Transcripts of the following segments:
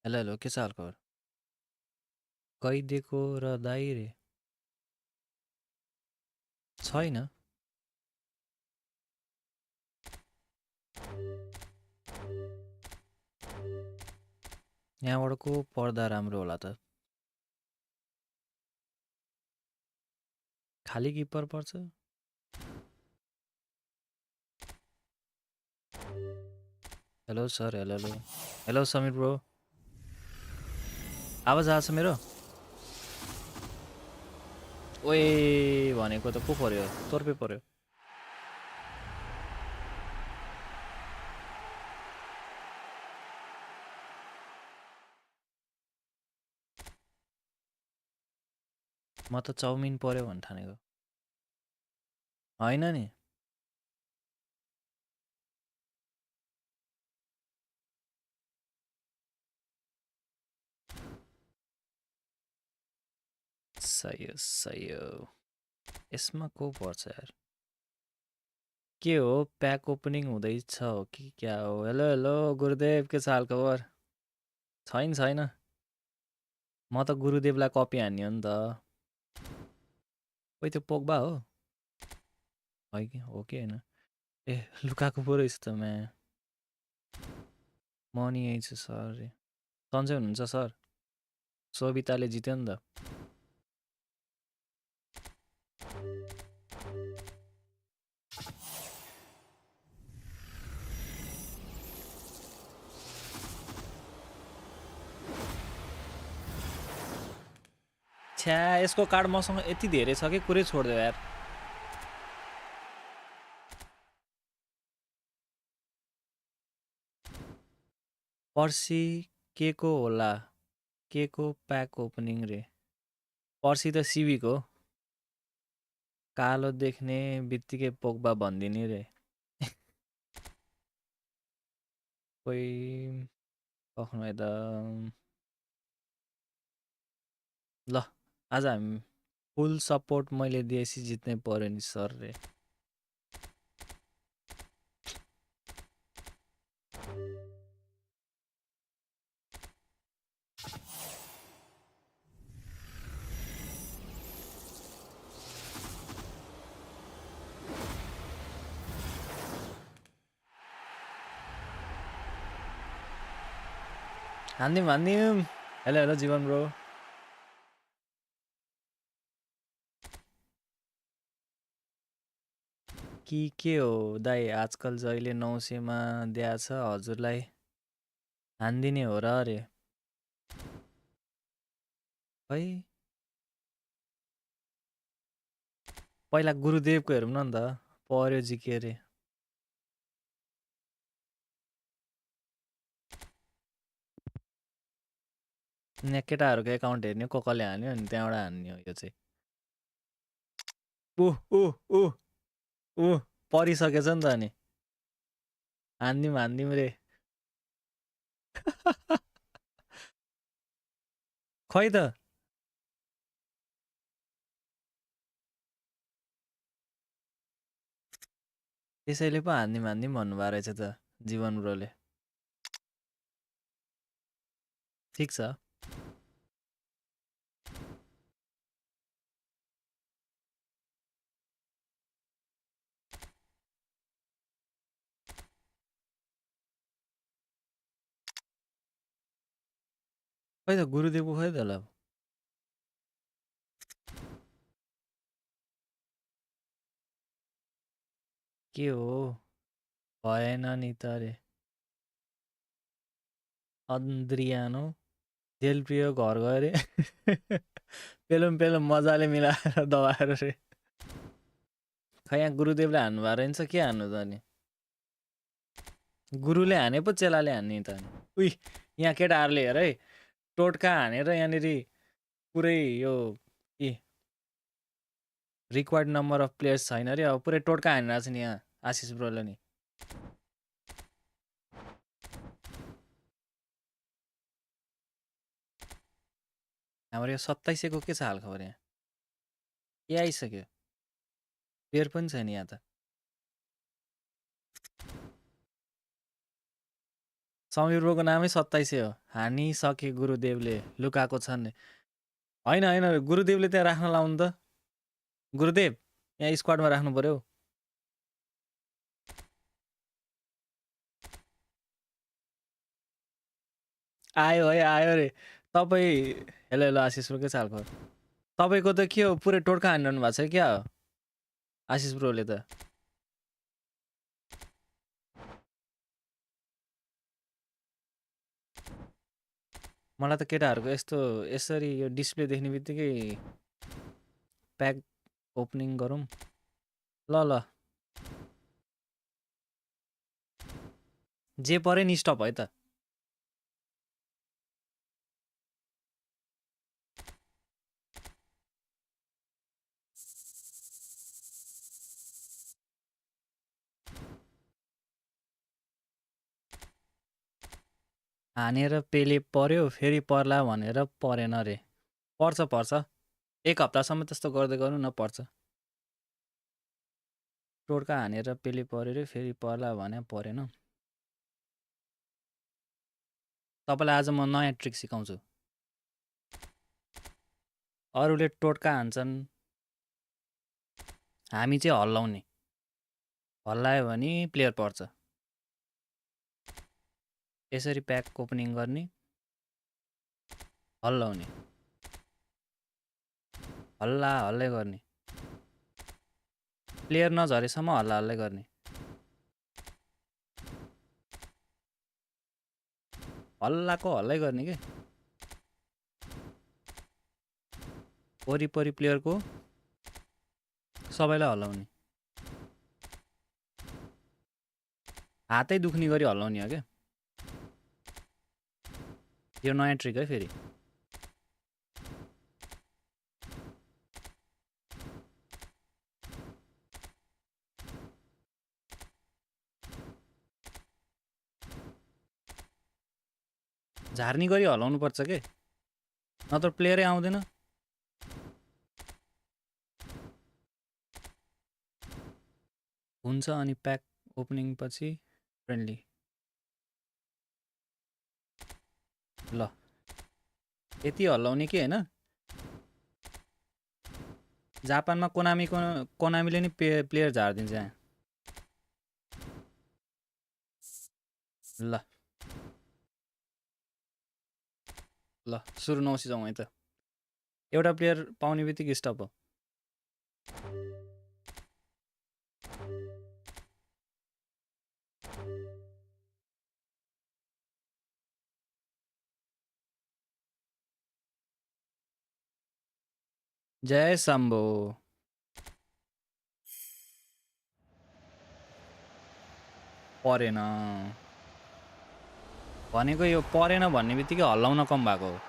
Hello hello के छ हालखबर? कैदेको र दाइ रे छैन। यहाँबाट को पढ्दा राम्रो होला त? खाली किपर पर्छ? Hello sir, hello hello. Hello Sameer bro, आवाज आएको छ मेरो? ओए भनेको त को पर्यो? तोर्पे पर्यो। म त चाउमिन पर्यो भन्न ठानेको। होइन नि। सही हो, सही हो। यसमा को पर्छ यार? के हो, प्याक ओपनिङ हुँदैछ हो कि क्या हो? हेलो हेलो गुरुदेव, के छ हालखबर? छैन छैन। म त गुरुदेवलाई कपी हान्ने हो नि त। ओइ त्यो पोग्बा हो? है कि हो कि होइन? ए लुकाको पो रहेछ त म्या। म नि यही छु सर रे। सन्चै हुनुहुन्छ सर? सोभिताले जित्यो नि त। छ्या, यसको कार्ड मसँग यति धेरै छ कि कुरै छोडिदियो यार। पर्सि के को होला? के को प्याक ओपनिङ रे? पर्सि त सिबीको। कालो देख्ने बित्तिकै पोग्बा भनिदिने रे। कोही पख्नु है त। ल आज हामी फुल सपोर्ट मैले दिएपछि जित्नै पर्यो नि सर रे। हान्दिम हान्दिम। हेलो हेलो जीवन ब्रो। कि के हो दाइ, आजकल जहिले 900मा दिया छ हजुरलाई हान्दिने हो र अरे? है पहिला गुरुदेवको हेरौँ न त, पर्यो जिके अरे। यहाँ केटाहरूको एकाउन्ट हेर्ने को कसले हान्यो अनि त्यहाँबाट हान्ने हो यो चाहिँ। ऊ ऊ ऊ ऊ परिसकेछ नि त अनि। हान्दिम हान्दिम रे। खै त त्यसैले पो हान्दिम हान्दिम भन्नुभएको रहेछ त जीवन ब्रोले। ठिक छ। खै त गुरुदेवको खै त ल। के हो भएन नि त अरे। अद्रियानो जेलप्रियो घर गयो अरे। पेलुम पेलुम मजाले मिलाएर दबाएर रे। खै यहाँ गुरुदेवले हान्नु भएको रहेछ, के हान्नु त अनि? गुरुले हाने पो चेलाले हान्ने त अनि। उही यहाँ केटाहरूले हेर है, टोटका हानेर यहाँनिर पुरै यो ए रिक्वायर्ड नम्बर अफ प्लेयर्स छैन अरे, अब पुरै टोटका हानिरहेको छ नि यहाँ आशिष ब्रोले नि। हाम्रो यो 2700को के छ हालखबर यहाँ? के आइसक्यो? प्लेयर पनि छैन यहाँ त। समीर ब्रोको नामै 2700 हो। हानिसके गुरुदेवले लुकाएको छन्। होइन होइन गुरुदेवले त्यहाँ राख्न लाउनु त। गुरुदेव यहाँ स्क्वाडमा राख्नु पर्यो। आयो है आयो रे तपाईँ। हेलो हेलो आशिष ब्रो के छ हालखबर? तपाईँको त के हो पुरै टोड्का हानिरहनु भएको छ क्या हो आशिष ब्रोले त। मलाई त केटाहरूको यस्तो यसरी यो डिस्प्ले देख्ने बित्तिकै प्याक ओपनिङ गरौँ। ल ल जे परे नि स्टप है त। हानेर पेले पर्यो फेरि पर्ला भनेर परेन रे। पर्छ पर्छ एक हप्तासम्म त्यस्तो गर्दै गर्नु न पर्छ। टोड्का हानेर पेले पर्यो रे फेरि पर्ला भने परेन। तपाईँलाई आज म नयाँ ट्रिक सिकाउँछु। अरूले टोड्का हान्छन् हामी चाहिँ हल्लाउने। हल्लायो भने प्लेयर पर्छ। यसरी प्याक ओपनिङ गर्ने हल्लाउने हल्ला हल्लै गर्ने प्लेयर नझरेसम्म हल्ला हल्लै गर्ने। हल्लाको हल्लै गर्ने के वरिपरि प्लेयरको सबैलाई हल्लाउने। हातै दुख्ने गरी हल्लाउने हो क्या। यो नयाँ ट्रिक है फेरि। झार्ने गरी हल्लाउनु पर्छ के नत्र प्लेयरै आउँदैन। हुन्छ अनि प्याक ओपनिङ पछि फ्रेन्डली। ल यति हल्लाउने कि होइन। जापानमा कोनामीले नि प्लेयर झारिदिन्छ यहाँ। ल ल सुरु नौसी जाउँ है त। एउटा प्लेयर पाउने बित्तिकै स्टप हो। जय शम्भो। परेन भनेको यो परेन भन्ने बित्तिकै हल्लाउन कम भएको हो।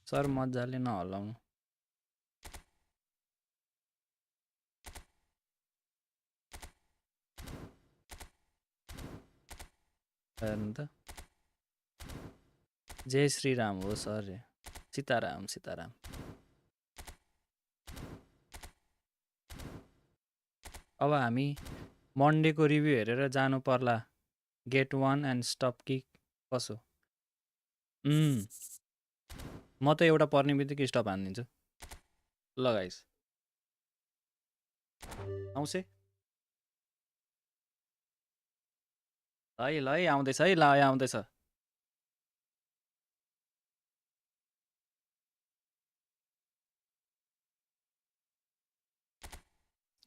सर मजाले नहल्लाउनु। हेर्नु त जय श्रीराम हो सर रे। सीताराम सीताराम। अब हामी मन्डेको रिभ्यू हेरेर जानु पर्ला। गेट 1 एन्ड स्टप कि कसो। म त एउटा पर्ने बित्तिकै स्टप हानिदिन्छु। ल गाइस आउँछ है। ल है आउँदैछ है। ल आउँदैछ।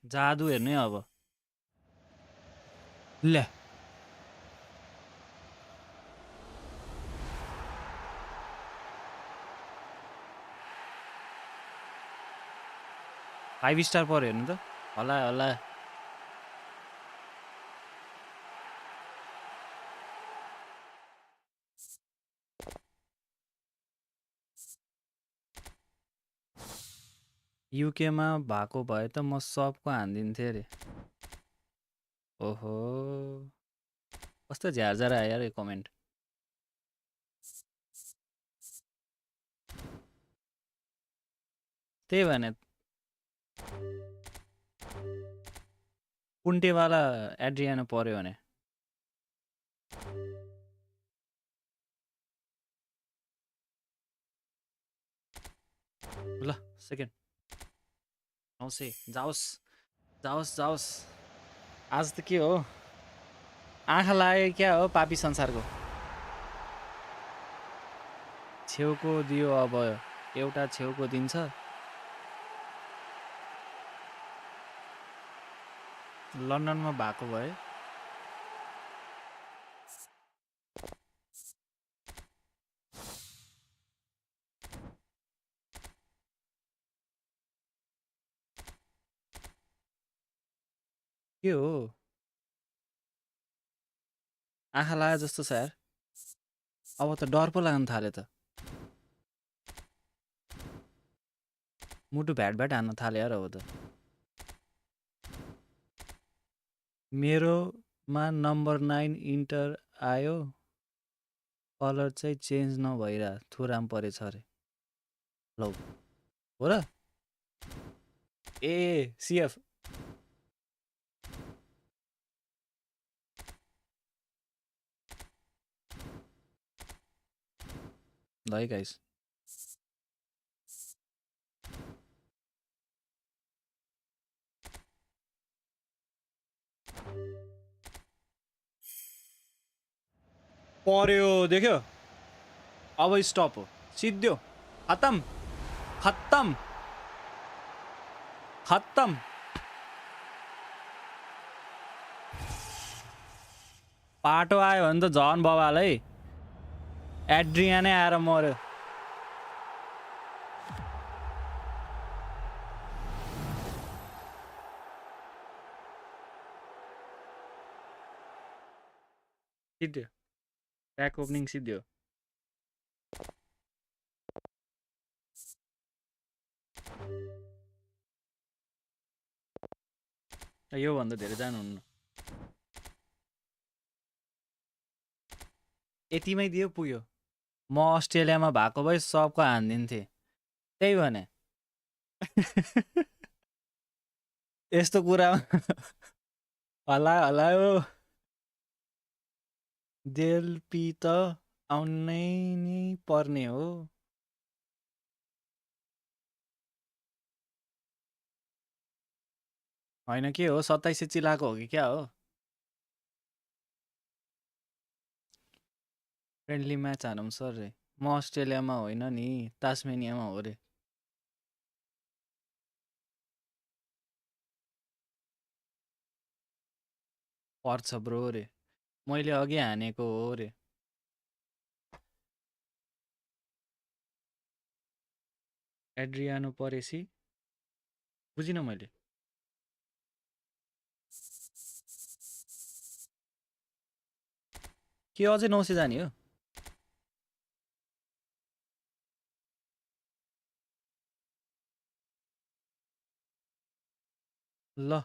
जादु हेर्ने अब। ल 5 स्टार पर हेर्नु त। होला होला युकेमा भएको भए त म सबको हानिदिन्थेँ अरे। ओहो कस्तो झ्यारझ्यार आयो यार यो कमेन्ट। त्यही भने पुन्टेवाला एड्रियानो पर्यो भने ल सेकेन्ड आउँछ जाओस् जाओस् जाओस् आज त के हो आँखा लाग्यो क्या हो पापी संसारको छेउको दियो अब एउटा छेउको दिन्छ लन्डनमा भएको भए के हो आँखा लाग्यो जस्तो छ यार अब त डर पो लाग्न थाल्यो त मुटु भ्याट भ्याट हान्न थाल्यो यार अब त मेरोमा नम्बर 9 इन्टर आयो कलर चाहिँ चेन्ज नभइरा थुराम परेछ अरे लौ हो र ए सिएफ ल है गाइस पर्यो देख्यो अब स्टप हो सिद्धो खत्तम खत्तम खत्तम पाटो आयो भने त झन बबाल है एड्रियानै आएर मर्यो सिद्धो प्याक ओपनिङ सिद्धो योभन्दा धेरै जानुहुन्न यतिमै दियो पुग्यो म अस्ट्रेलियामा भएको भए सबको हानिदिन्थेँ त्यही भने यस्तो कुरामा हल्ला हल्लायो डेलपी त आउनै नै पर्ने हो होइन के हो 27 चिलाएको हो कि क्या हो फ्रेन्डली म्याच हानौँ सर रे म अस्ट्रेलियामा होइन नि तास्मेनियामा हो रे पर्छ ब्रो रे मैले अघि हानेको हो रे एड्रियानो परेसी बुझिनँ मैले के अझै 900 जाने हो ल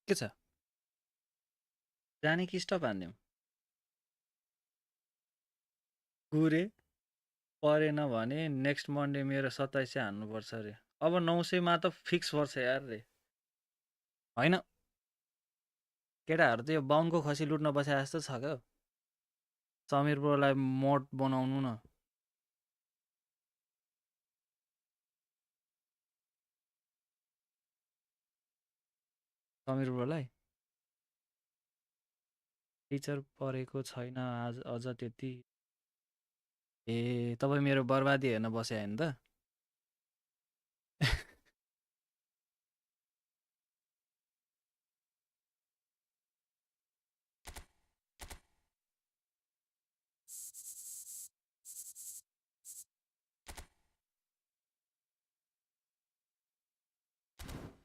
के छ जाने कि स्टप हानिदिउँ गुरे परेन भने नेक्स्ट मन्डे मेरो 27 हान्नुपर्छ अरे अब 900 मा त फिक्स पर्छ यार रे होइन केटाहरू त यो बाहुनको खसी लुट्न बसे जस्तो छ क्या समीर ब्रोलाई मोड बनाउनु न समीर ब्रोलाई टिचर परेको छैन आज अझ त्यति ए तपाईँ मेरो बर्बादी हेर्न बसे होइन त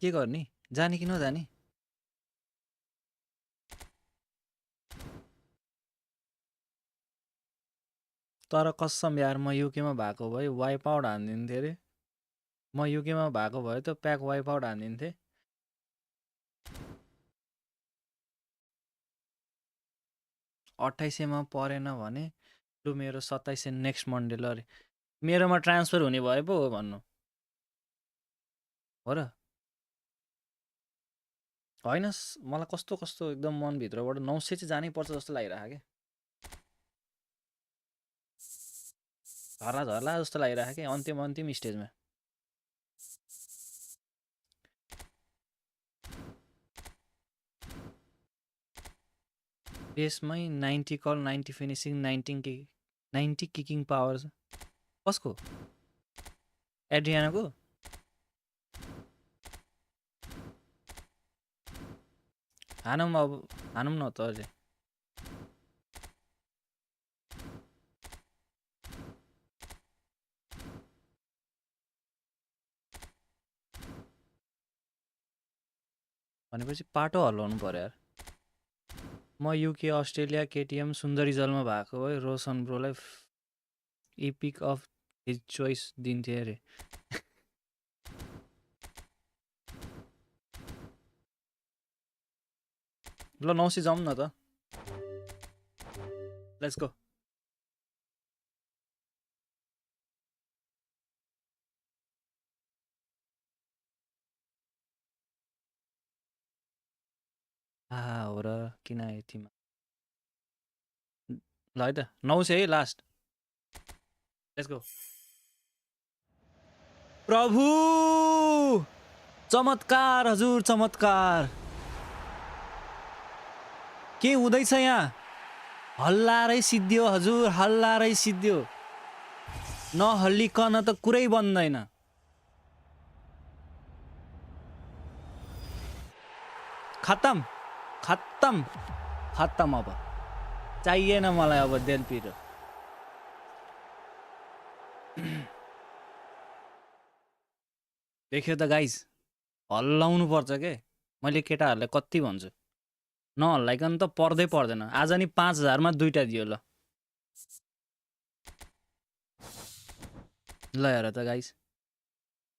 के गर्ने जाने कि नजाने तर कसम यार म युकेमा भएको भए वाइप आउट हानिदिन्थेँ अरे म युकेमा भएको भए त प्याक वाइप आउट हानिदिन्थेँ 2800 मा परेन भने लु मेरो 2700 नेक्स्ट मन्डे ल रे मेरोमा ट्रान्सफर हुने भए पो हो भन्नु हो र होइन मलाई कस्तो कस्तो एकदम मनभित्रबाट 900 चाहिँ जानै पर्छ जस्तो लागिरहेको क्या झर्ला झर्ला जस्तो लागिरहेको क्या अन्तिम अन्तिम स्टेजमा बेसमै 90 कल 90 फिनिसिङ 90 किकिङ पावर कसको एड्रियानाको हानौँ अब हानौँ न त अझै भनेपछि पाटो हल्लाउनु पर्यो यार म युके अस्ट्रेलिया केटिएम सुन्दरी जलमा भएको है रोशन ब्रोलाई इपिक अफ हिज चोइस दिन्थेँ अरे ल 900 जाउँ न त लेट्स गो हो र किन यतिमा ल है त 900 है लास्ट लेट्स गो प्रभु चमत्कार हजुर चमत्कार के हुँदैछ यहाँ हल्लारै सिद्धियो हजुर हल्लारै सिद्धियो नहल्लिकन त कुरै बन्दैन खत्तम खत्तम खत्तम अब चाहिएन मलाई अब देल पिरो देख्यो त गाइस हल्लाउनु पर्छ के मैले केटाहरूलाई कति भन्छु नहल्लाइकन त पर्दै पर्दैन आज नि 5000 मा दुईटा दियो ल ल हेर त गाइस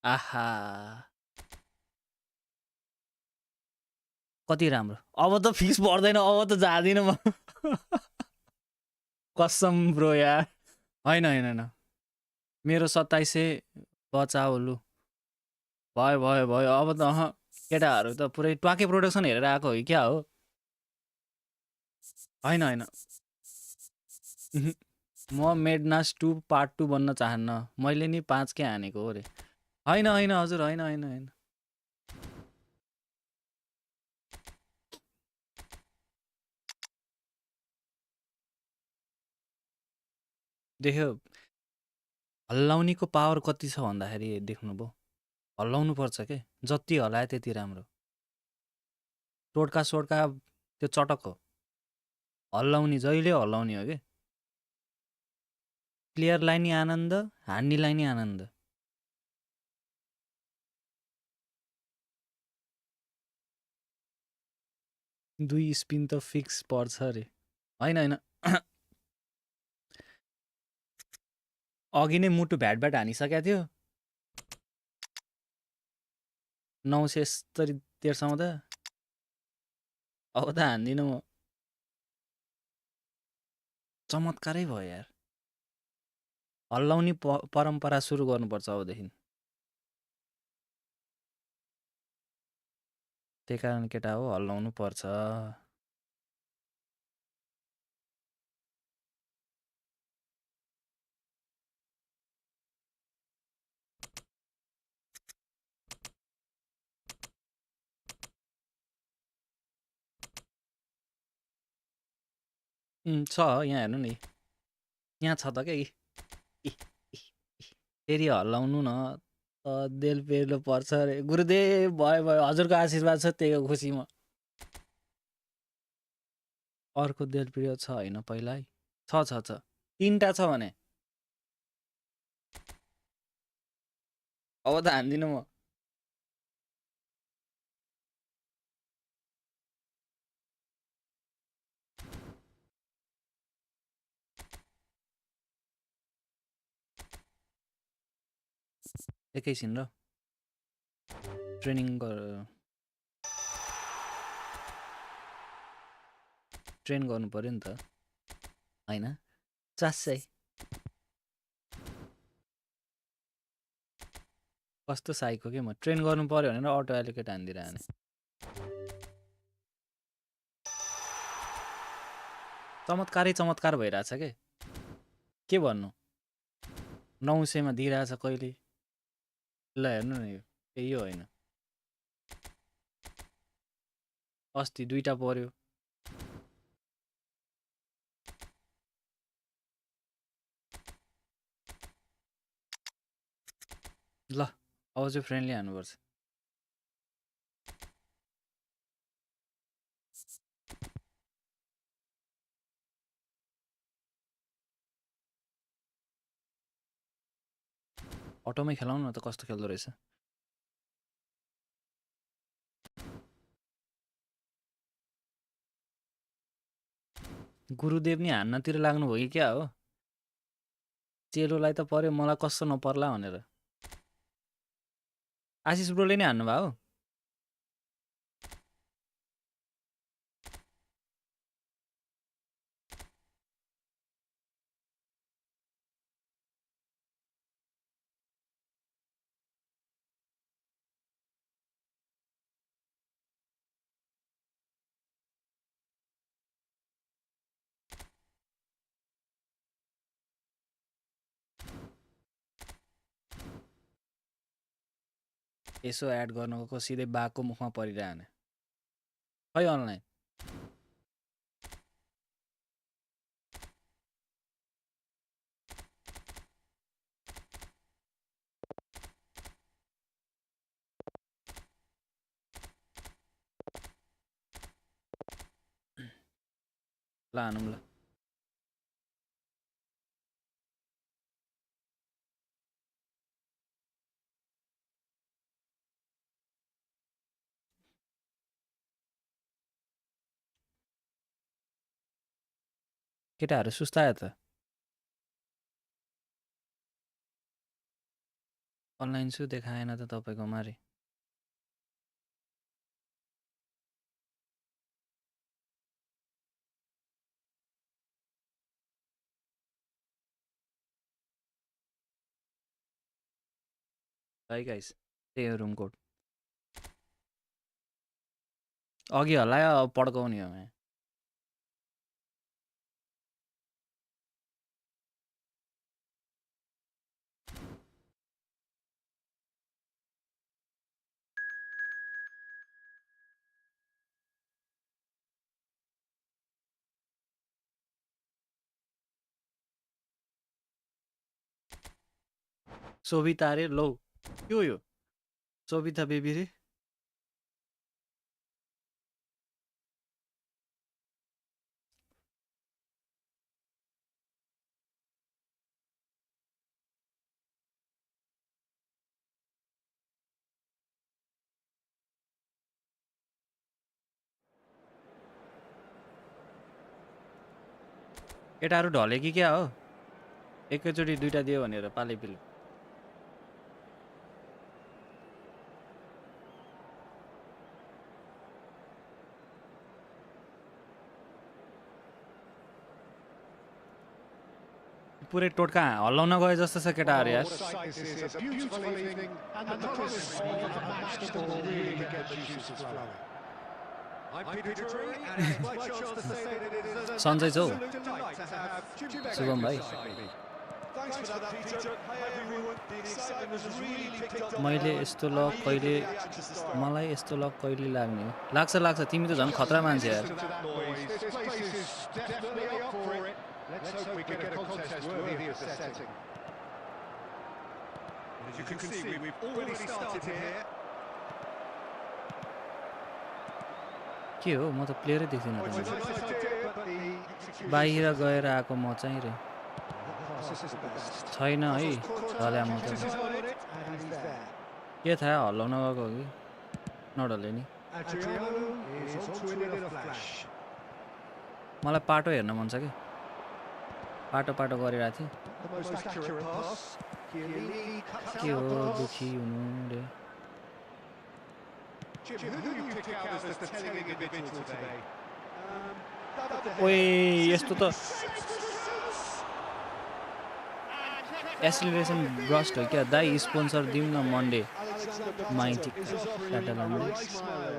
आहा कति राम्रो अब त फिक्स पर्दैन अब त जादिन म कसम ब्रो यार हैन हैन हैन मेरो 2700 बचाओ लु भयो भयो भयो अब त केटाहरू त पुरै ट्वाके प्रोडक्सन हेरेर आएको हो क्या हो हैन हैन म मेडनास 2 पार्ट 2 बन्न चाहन्न मैले नि 5 के हानेको हो रे हैन हैन हजुर हैन हैन हैन देख्यो हल्लाउनेको पावर कति छ भन्दाखेरि देख्नुभयो हल्लाउनु पर्छ के जति हल्लाए त्यति राम्रो टोड्का सोड्का त्यो चटक हो हल्लाउने जहिले हल्लाउने हो के प्लेयरलाई नि आनन्द हान्नेलाई नि आनन्द दुई स्पिन त फिक्स पर्छ अरे हैन हैन अघि नै मुटु भ्याट भ्याट हानिसकेको थियो 970 तेर्सम्म त अब त हान्दिनँ म चमत्कारै भयो यार हल्लाउने परम्परा सुरु गर्नुपर्छ अबदेखि त्यही कारण केटा हो हल्लाउनु पर्छ छ यहाँ हेर्नु नि यहाँ छ त के फेरि हल्लाउनु न देल पेलो पर्छ अरे गुरुदेव भयो भयो हजुरको आशीर्वाद छ त्यही हो खुसी म अर्को देल पिरियड छ होइन पहिला छ छ छ 3टा छ भने अब त हान्दिनँ म एकैछिन र ट्रेनिङ ट्रेन गर्नु पर्यो नि त हैन 400 कस्तो साइको के म ट्रेन गर्नु पर्यो भनेर अटो एलोकेट हान्दिरहने चमत्कार भइरहेछ के भन्नु 900 मा दिइरहेछ कहिले ल हेर्नु न यो केही होइन अस्ति दुईटा पर्यो ल अब चाहिँ फ्रेन्डली हान्नुपर्छ अटोमै खेलाउनु न त कस्तो खेल्दो रहेछ गुरुदेव नि हान्नतिर लाग्नु भयो कि क्या हो चेलोलाई त पर्यो मलाई कस्तो नपर्ला भनेर आशिष ब्रोले नै हान्नु भयो यसो एड गर्नुको सिधै बाको मुखमा परिरहने खै अनलाइन ल हानौँ ल केटाहरू सुस्तायो त अनलाइन छु देखाएन त तपाईँको मारे है गाइस त्यही हो रुम कोड अघि हल्लायो अब पड्काउने हो यहाँ सोभिता रे लौ के हो यो सोभिता बेबी रे केटाहरू ढले कि क्या हो एकैचोटि दुईटा दियो भनेर पाले पिलो पुरै टोटका हल्लाउन गए जस्तो छ केटाहरू यार सन्चै छौ शुभम भाइ मैले यस्तो लक कहिले मलाई यस्तो लक कहिले लाग्ने हो लाग्छ तिमी त झन् खतरा मान्छे यार Let's hope we get a contest worthy of the setting. As you can see, we've already started here. के हो म त प्लेयरै देख्दिनँ त बाहिर गएर आएको म चाहिँ रे छैन है ढल्या म त के थाहा हल्लाउन गएको हो कि नढले नि मलाई पाटो हेर्न मन छ कि पाटो गरिरहेको थिएँ के हो दुखी हुनु रे ओए यस्तो त एसिलेरेसन ब्रस्ट हो क्या दाइ स्पोन्सर दिउँ न मन्डे माइटी क्याटालानले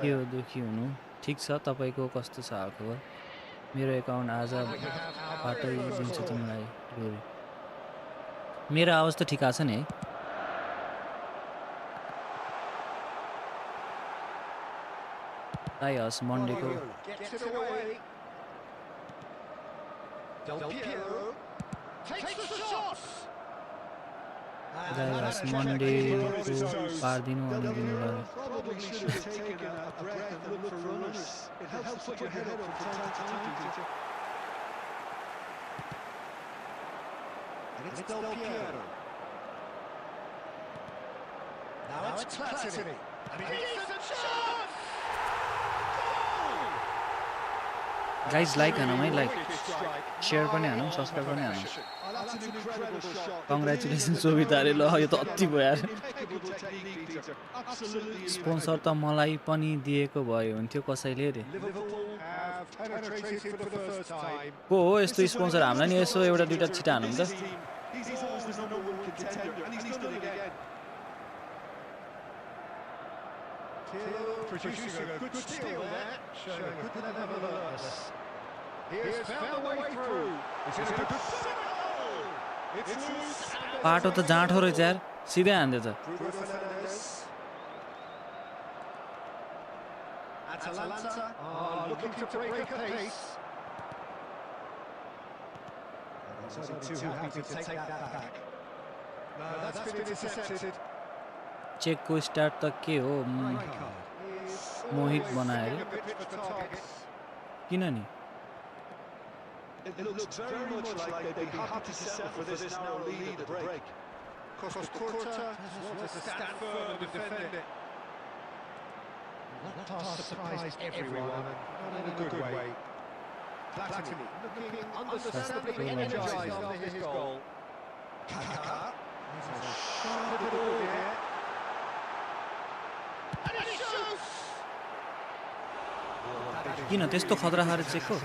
के हो दुखी हुनु ठिक छ तपाईँको कस्तो छ हालखबर मेरो एकाउन्ट आजबाटै दिन्छु तिमीलाई ग्लोरी मेरो आवाज त ठिक आछ नि है दाइ हस् मन्डेको दाइ हस् मन्डेको पारिदिनु अनि दिनुलाई Probably should have taken a breath and looked for runners. It helps put your head up from time to time, Peter. And it's Del Piero. Now it's Platini. And he gets a chance! Guys like हानौँ है like share पनि हानौँ subscribe पनि हानौँ congratulation सोभिताले ल यो त अति भयो यार sponsor त मलाई पनि दिएको भए हुन्थ्यो कसैले रे को हो यस्तो स्पोन्सर हामीलाई नि यसो एउटा दुईटा छिटा हानौँ त Producing a good steal there, showing a good level of alertness. He has found a way through. It's a good goal. It's loose. पाटो त जाँठो रहेछ यार सिधै हान्दै छ Atalanta are looking to break a pace. He's only too happy to take that back. No, that's been intercepted. चेकको start त के हो मोहित बनाएर किन नि It looks very much like they'd be happy to settle for this narrow lead at the break. Costa wants to stand firm and defend it. That pass surprised everyone, and not in a good way. Platini looking understandably energised after his goal. Kaka has a sharp ball here. And he shoots! किन त्यस्तो खतरा खाएर चेकको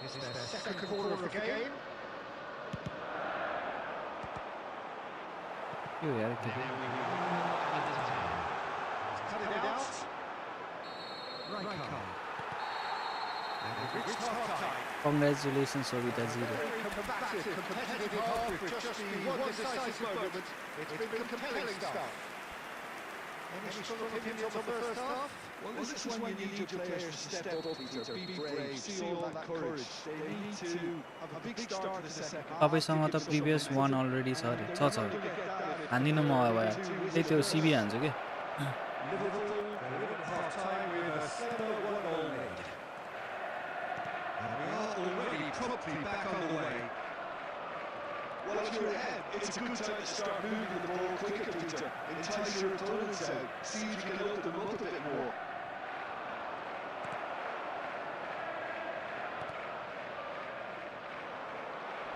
This is their second quarter of the game. यो यार के Cut it out. Rijkaard. And we've reached half-time. Congratulation Sobhita ji Very combative, competitive half with just the one decisive moment. It's been compelling stuff. Any strong opinions on the first half? Well, this is when you need your players to step up, Peter. Be brave, see all that courage. They need to have a big start to the second half. तपाईँसँग त previous वान already छ अरे छ हान्दिनँ म अब यार त्यही त्यो सिबी हान्छु कि Liverpool are in at half-time with a clever one-goal lead. And we are already promptly back on the way. Well, if you're ahead, it's a good time to start moving the ball quicker, Peter. Entice your opponents out. See if you can open them up a bit more.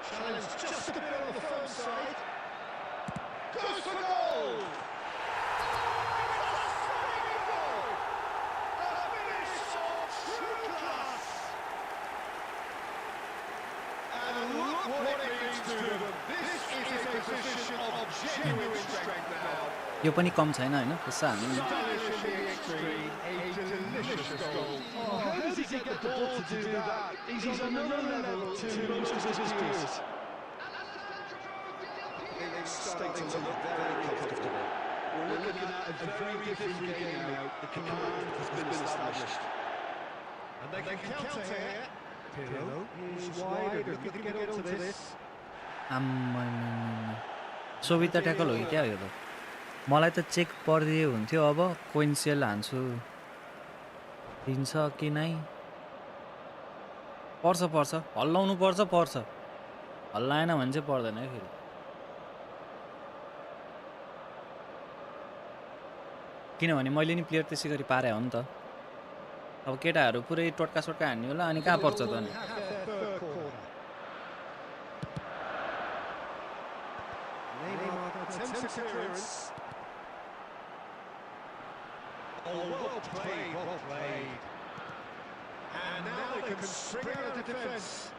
Challenge just a bit on the firm side. Goes for goal! यो पनि कम छैन हैन त्यसो हामी How does he get the ball to do that? He's on another level to most of his peers. Starting to look very comfortable. We're looking at a very different game now. The command has been established. And they can counter here. Pirlo is wide, looking to get onto this. Sobhita tackle हो कि क्या हो यो त मलाई त check पर्दिए हुन्थ्यो अब कोइन्सियल हान्छु दिन्छ कि नै पर्छ पर्छ हल्लाउनु पर्छ पर्छ हल्लाएन भने चाहिँ पर्दैन है फेरि किनभने मैले नि प्लेयर त्यसै गरी पारे हो नि त अब केटाहरू पुरै टोटका सोटका हान्ने होला अनि कहाँ पर्छ त अनि Oh, well played, well played. And now they can spring out of defence.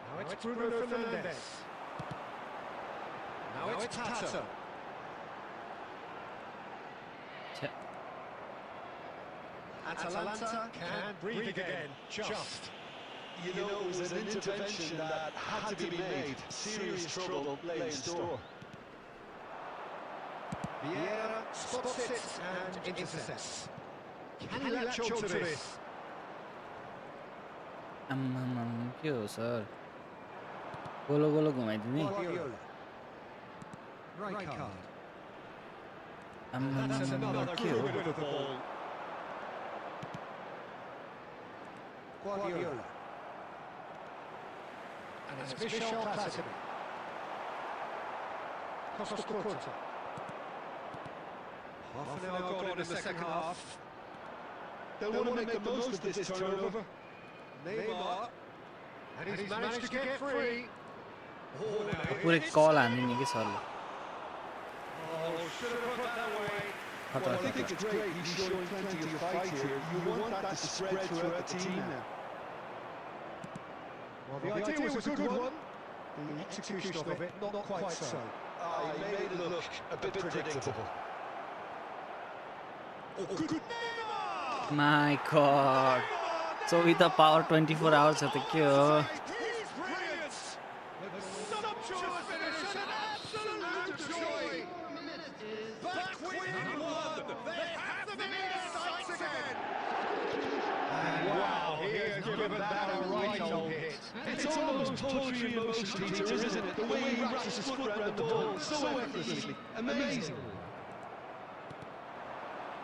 Now it's Bruno Fernandes. Now it's Pato. Atalanta can breathe again, just. You know, it was an intervention that had to be made. Serious trouble lay in store. Vieira spots it and intercepts. Can he latch on to this? के हो sir गोलो गोलो घुमाइदिने Guardiola. Right card. आम्मामा, That's another के हो good bit of the ball. Guardiola. And it's Michel Platini. Costa Curta. Half an hour gone in the second half. They'll want to make the most of this turnover. Neymar. And he's managed to get free. Oh, now पुरै कल हान्ने नि के सरले Oh, should have put that away. Well, I think it's great. He's showing plenty of fight here. You want that to spread throughout the team now. Well, the idea was a good one. The execution of it, not quite so. He made it look a bit predictable. Oh, good. Neymar! My God so with the power 24 hours at the cure He's brilliant! A sumptuous finish and an absolute joy! Back within one! They have them in their sights again! And wow, he has given that a right old hit. It's almost poetry in motion, Peter, isn't it? The way he wraps his foot around the ball so effortlessly. Amazing.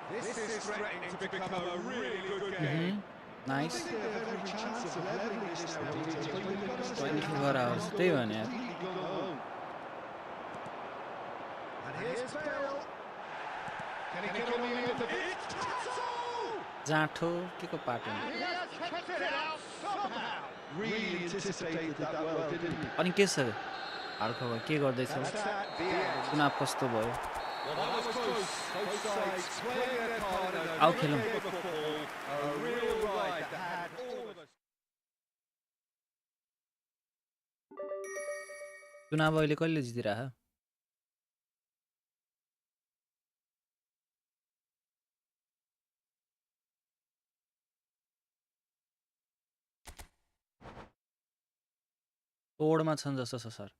This is threatening to become a really good game. nice I think they have every chance of leveling this now, Peter. But you've got to say 24 hours त्यही हो नि यार completely gone home. And here's Bale. Can he get on the end of it? जाठो के को पाटो He has kept it out somehow. Really anticipated that well, didn't he? अनि के छ हाल खबर के गर्दैछौ That's at the end. चुनाव कस्तो भयो Well, that was close. Both sides playing their part in a I'll great kill him. game of football. A real ride that had all of us. चुनाव अहिले कहिले जितिरह तोडमा छन् जस्तो छ सर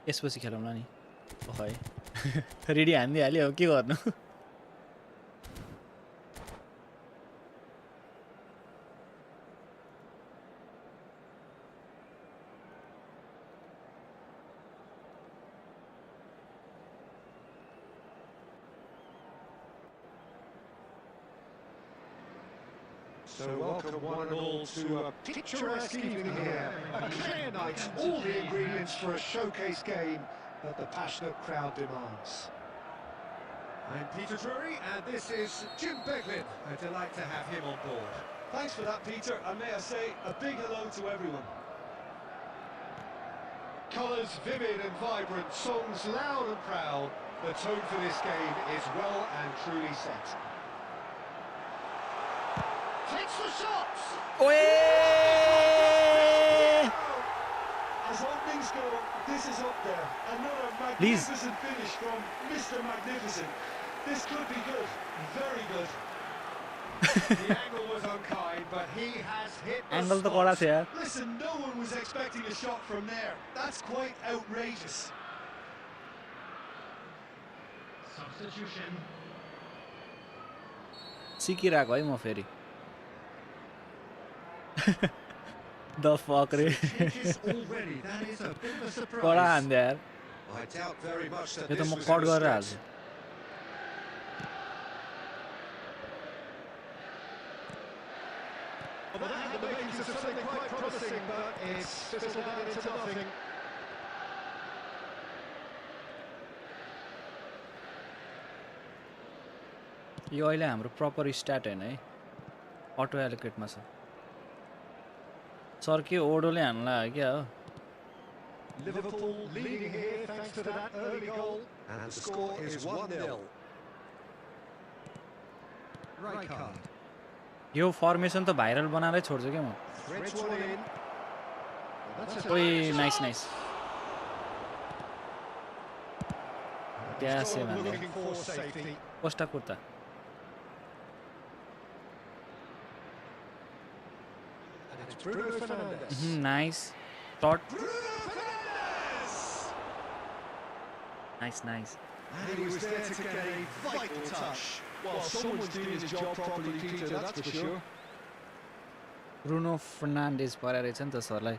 यसपछि खेलौँला नि है रेडी हानिदिइहाल्यो के गर्नु So welcome one and all to a picturesque evening here. A clear night, all the ingredients for a showcase game that the passionate crowd demands. I'm Peter Drury and this is Jim Beglin. A delight to have him on board. Thanks for that, Peter, and may I say a big hello to everyone. Colours vivid and vibrant, songs loud and proud. The tone for this game is well and truly set. Takes the shots! As openings go, this is up there. Another Please. magnificent finish from Mr. Magnificent. This could be good, very good. The angle was unkind, but he has hit the angle तो spot. कडा छ यार Listen, no one was expecting a shot from there. That's quite outrageous. Substitution. सिकिरहेको है म फेरि the fuck रे Changes already. That is a bit of a surprise. कडा हान्दियो यार I doubt very much that यो त this म was कट in the गरेर script. हाल्छु Well, that had the makings of something quite promising, but it's fizzled out into nothing. यो अहिले हाम्रो proper stat हैन है अटो एलोकेटमा छ सर के ओडोले हान्ला हो क्या हो Liverpool leading here thanks to that early goal. And the score is 1-0. Right card. यो फर्मेसन त भाइरल बनारै छोड्छु के म Threads one in. ओइ नाइस नाइस क्या से भन्दै Looking for safety. पोस्टा कुर्ता And it's Bruno Fernandes. Nice shot Bruno Fernandes! Nice nice And he was there to get a vital touch. Well, someone's doing his job properly, Peter, that's for sure. Bruno Fernandes परेर रहेछ नि त सरलाई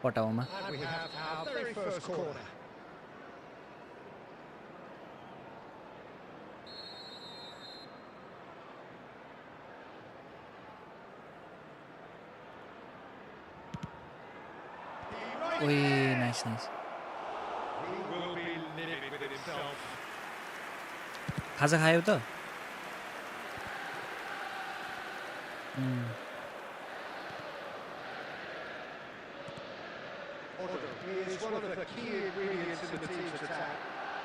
पटाउमा And we have our very first corner. ओइ nice nice He will be livid with himself. खाजा खायौ त He is one of the key ingredients in the team's attack.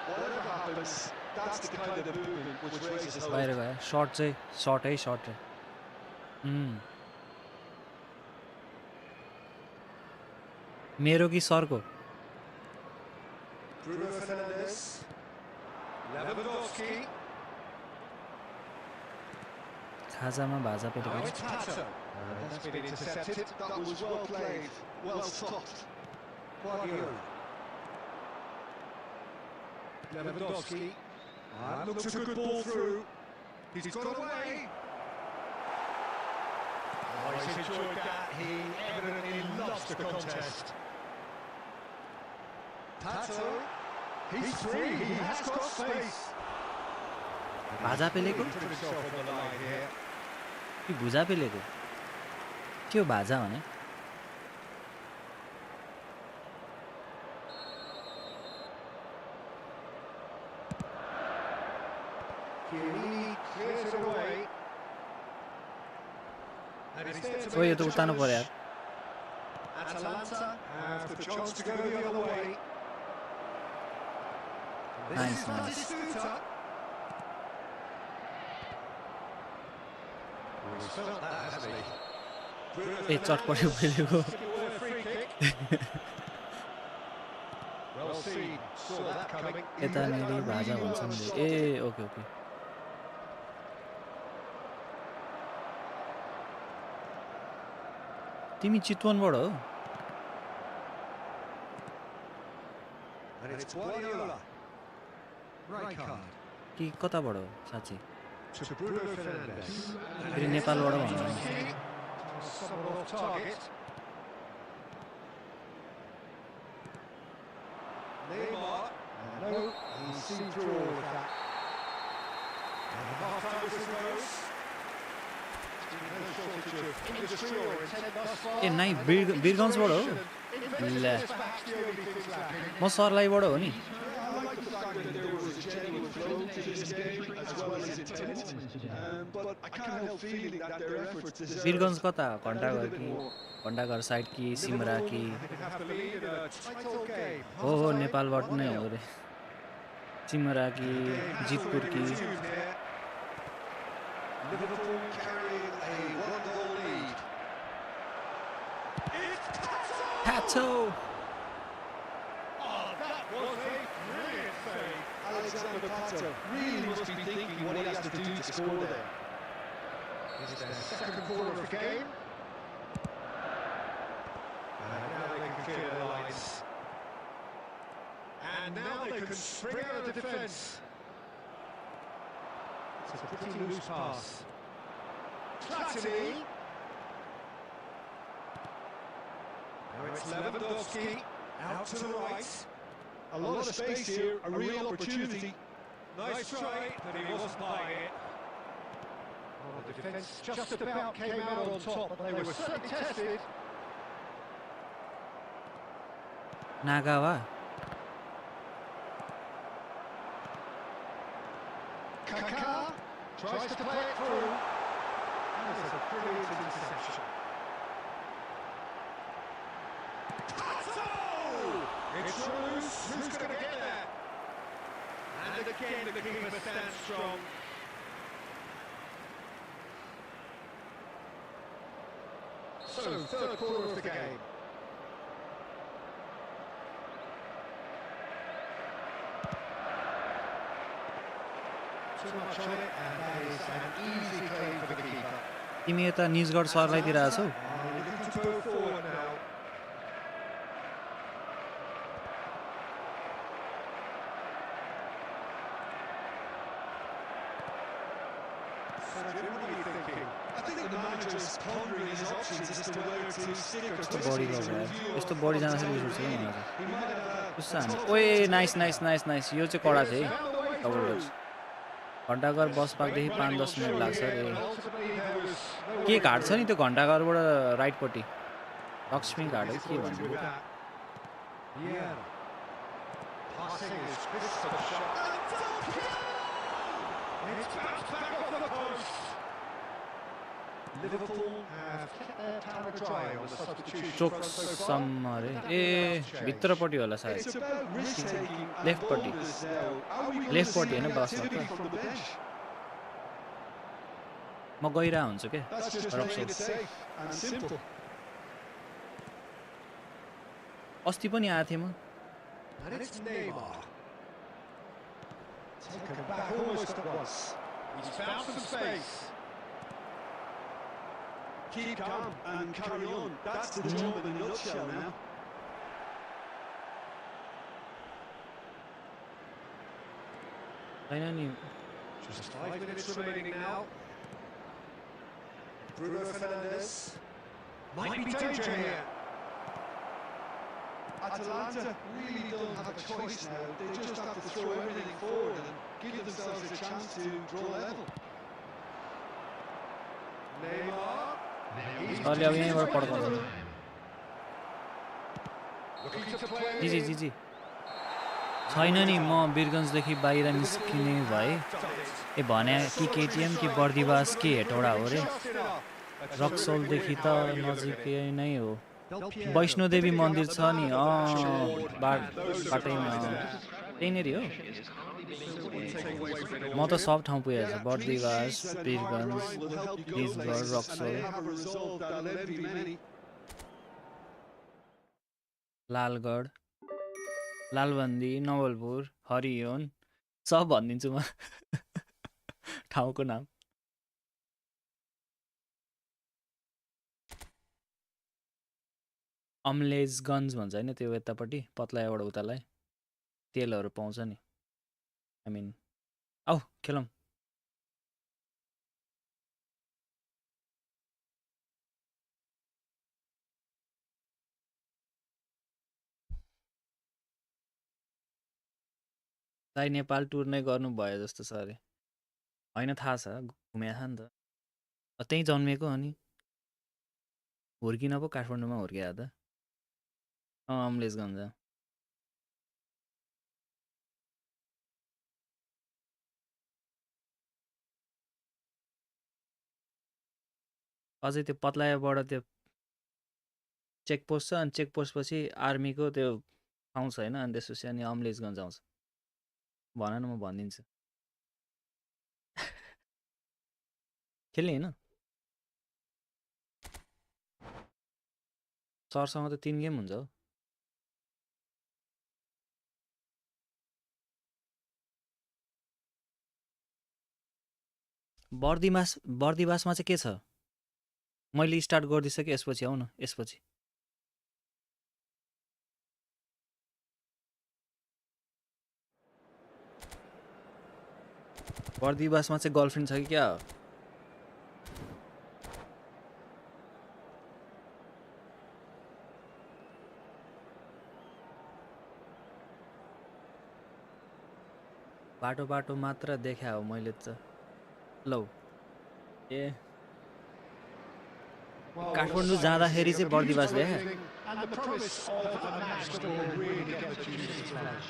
Whatever happens, that's the kind of movement which raises hope. बाहिर गयो shirt चाहिँ shirt है shirt है मेरो कि सरको Bruno Fernandes. Lewandowski. खाजामा bhaja Now पेटेको it's Pato. That's been intercepted. That was well played. Well stopped. PIERO. Lewandowski. That looks a good ball through. He's got away. Oh, he's enjoyed that. He evidently loves the contest. Pato. He's free. He has got space. Bhaja पेलेको Put himself on the line here. कि भुजा पेलेको के हो भाजा भने Chiellini clears it away. And it's there to O yo make त the उतार्नु पर्यो challenge. यार Atalanta have the chance to go the other way. This Nice, is nice. Batistuta. He's felt that, hasn't he? Bruno ए चटपट्टि पेलेको Fernandes, a free kick. Well seen. Saw that coming. He यता read Neri that bhaja really well भन्छन् and नि। slotted A it. Okay okay तिमी चितवनबाट हो And it's Guardiola. Right card. कि कताबाट हो साँच्ची To Bruno Fernandes. फेरि नेपालबाट भन्नु Someone off target. Neymar. No, he's seen through all of that. And the half-time whistle goes. No shortage of industry or intent thus far. ए नाइ बिरगन्जबाट हो Invention ले is perhaps the only thing lacking. म सरलाईबाट हो नि I like the fact that there was a genuine flow to this game as well as intent, but I can't help feeling that their efforts deserve Birgunj कता a Ghantaghar little bit कि more. घण्टाघर side कि सिमरा कि They have the lead in a title game. हो हो नेपालबाट नै हो रे सिमरा कि जितपुर कि Liverpool carrying a one-goal lead. It's Pato! Pato Oh, that was a brilliant save. Alexander Pato really must be thinking what he has to do to score there. This is their second corner of the game. And now they can clear their lines. And now they can spring out of defence. It's a pretty loose pass. Platini. Now it's Lewandowski. Out to the right. A lot of space here, a real opportunity. Nice try, but he wasn't buying it. Oh, The defence just about came out on top, but they were certainly tested. Nagawa. Kaká tries to play it through. That is a brilliant interception. PATO! It's loose. Who's going to get there? And again, the keeper stands strong. So, third quarter of the game. Too much on it, and that is an easy claim for the keeper. तिमी यता निजगढ सरलाई दिइरहेछौ Looking to go forward now. Sergio, what are you thinking? I think the manager is pondering his options as to whether to stick or यस्तो twist बडी things गर्छ or यार review यस्तो of buddy the जान चाहिँ tactical रिस उठ्छ review. क्या मलाई He might have कस्तो हान्छ a ओए नाइस नाइस नाइस नाइस यो चाहिँ कडा छ है Found the way double through. डच घन्टाघर बस पार्कदेखि 5-10 मिनट लाग्छ रे Ultimately, there was no के way घाट छ through. नि त्यो घन्टाघरबाट राइटपट्टि लक्ष्मी घाट हो के Disappointed भन्नु with that. Yeah. Passing is crisp and sharp. It's bounced back off the post. Liverpool have kept their powder dry on the substitution front so far. चोकसम्म अरे That A will change. भित्रपट्टि होला सायद It's about risk-taking and Left party. boldness now. Are we going Left to see party, the होइन, बसमा activity त। from the bench? म गइरह हुन्छु के That's just Rock playing it salt. safe and simple. अस्ति पनि आएको थिएँ म And it's Neymar. Taken back almost at once. He's found some space. Keep calm and carry on. That's the job in a nutshell now. छैन नि Just 5 minutes remaining now. Bruno Fernandes. Might be danger here. Atalanta really don't have a choice now. They just have to throw everything forward and give themselves a chance to draw level. Neymar. He's सरले अब यहीँबाट पड्काउँछ looking to play it ji ji in. जी जी छैन नि म वीरगन्जदेखि बाहिर निस्किने भए ए भने कि केटिएम कि बर्दिवास कि हेटौडा हो रे Just enough. रक्सौलदेखि त नजिकै नै हो PIERO वैष्णोदेवी मन्दिर छ नि Those बाटैमा surprises. त्यहीँनिर हो Take away from it म all. त सब ठाउँ The पुगेको छु Bardibas athletes and hard Birgunj grind will help you go Nijgadh places, and Raxaul they have a resolve that'll envy many. Lalgarh Lalbandi Nawalpur हरियोन सब भनिदिन्छु म ठाउँको नाम अम्लेजगञ्ज भन्छ होइन त्यो यतापट्टि पत्लाबाट उतालाई तेलहरू पाउँछ नि आई मिन आऊ खेलौँ दाइ नेपाल टुर नै गर्नु भयो जस्तो छ अरे होइन थाहा छ घुमेको छ नि त त्यहीँ जन्मेको अनि हुर्किन पो काठमाडौँमा हुर्किया त अम्लेजगञ्ज अझै त्यो पत्लाबाट त्यो चेकपोस्ट छ अनि चेकपोस्ट पछि आर्मीको त्यो ठाउँ छ होइन अनि त्यसपछि अनि अम्लेजगञ्ज आउँछ भन न म भनिदिन्छु खेल्ने होइन सरसँग त 3 गेम हुन्छ हो बर्दिवासमा चाहिँ के छ मैले स्टार्ट गरिदिइसकेँ यसपछि आऊ न यसपछि बर्दिवासमा चाहिँ गर्लफ्रेन्ड छ कि क्या हो बाटो बाटो मात्र देखा हो मैले त लौ ए Well, काठमाडौँ जाँदाखेरि चाहिँ बर्दिवास ल्याए and the promise of a match that will really get the juices flowing.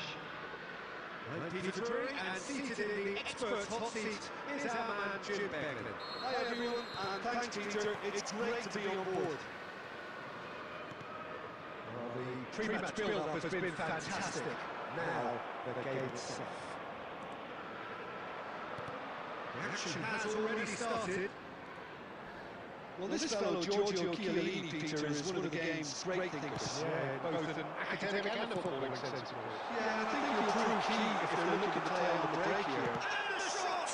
Peter Drury, and seated in the expert's hot seat is our man Jim Beglin. Hi everyone, and thanks Peter, it's great to be on board. Well, the pre-match build-up has been fantastic. Now, the game itself. The action has already started. Well, this fellow Giorgio Chiellini, Peter, is one of the game's great thinkers. Yeah, both an academic and a footballing sense. Yeah, I think he'll prove key if they're looking to play on the break here. And a shot!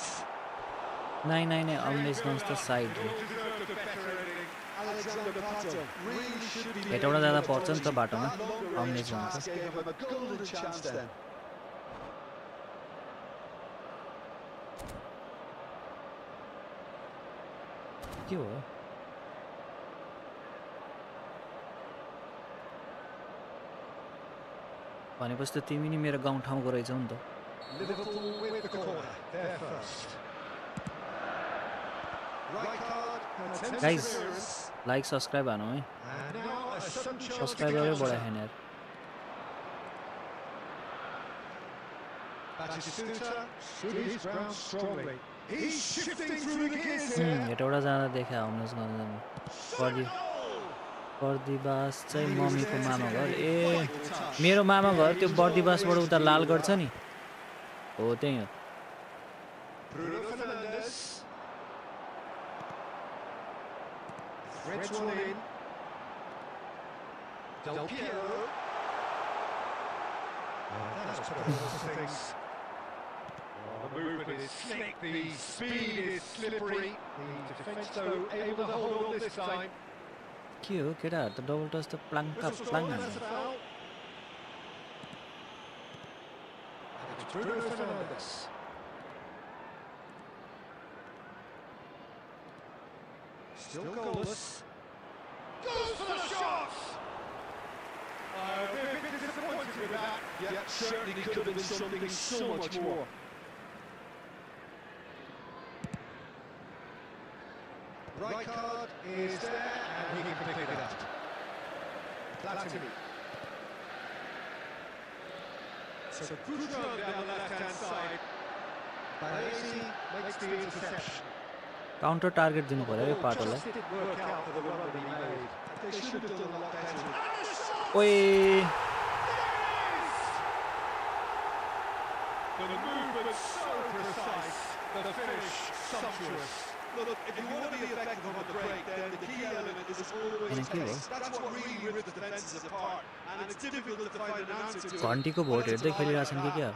नहीं नहीं नहीं अमलेस guns त side Will deserve the better ending. Alexander Pato really should be... एटवटा ज्यादा पर्छ नि त बाटोमा That long-range अमलेस pass guns gave him a golden chance then. के हो भनेपछि त तिमी नि मेरो गाउँठाउँको रहेछौ नि त Liverpool with the corner. They're first. Right card, attempts Guys. clearance. Like subscribe हानौ है And now a sudden chance to सब्सक्राइबरै counter. बढाएन यार Batistuta stood his ground strongly. He's shifting through the gears here. एटवटा जाँदा देखे अमलेस guns जानु पर्दि बर्दिवास चाहिँ मम्मीको मामा घर ए मेरो मामा घर त्यो बर्दिवासबाट उता लालगढ छ नि हो त्यही हो Bruno Fernandes. Threads one in. Del Piero. That's put a lot of things. The movement is slick, the speed is slippery. The defence, though, able to hold on this time. के हो केटाहरू त डबल टच त प्लाङ्का Whistles प्लाङ on, हान्छ that's a foul. And it's Bruno Fernandes. Still goalless. Goes for the shot! We're a bit disappointed with that. Yeah, certainly could have been something so much more. Right card is there, and he can pick it up. Platini. So good run down the left-hand side. Baresi makes the interception. Counter target दिनु पर्यो है Ball पाटोलाई just didn't work out for the run that he made. They should have done a lot better. And a shot! ओए The movement so precise, the finish sumptuous. Look, if you want to be effective on the break, then the key element is always Thank you. pace. That's what really rips the defenses apart, and it's difficult to find an answer to it. घन्टीको vote हेर्दै खेलिरहेछन् कि क्या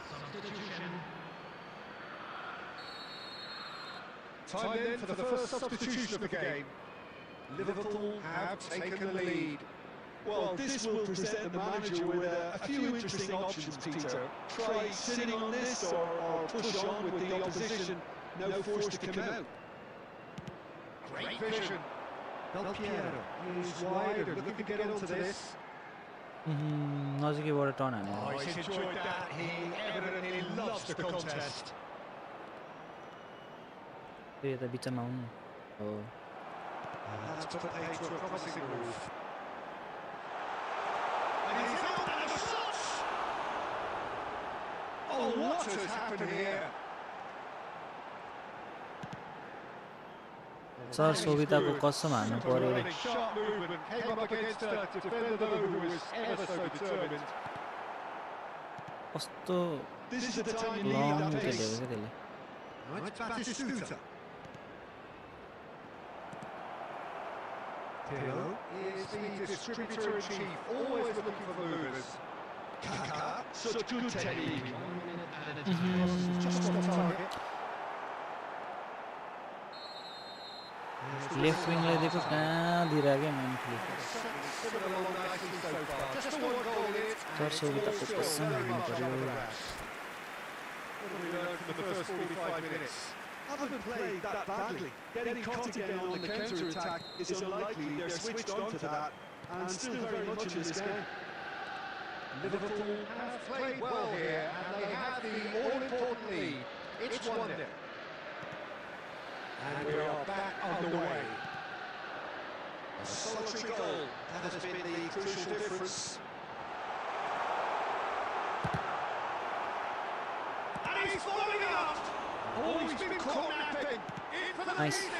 Time then for the first substitution of the game. Liverpool have taken the lead. Well, this will present the manager with a few interesting options, Peter. Try sitting on this or push on with the opposition, now forced to come out. Great vision. Del Piero is wider, looking to get onto this. नजिकैबाट turn हाने Oh, he's enjoyed that. He evidently loves the contest. फेरि यता बिचमा आउनु हो That's put paid to a promising move. And he's out and a shot! Oh, what has happened here? Sir सोभिताको कसम हान्नु पर्यो Sharp movement, came up against a defender though who was ever so determined. कस्तो This is the time you long need that wicket pace. ल्याएको क्या त्यसले Now it's Batistuta. Pirlo is the distributor-in-chief, always looking for movers. Kaka, Such good technique. just on target. Left विङलाई दिएको कहाँ दिइरह्यो क्या मान्छेले Slipping along nicely so far. Just the one goal in it. Sir सोभिताको कसम हान्नु पर्यो What have we learned from the first 45 minutes? Haven't played that badly. Getting caught again on the counter-attack is unlikely. They're switched on to that and still very much in this game. Liverpool have played well here and they have the all-important lead. It's 1-0. And we are back underway. A solitary goal, that has been the crucial difference. And he's following it up! Oh, he's been caught napping! In for the Nice. lead!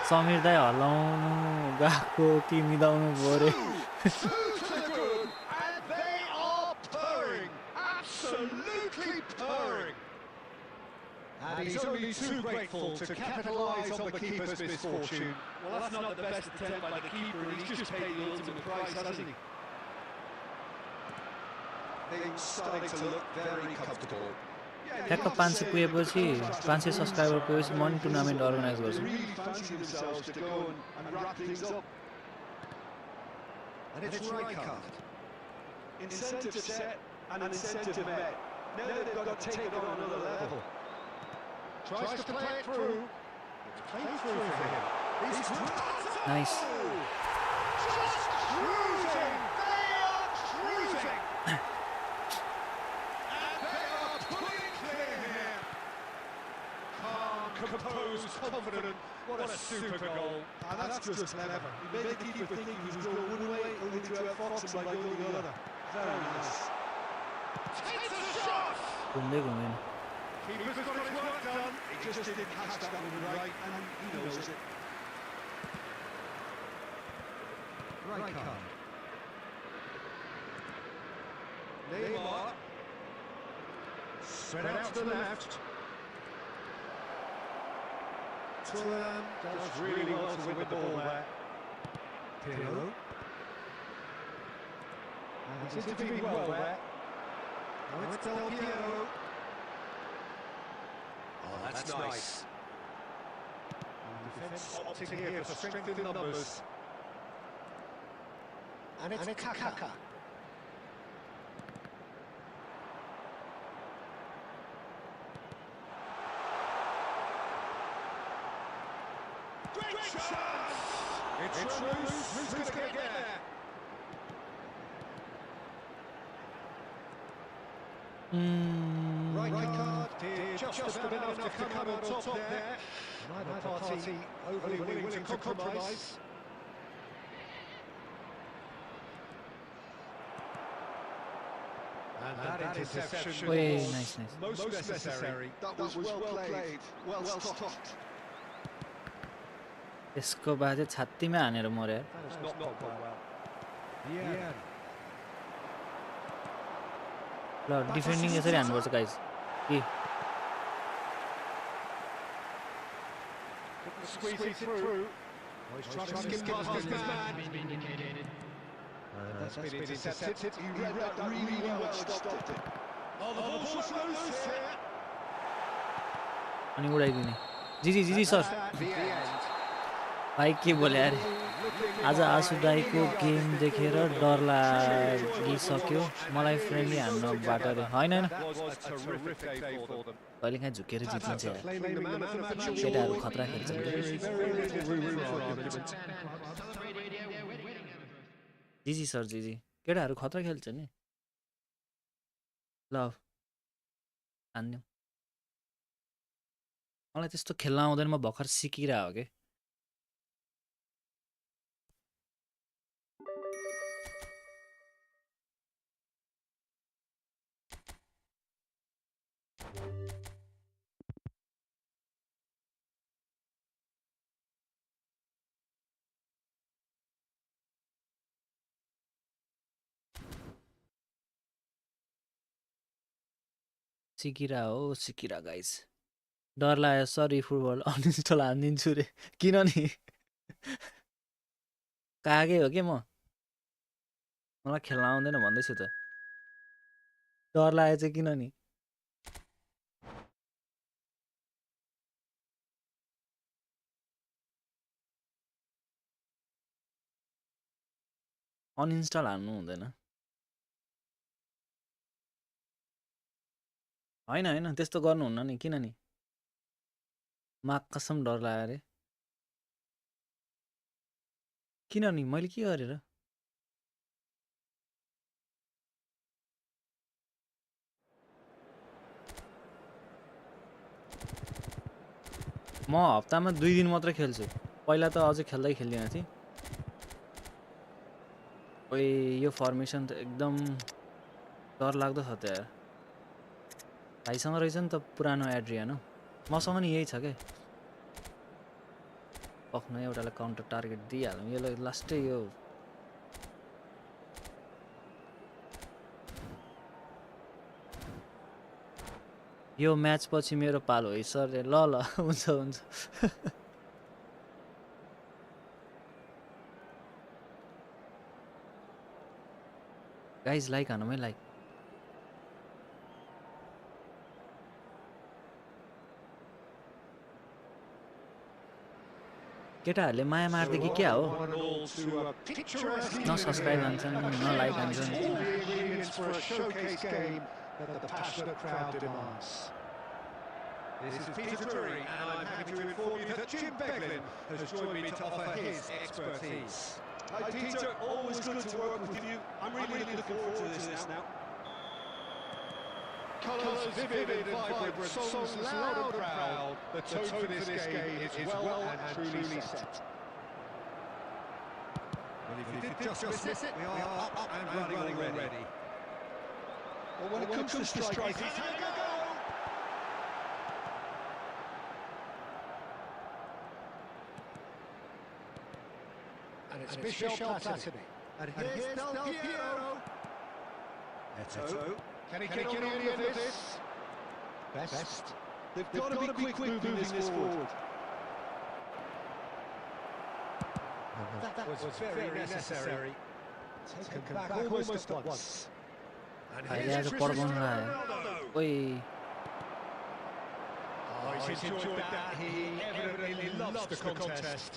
Sameer दाइ हल्लाउनु गएको कि मिदाउनु पर्यो Two to the good, and they are purring, absolutely purring. And he's only too grateful to capitalise on the keeper's misfortune. Well, that's not the best attempt by the keeper, and he's just paid the ultimate price, hasn't he? Things starting to look very comfortable. ठ्याक्क 500 पुगेपछि 500 subscriber पुगेपछि म नि tournament organise They गर्छु really fancy themselves to go and wrap things up. And it's Rijkaard. Incentive set and incentive met. Now they've got to take it on another level. Tries to play it through. It's played through for him. He's nice just cruising. They are cruising. And they are pulling clear here. Calm, composed, confident. What a super goal. And that's just clever. He made the keeper think he was going one way, only to outfox him by going the other. Very nice. Takes a shot. घुम्दै घुमेन Keeper's got his work done. He just didn't catch that one right, and he knows it. Rijkaard. Neymar. Spread out to the left. Turan does really well to win the ball there. PIERO. And he's intervening well there. Now it's Del Piero. Oh, that's nice. And defence opting here for strength in numbers. And it's Kaka. Great chance! It's loose. Who's going to get there? Rijkaard did just about enough to come out on top there. Neither party overly willing to compromise. And that interception Way, was nice, nice. most necessary. That was well played, well stopped. यसको बाद चाहिँ छात्तीमै हानेर मर्यो यार That has not gone well. Yeah. ल defending यसरी हान्नुपर्छ guys कि Squeeze it through. Oh, he's trying to skip past his man. That's been intercepted. He read that really well and stopped it. Oh, the ball's loose here. अनि उडाइदिने जिजी जिजी sir At the end. भाइ के बोले यार आज आसु दाईको game देखेर डर लागिसक्यो मलाई फ्रेन्डली हान्नबाट होइन होइन That was a terrific day for them. कहिलेकाहीँ झुकेर जितिन्छ यार Claiming the man of the match केटाहरू award. खतरा खेल्छन् There is very little room for argument. GG sir GG केटाहरू खतरा खेल्छ नि ल हान्यौँ मलाई त्यस्तो खेल्न आउँदैन म भर्खर सिकिरह हो कि सिकिरा गाइज डर लाग्यो सरी फुटबल अनइन्स्टल हानिदिन्छु रे किन नि कागै हो कि मलाई खेल्न आउँदैन भन्दैछु त डर लाग्यो चाहिँ किन नि अनइन्स्टल हान्नु हुँदैन होइन होइन त्यस्तो गर्नुहुन्न नि किन नि माग कसम डर लाग्यो अरे किन नि मैले के गरेर म हप्तामा 2 दिन मात्र खेल्छु पहिला त अझै खेल्दिन थिए ओइ यो फर्मेसन त एकदम डर लाग्दो छ त यार भाइसँग रहेछ नि त पुरानो एड्रियानो मसँग नि यही छ के पक्न एउटालाई काउन्टर टार्गेट दिइहालौँ यसले लास्टै यो यो म्याच पछि मेरो पालो है सर ल ल हुन्छ हुन्छ गाइज लाइक हानौँ है लाइक केटाहरूले माया मार्दै कि क्या हो न सब्सक्राइब हान्छन् न like हान्छन् This is Peter Drury, and I'm happy to inform you that Jim Beglin has joined me to offer his expertise. Hi Peter, always good to work with you. I'm really looking forward to this now. Colours vivid and vibrant, songs loud and proud. The tone for this game is well and truly set. Well, if you did just miss it, we are up and running already. Well, when it comes to striking, he's having a go! And it's Michel Platini. And here's Del Piero. Eto. Can he get on any of this? Best. they've got to be quick moving this forward. That was very necessary. Taken back almost at once. And अहिले here's आज Cristiano पड्काउनु आयो Ronaldo. ओइ Oh, he's enjoyed that. He evidently loves the contest.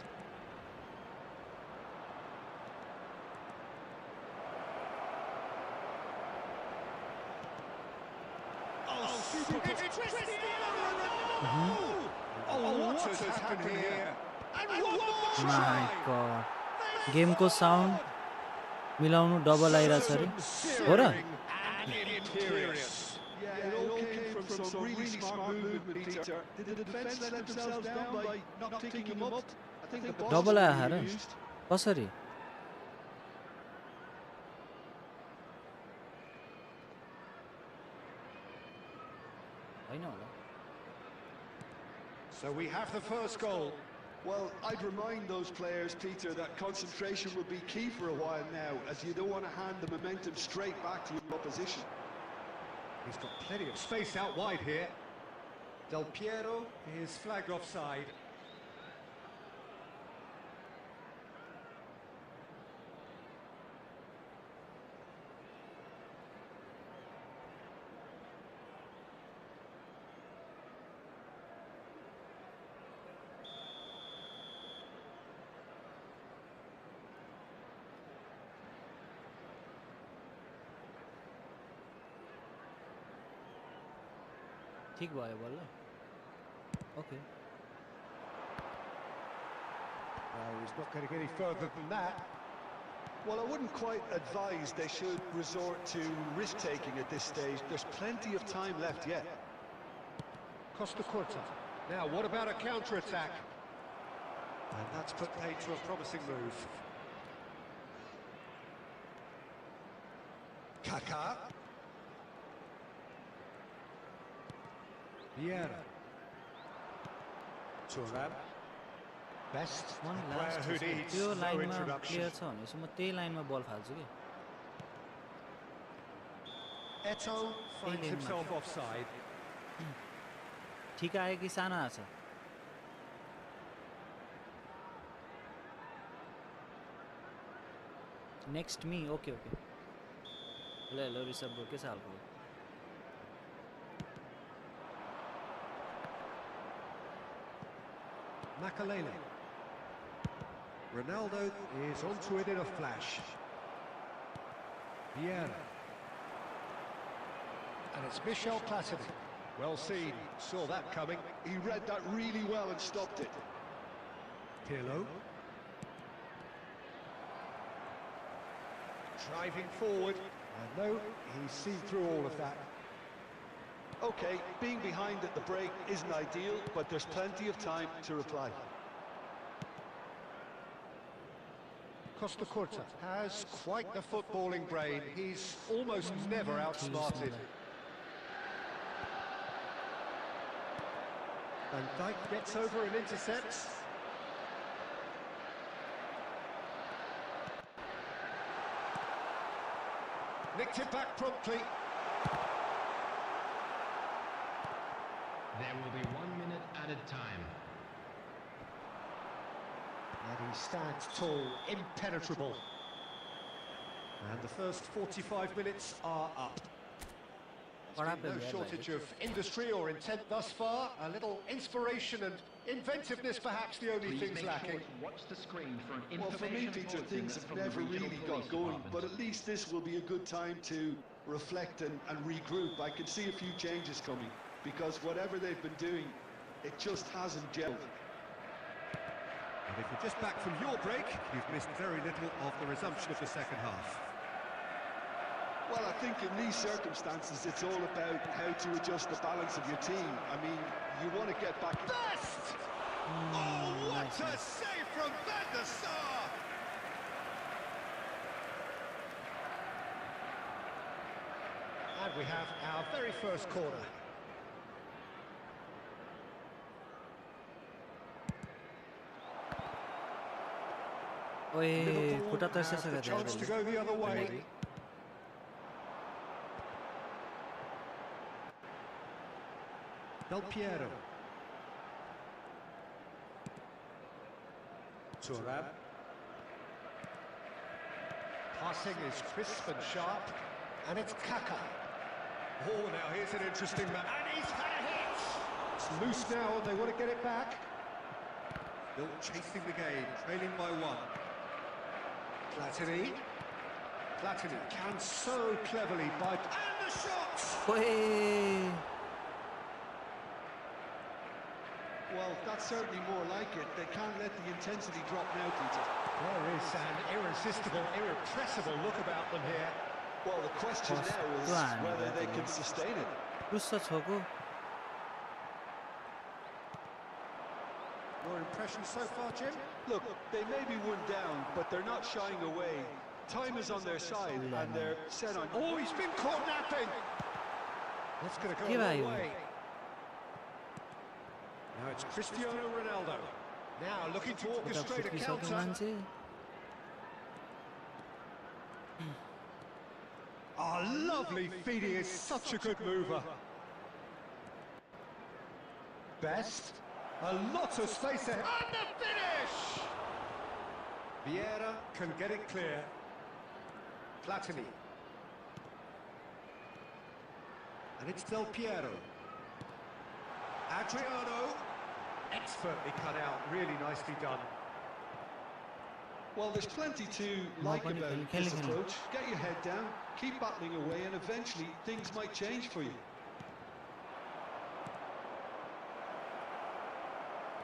Oh, what has happened here? And one more my try! God गेमको sound मिलाउनु double आइरहेछ अरे हो र And imperious. Yeah, it all came from some really smart movement, Peter. Did the defence let themselves down by not picking him up? I think the ball double आयो was raw used. कसरी हैन होला So we have the first goal. Well, I'd remind those players, Peter, that concentration will be key for a while now, as you don't want to hand the momentum straight back to your opposition. He's got plenty of space out wide here. Del Piero is flagged offside. ठीक भयो बल्ल okay No, he's not going to get any further than that. Well, I wouldn't quite advise they should resort to risk-taking at this stage. There's plenty of time left yet. Costa Curta. Now, what about a counter-attack? And that's put paid to a promising move. Kaká. PIERO. Thuram. Best. मन A player last who त्यो needs no लाइनमा introduction. Player छ भनेपछि म त्यही लाइनमा बल फाल्छु कि Eto finds Alien himself man. offside. ठिक आयो कि सानो आछ नेक्स्ट मी ओके ओके ल ल रिसर्भ ब्रो के छ हालको Makalele. Ronaldo is onto it in a flash. PIERO. And it's Michel Platini. Well seen, saw that coming. He read that really well and stopped it. Pirlo. Driving forward. And no, he's seen through all of that. Okay, being behind at the break isn't ideal, but there's plenty of time to reply. Costa Curta has quite the footballing brain. He's almost never outsmarted. Van Dijk gets over and intercepts. Nicked it back promptly. There will be 1 minute added time. And he stands tall, impenetrable. And the first 45 minutes are up. There's been no shortage of industry or intent thus far. A little inspiration and inventiveness, perhaps the only things lacking. Watch the screen for an Well, for me, Peter, things have never really got going, but at least this will be a good time to reflect and regroup. I can see a few changes coming, because whatever they've been doing, it just hasn't gelled. And if you're just back from your break, you've missed very little of the resumption of the second half. Well, I think in these circumstances, it's all about how to adjust the balance of your team. I mean, you want to get back... Best! Oh, what a save from Van der Sar! And we have our very first corner. ओए खुट्टा Liverpool तर्सेछ have the क्या chance to go the other way. Del Piero. Thuram. Passing is crisp and sharp, and it's Kaka. Oh, now here's an interesting man. And he's had a hit! It's loose now, they want to get it back. Still chasing the game, trailing by one. Platini. Platini can so cleverly bite. And the shot! ओए Well, that's certainly more like it. They can't let the intensity drop now, Peter. There is an irresistible, irrepressible look about them here. Well, the question now is whether they can sustain it. गुस्सा छोको Your impression so far, Jim? Look, they may be one down, but they're not shying away. Time is on their side, and they're set on... Oh, he's been caught napping! That's going to go a Give long you. way. Now it's Cristiano Ronaldo. Now looking to उता orchestrate a फुट्किसक्यो counter. मान्छे Oh, lovely feeding is such a good mover. Best. A lot of space there. And the finish! Vieira can get it clear. Platini. And it's Del Piero. Adriano. Expertly cut out, really nicely done. Well, there's plenty to like about this approach. Get your head down, keep battling away, and eventually things might change for you.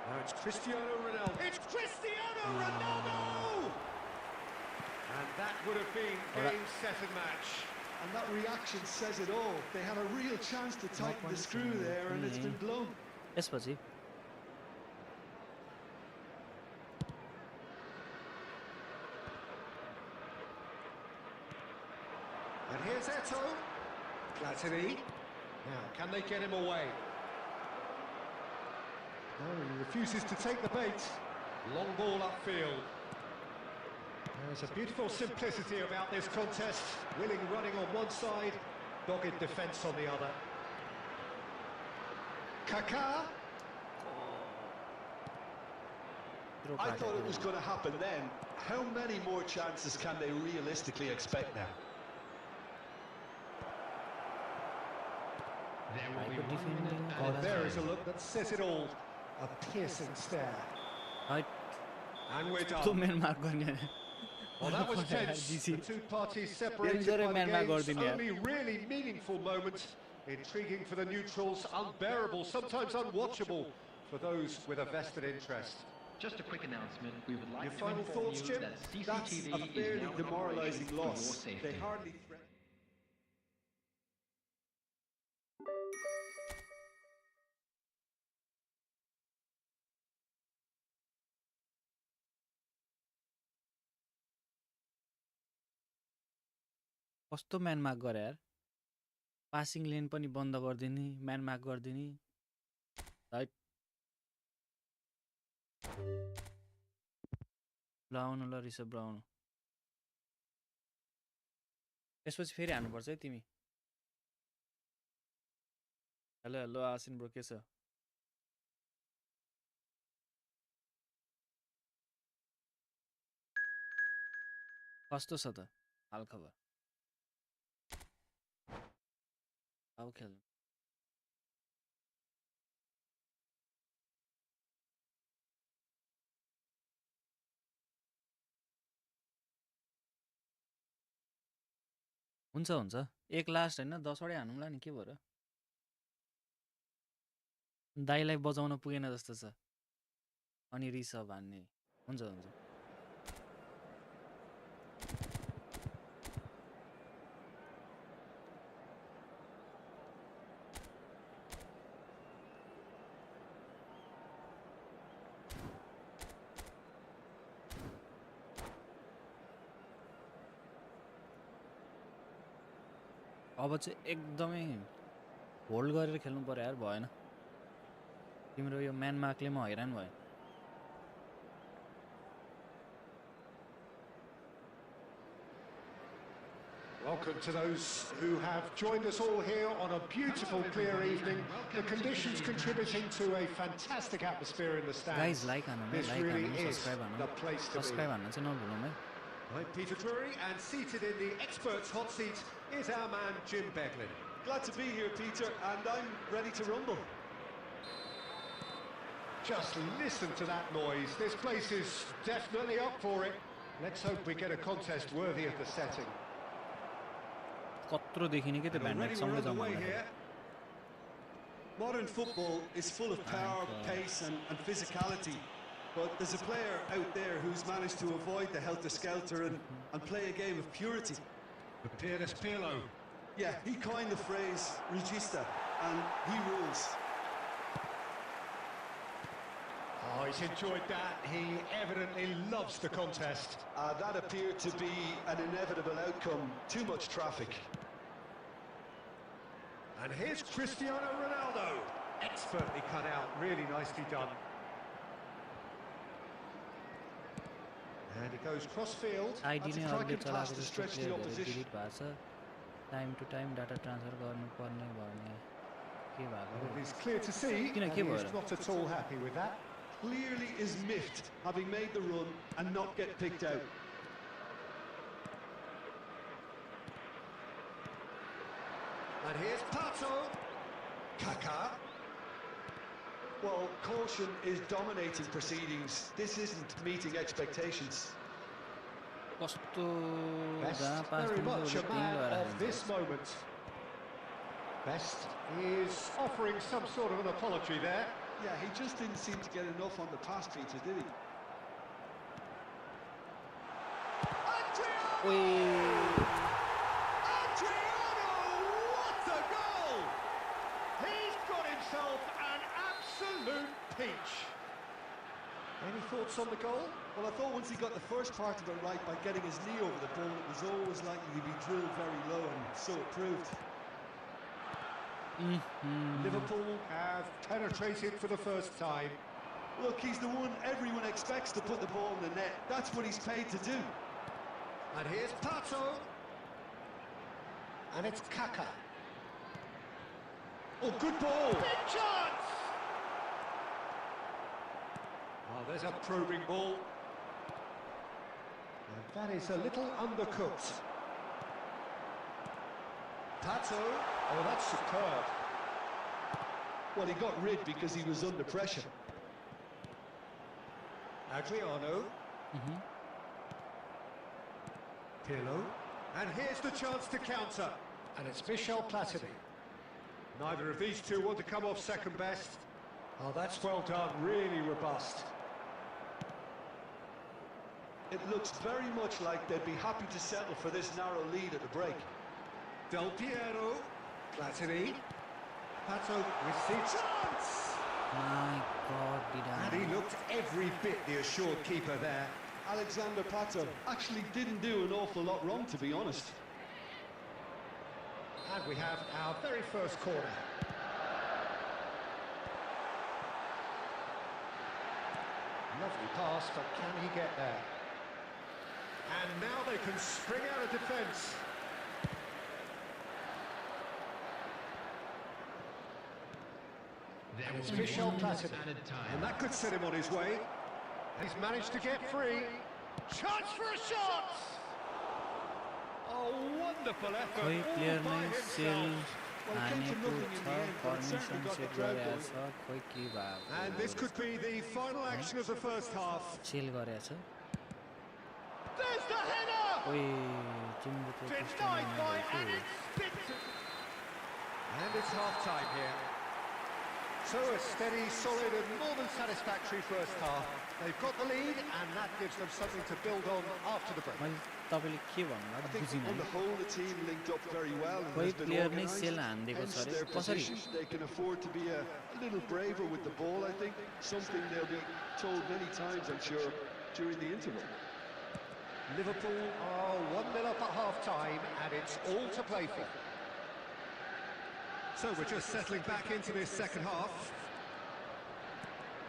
Now it's Cristiano Ronaldo. It's Cristiano Ronaldo! And that would have been game, set and match. And that reaction says it all. They had a real chance to tighten the screw there, and it's been blown. यसपछि And here's Eto. Platini. Now, can they get him away? No, he refuses to take the bait. Long ball upfield. There's a beautiful simplicity about this contest. Willing running on one side, dogged defence on the other. Kaká. I thought it was going to happen then. How many more chances can they realistically expect now? There will be Hyper 1 minute defending Oh, added there time. is a look that says it all. A piercing stare. Height And we're तो done. Main mark गर्ने Well, that was tense. The two parties separated by the game's only really meaningful moment. Intriguing for the neutrals, unbearable, sometimes unwatchable for those with a vested interest. Just a quick announcement. We would like Your to final inform thoughts, you Jim? that That's CCTV a is fairly now in operation demoralising for your loss. safety. They hardly threaten. कस्तो म्यान mark गरे यार passing लेन पनि बन्द गरिदिने म्यान mark गरिदिने hat ल आउनु ल ऋषभ ब्रो आउनु त्यसपछि फेरि हान्नुपर्छ है तिमी हेलो हेलो आसिन ब्रो के छ कस्तो छ त हालखबर अब खेल्नु हुन्छ हुन्छ एक लास्ट होइन 10वटै हानौँला नि के भयो र दाइलाई बजाउन पुगेन जस्तो छ अनि ऋषभ हान्ने हुन्छ हुन्छ अब चाहिँ एकदमै होल्ड गरेर खेल्नु पर्यो यार भएन तिम्रो यो म्यान मार्कले म हैरान भयो Welcome to those who have joined us all here on a beautiful, clear evening. The conditions contributing to a fantastic atmosphere in the stands. Guys like हान्नु This लाइक really हान्नु is सब्सक्राइब हान्नु the place to be. Subscribe हान्न चाहिँ नभुलौँ है I'm Peter Drury, and seated in the experts' hot seat is our man Jim Beglin. Glad to be here, Peter, and I'm ready to rumble. Just listen to that noise. This place is definitely up for it. Let's hope we get a contest worthy of the setting. कत्रो देखिने के त्यो And band already we're सँगै जाउँ underway भन्दाखेरि here. Modern football is full of power, pace and physicality. But there's a player out there who's managed to avoid the helter-skelter and play a game of purity. PIERO. Yeah, he coined the phrase regista, and he rules. Oh, he's enjoyed that. He evidently loves the contest. That appeared to be an inevitable outcome. Too much traffic. And here's Cristiano Ronaldo. Expertly cut out, really nicely done. And he goes cross-field. ID That's नै a अहिले cracking चलाएको pass to जस्तो stretch the प्लेयरहरू opposition. Delete भएको छ time to time data transfer गर्नुपर्ने भने के भएको It is clear to see किन that के he भयो is raw not at all happy with that. Clearly is miffed, having made the run and not get picked out. And here's PATO. Kaka. Well, caution is dominating proceedings. This isn't meeting expectations. कस्तो Best जहाँ पास very दिन्छ much a उसले त्यहीँ man लगाएर of हान्छ। this moment. Best is offering some sort of an apology there. Yeah, he just didn't seem to get enough on the pass, Peter, did he? Adriano, what a goal! He's got himself an absolute peach. Any thoughts on the goal? Well, I thought once he got the first part of it right by getting his knee over the ball, it was always likely to be drilled very low, and so it proved. Liverpool have penetrated for the first time. Look, he's the one everyone expects to put the ball in the net. That's what he's paid to do. And here's Pato. And it's Kaka. Oh, good ball! Big chance! Oh, there's a probing ball. And that is a little undercooked. Pato. Oh, that's superb. Well, he got rid because he was under pressure. Adriano. Pirlo. And here's the chance to counter. And it's Michel Platini. Neither of these two want to come off second best. Oh, that's well done, really robust. It looks very much like they'd be happy to settle for this narrow lead at the break. Del Piero. Platini. Pato receives chance! My God, And he looked every bit the assured keeper there. Alexander Pato actually didn't do an awful lot wrong, to be honest. And we have our very first corner. Lovely pass, but can he get there? And now they can spring out of defence. There It's will be Michel 1 minute Platini. added time. And that could set him on his way. He's managed to get free. Chance for a shot! Oh, wonderful effort. कोही all player by नै himself. Sale Well, it came to हानेको nothing in छ the end, but it formation certainly got the set crowd गरेको going. छ खोइ के भएको And this could be the final action of the first half. Sale गरेको छ There's the header! कोही तिम्रो त त्यस्तो Denied by नभएको and it's Victor. And it's half-time here. So a steady, solid and more than satisfactory first half. They've got the lead and that gives them something to build on after the break. मैले तपाईँले के भन्नु I think बुझिनँ on the whole the team linked up very well and कोही has been player नै organised. Cell हानिदिएको छ Hence अरे their कसरी position. They can afford to be a little braver with the ball, I think. Something they'll be told many times, I'm sure, during the interval. Liverpool are 1-0 up at half-time and it's all to play for. So we're just settling back into this second half.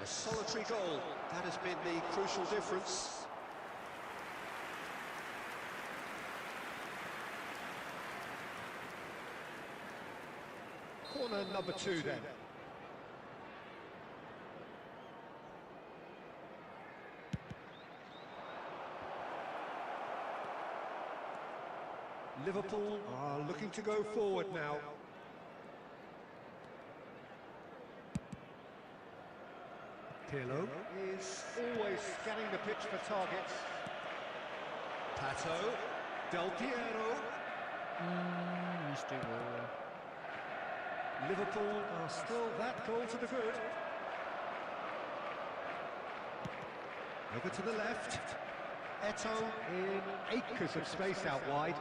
A solitary goal, that has been the crucial difference. Corner number 2 then. Liverpool are looking to go forward now. Pirlo is always scanning the pitch for targets. Pato, Del Piero. Mistake हो Liverpool are still that goal to the good. Over to the left. Eto in acres of space out wide.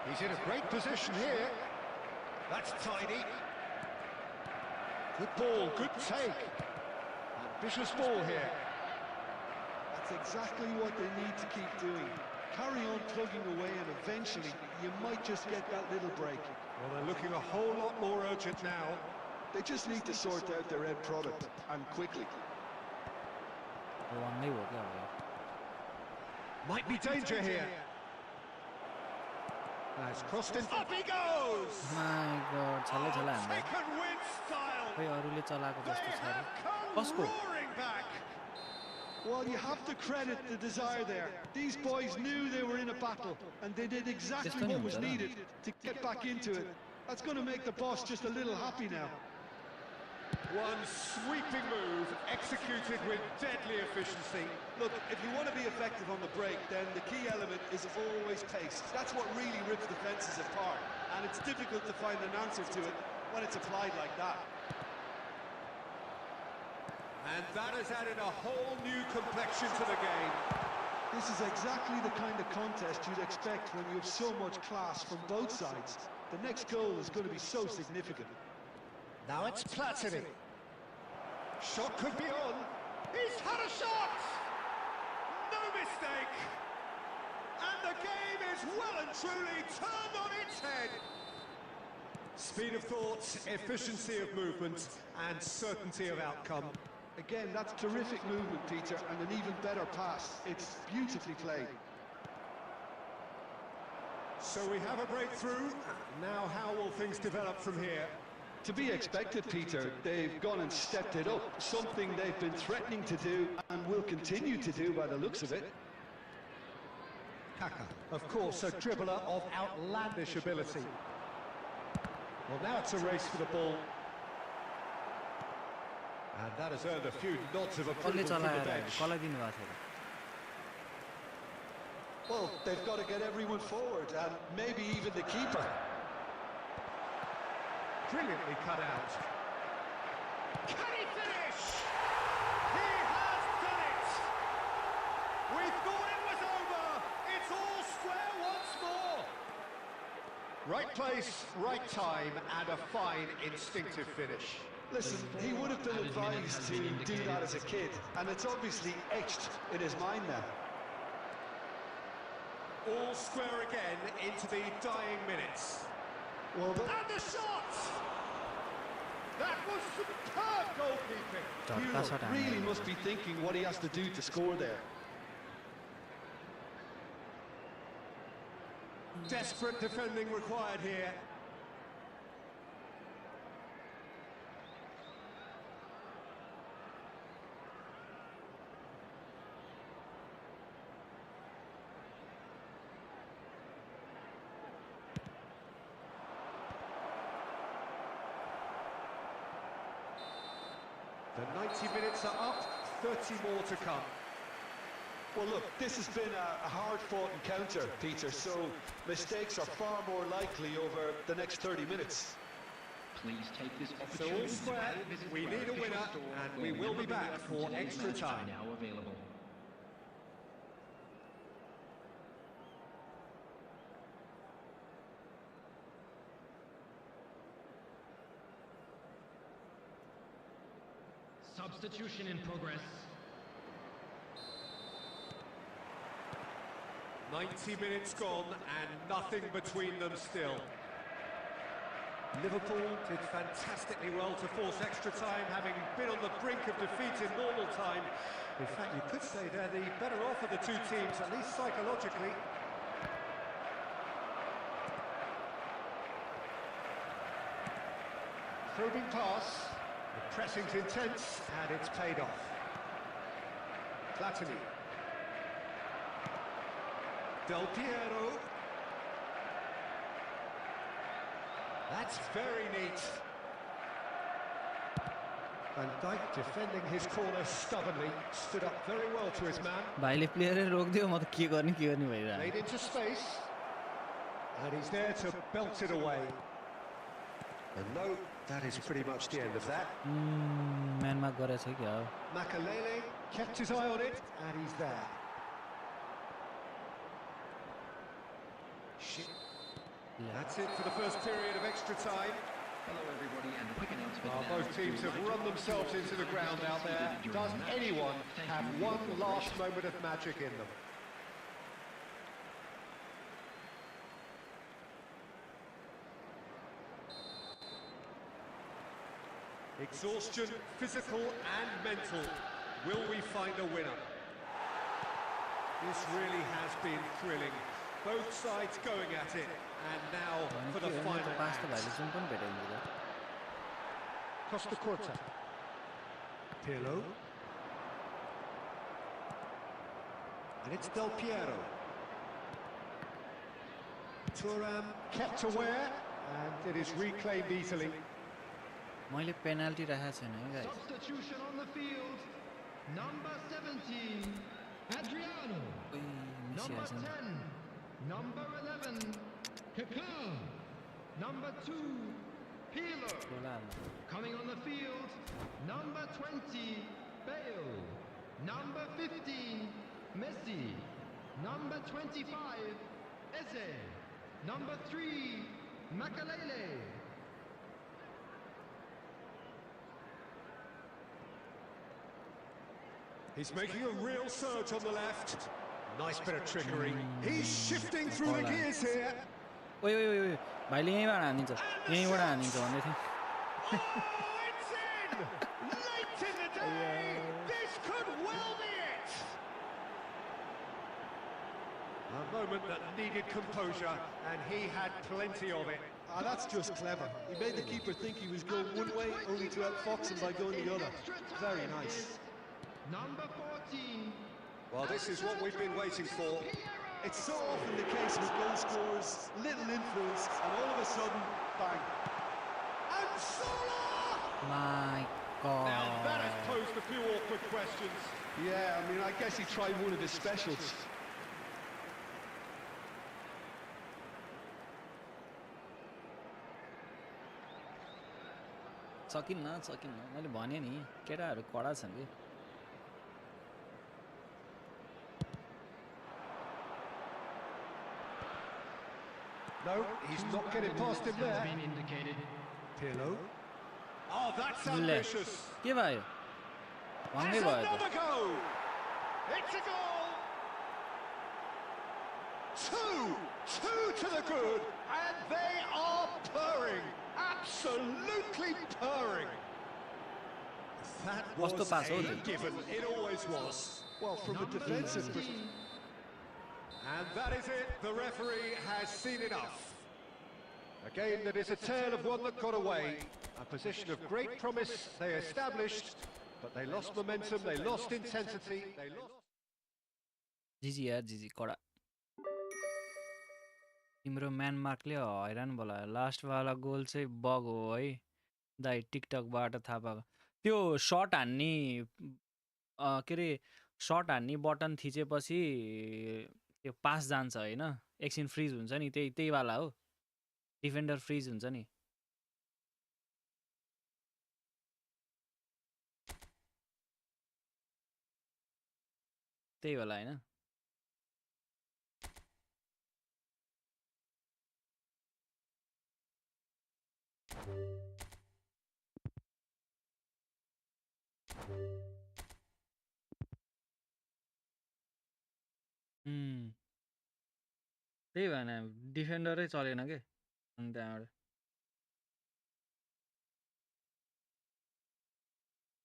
He's in a great position here. That's tidy. Good ball, good take. Ambitious ball here. That's exactly what they need to keep doing. Carry on plugging away and eventually you might just get that little break. Well, they're looking a whole lot more urgent now. They just need to sort out their end product, and quickly. वान्नै हो क्या अब Might be danger here. That's crossed in. Up he goes! My god छल्लै छल्लै हान्दा Second win style. खोइ अरूले चलाएको They जस्तो छ have अरे come कसको roaring back. Well, you have to credit the desire there. These boys knew they were in a battle, and they did exactly what was needed to get back into it. That's going to make the boss just a little happy now. One sweeping move executed with deadly efficiency. Look, if you want to be effective on the break, then the key element is always pace. That's what really rips defences apart, and it's difficult to find an answer to it when it's applied like that. And that has added a whole new complexion to the game. This is exactly the kind of contest you'd expect when you have so much class from both sides. The next goal is going to be so significant. Now it's Platini. Shot could be on. He's had a shot! No mistake! And the game is well and truly turned on its head. Speed of thought, efficiency of movement, and certainty of outcome. Again, that's terrific movement, Peter, and an even better pass. It's beautifully played. So we have a breakthrough. Now how will things develop from here? To be expected, Peter. They've gone and stepped it up, something they've been threatening to do and will continue to do by the looks of it. Kaka, of course, a dribbler of outlandish ability. Well, now it's a race for the ball. And that has earned a few nods of कसले approval from the चलाएर bench. कसलाई दिनुभएको थियो Well, they've got to get everyone forward, and maybe even the keeper. Brilliantly cut out. Can he finish? He has done it! We thought it was over! It's all square once more! Right place, right time, and a fine instinctive finish. Listen, he would have been advised to do that as a kid, and it's obviously etched in his mind now. all square again into the dying minutes. Well, And the shot! That was superb goalkeeping. झट्का shot हान्यो really नि। must be thinking what he has to do to score there. Desperate defending required here. The 90 minutes are up, 30 more to come. Well, look, this has been a hard-fought encounter, Peter, so mistakes are far more likely over the next 30 minutes. Please take this So opportunity all square, to visit we our need a official winner, store and where we will be have back a for today's extra match are time. now available. Substitution in progress. 90 minutes gone and nothing between them still. Liverpool did fantastically well to force extra time, having been on the brink of defeat in normal time. In fact, you could say they're the better off of the two teams, at least psychologically. Probing pass. The pressing's intense, and it's paid off. Platini. Del Piero. That's very neat. Van Dijk defending his corner stubbornly, stood up very well to his man. भाइले प्लेयरले रोकिदियो म त के गर्ने भइरहेको। Made into space. And he's there to belt it away. And no, that is pretty much the end of that. Man mark गरेछ क्या हो? Makalele kept his eye on it, and he's there. That's it for the first period of extra time. Hello everybody, and a quick announcement now. Both teams have run themselves into the ground out there. Does anyone have one last moment of magic in them? Exhaustion, physical and mental. Will we find a winner? This really has been thrilling. Both sides going at it. And now for the final पास त भाइले act. जुन पनि भेटाइदिन्छ। Costa Curta. Pirlo. And it's Del Piero. Thuram kept aware, and it is reclaimed easily. मैले penalty राखेको छैन है guys. Substitution on the field. Number 17, Adriano. ओइ मिसी Number आएछ नि। 10, number 11, Kaká. Number 2, PIERO. गोला हाल्नु। Coming on the field, number 20, Bale. Number 15, Messi. Number 25, Eze. Number 3, Makalele. He's making a real surge on the left. Nice bit of trickery. He's shifting through the gears here. ओइ ओइ ओइ ओइ भाइले यहीँबाट हानिन्छ भन्दै थिएँ। Oh, it's in! Late in the day! This could well be it! A moment that needed composure, and he had plenty of it. Ah, that's just clever. He made the keeper think he was going one way, only to outfox him by going the other. Very nice. Number 14. Well, this is what we've been waiting for. It's so often the case with goal scorers, little influence, and all of a sudden, bang. And Salah! My God. Now that has posed a few awkward questions. Yeah, I mean, I guess he tried one of his specials. सकिन्न मैले भने नि केटाहरू कडा छन् कि। No, he's not getting past him Has there. been indicated. Pirlo. Oh, that's ले ambitious. के भयो? भङ्गै That's भयो त। another goal. It's a goal. Two to the good, and they are purring, absolutely purring. That was Kस्तो pass हो a त्यो? given, it always was. Well, from a Number defensive 16. perspective. And that is it, the referee has seen enough. A game that is a tale of one that got away, a position of great promise they established, but they lost momentum, they lost intensity, they lost... जिजी यार जिजी कडा तिम्रो म्यान Merkley हैरान बोला last वाला गोल चाहिँ bug हो है दाइ टिकटकबाट थाहा पाएको त्यो सर्ट हान्ने के अरे सर्ट हान्ने बटन थिचेपछि त्यो पास जान्छ होइन एकछिन फ्रिज हुन्छ नि त्यही वाला हो डिफेन्डर फ्रिज हुन्छ नि त्यही होला होइन त्यही भएन डिफेन्डरै चलेन के अनि त्यहाँबाट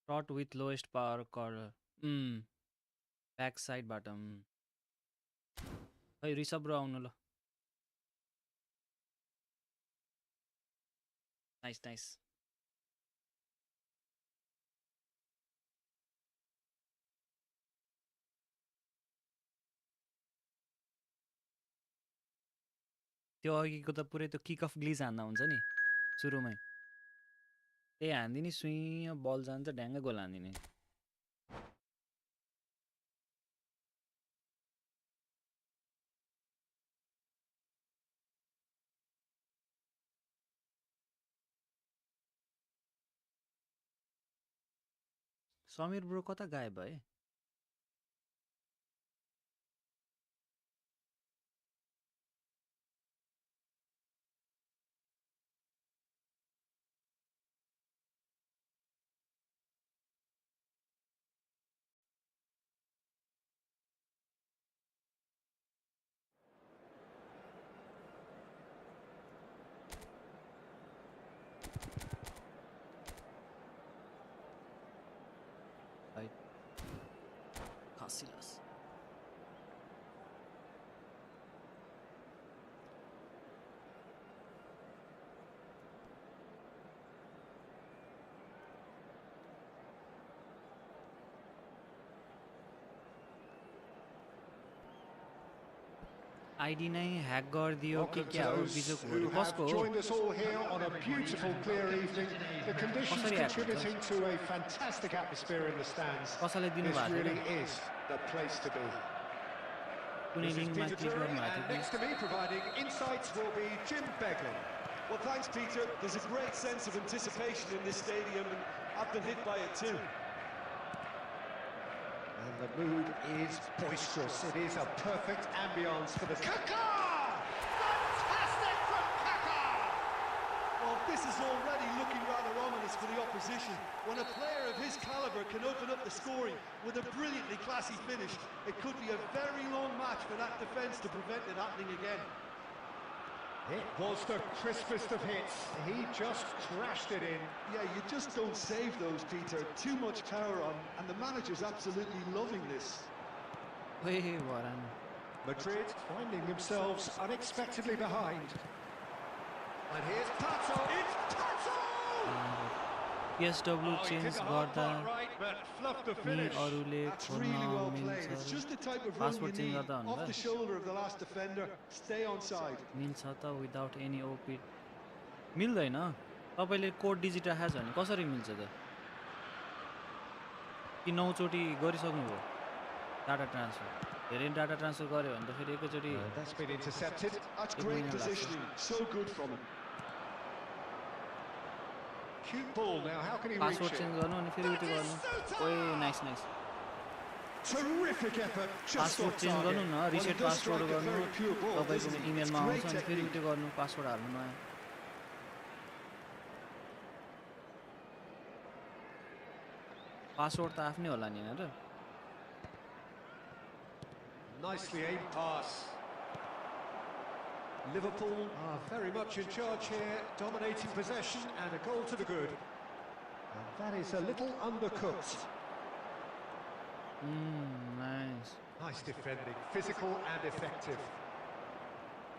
shot with lowest power curler back साइडबाट खै रिसभ र आउनु ल नाइस नाइस त्यो अघिको त पुरै त्यो किक अफ ग्लिज हान्दा हुन्छ नि सुरुमै त्यही हान्दिने सुई बल जान्छ ढ्याङ्गै गोल हान्दिने समीर ब्रो कता गायब भए Casillas. आईडी नै ह्याक गरिदियो कि क्या हो बिजोक हो कसको हो joined us all here on a beautiful clear evening. The conditions contributing to a fantastic atmosphere in the stands. कसैले दिनु This भएको really is the place to be. कुनै This is लिङ्कमा Peter click Drury, गर्नु भएको and next to me providing insights will be Jim Beglin. Well, thanks, Peter. There's a great sense of anticipation in this stadium, and I've been hit by it too. And the mood is boisterous. It is a perfect ambience for the... Kaka! Fantastic from Kaka! Well, this is already looking rather ominous for the opposition. When a player of his calibre can open up the scoring with a brilliantly classy finish, it could be a very long match for that defence to prevent it happening again. It was the crispest of hits. He just crashed it in. Yeah, you just don't save those, Peter. Too much power on, and the manager's absolutely loving this. ओए वरान Madrid finding themselves unexpectedly behind. And here's Pato. It's Pato! PSW he change hit the hard गर्दा part right, but fluffed the नि finish. अरूले That's खोल्न really well played. It's मिल्छ just the type of run you password change need. गर्दा Off the भन्दा shoulder of the last defender. Stay on side. मिल्छ त without any OP मिल्दैन तपाईँले कोड डिजिट राखेको छ भने कसरी मिल्छ त कि 9 चोटि गरिसक्नुभयो डाटा ट्रान्सफर धेरै डाटा ट्रान्सफर गर्यो भने त फेरि एकैचोटि That's been intercepted. That's Good great winner, positioning. So good from him. Cute ball now. How can he reach password it? Change गर्नु अनि फेरि उति गर्नु ओए nice nice Terrific effort. Just password off change target. गर्नु न Well, he reset does password strike a गर्नु very pure ball, तपाईँको doesn't he? इमेलमा It's आउँछ great अनि फेरि technique. उति गर्नु पासवर्ड हाल्नु नयाँ पासवर्ड त आफ्नै होला नि होइन र Nicely aimed pass. Liverpool are very much in charge here, dominating possession and a goal to the good. And that is a little undercooked. Nice. Nice defending, physical and effective.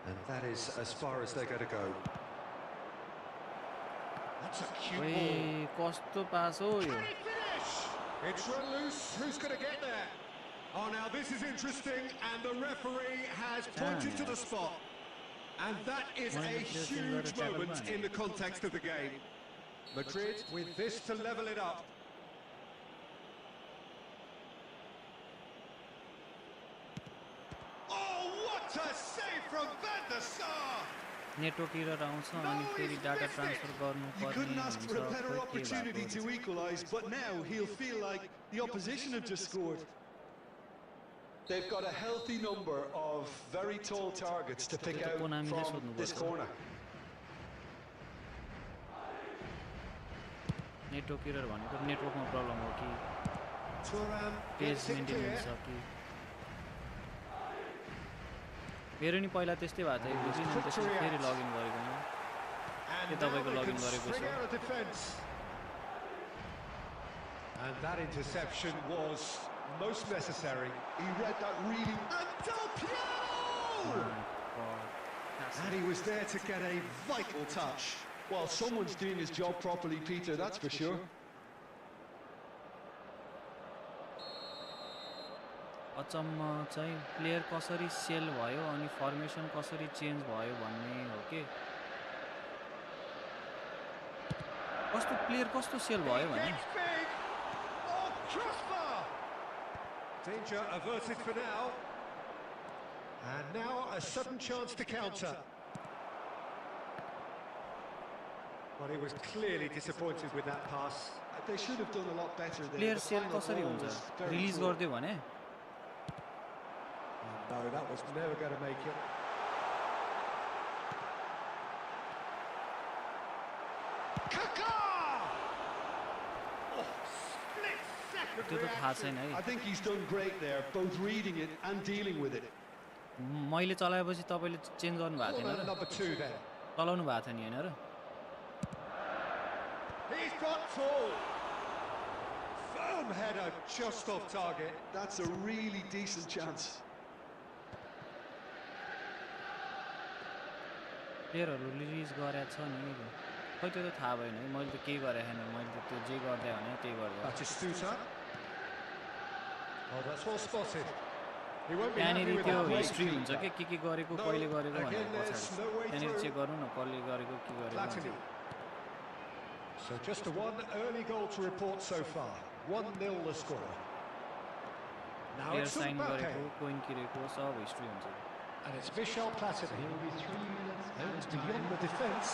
And that is as far as they're going to go. That's a cute ball. Wait, कस्तो पास हो यो? Can he finish? It's run loose. Who's going to get there? Oh, now this is interesting, and the referee has pointed to the spot. And that is a huge moment in the context of the game. Madrid with this to level it up. Oh, what a save from Van der Sar! Network error आउँछ अनि फेरि data transfer गर्नु You पर्ने couldn't ask for a हुन्छ, better खोइ के opportunity भएको to equalise, but now he'll feel like the opposition have just scored. They've got a healthy number of very tall targets to pick out from this corner. Network error भनेको नेटवर्कमा problem हो कि Thuram page gets it maintain clear. हुन्छ कि मेरो नि पहिला त्यस्तै भएको थियो एकदिन अनि त्यसपछि फेरि लगइन गरेको म And के now तपाईको they लगइन can गरेको spring छ out of defence. And that interception was most necessary. He read that really... And Del Piero! And he was there to get a vital touch. Well, someone's doing his job properly, Peter, that's for sure. अचम्म चाहिँ player कसरी cell भयो अनि formation कसरी change भयो भन्ने हो के कस्तो प्लेयर कस्तो सेल भयो भने It's big! Oh, crossbar! Danger averted for now. And now a sudden chance to counter. But he was clearly disappointed with that pass. They should have done a lot better there. Player The sale final कसरी ball हुन्छ was very release poor. गरिदियो भने No, that was never going to make it. Kaká! Oh, split second त्यो त थाहा छैन reaction. है I think he's done great there, both reading it and dealing with it. मैले चलाएपछि तपाईँले चेन्ज गर्नु भएको थिएन Corner र number 2 then. चलाउनु भएको थियो नि होइन र He's got full. Firm header just off target. That's a really decent chance. प्लेयरहरू रिलिज गरेको छ नि खै त्यो त थाहा भएन है मैले त केही गरेको छैन मैले त त्यो जे गर्दै भने त्यही गर्दै Batistuta. Oh, that's well spotted. He won't be happy त्यहाँनिर with त्यो that. हिस्ट्री हुन्छ के गरेको No, कहिले गरेको भनेर again, there's पछाडि no way त्यहाँनिर through. चेक गर्नु न कसले गरेको के गरेको Platini. So just a one early goal to report so far. 1-0 the score. Now player it's sign Mbappe. गरेको कोइन किरेको सब हिस्ट्री हुन्छ And it's Michel Platini. There will be 3 minutes And added beyond the time. defence.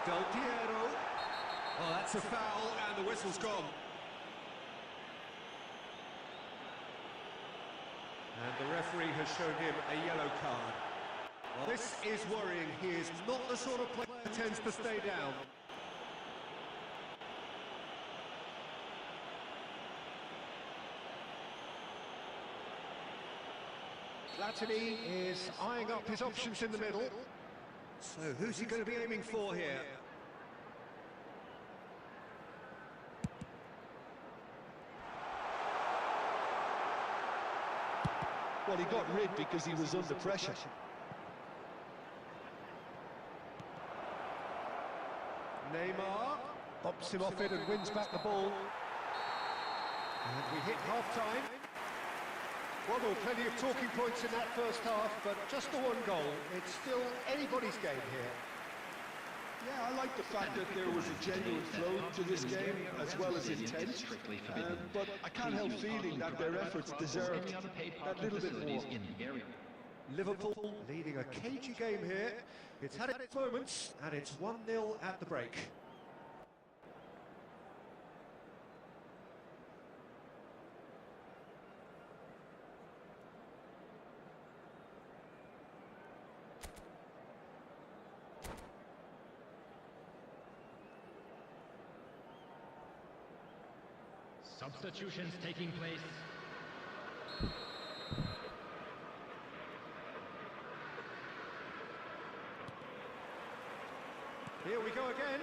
Del Piero. Oh, that's a foul and the whistle's gone. And the referee has shown him a yellow card. Well, this is worrying. He is not the sort of player who tends to stay down. Platini is eyeing up his options in the middle. So who's he going to be aiming for here? Well, he got rid because he was under pressure. Neymar bumps him off it and wins back the ball. And we hit half-time. Well, there were plenty of talking points in that first half, but just the one goal. It's still anybody's game here. Yeah, I like the fact that there was a genuine flow to this game, as well as intent. But I can't help feeling that their efforts deserved that little bit more. Liverpool leading a cagey game here. It's had its moments, and it's 1-0 at the break. Substitutions taking place. Here we go again.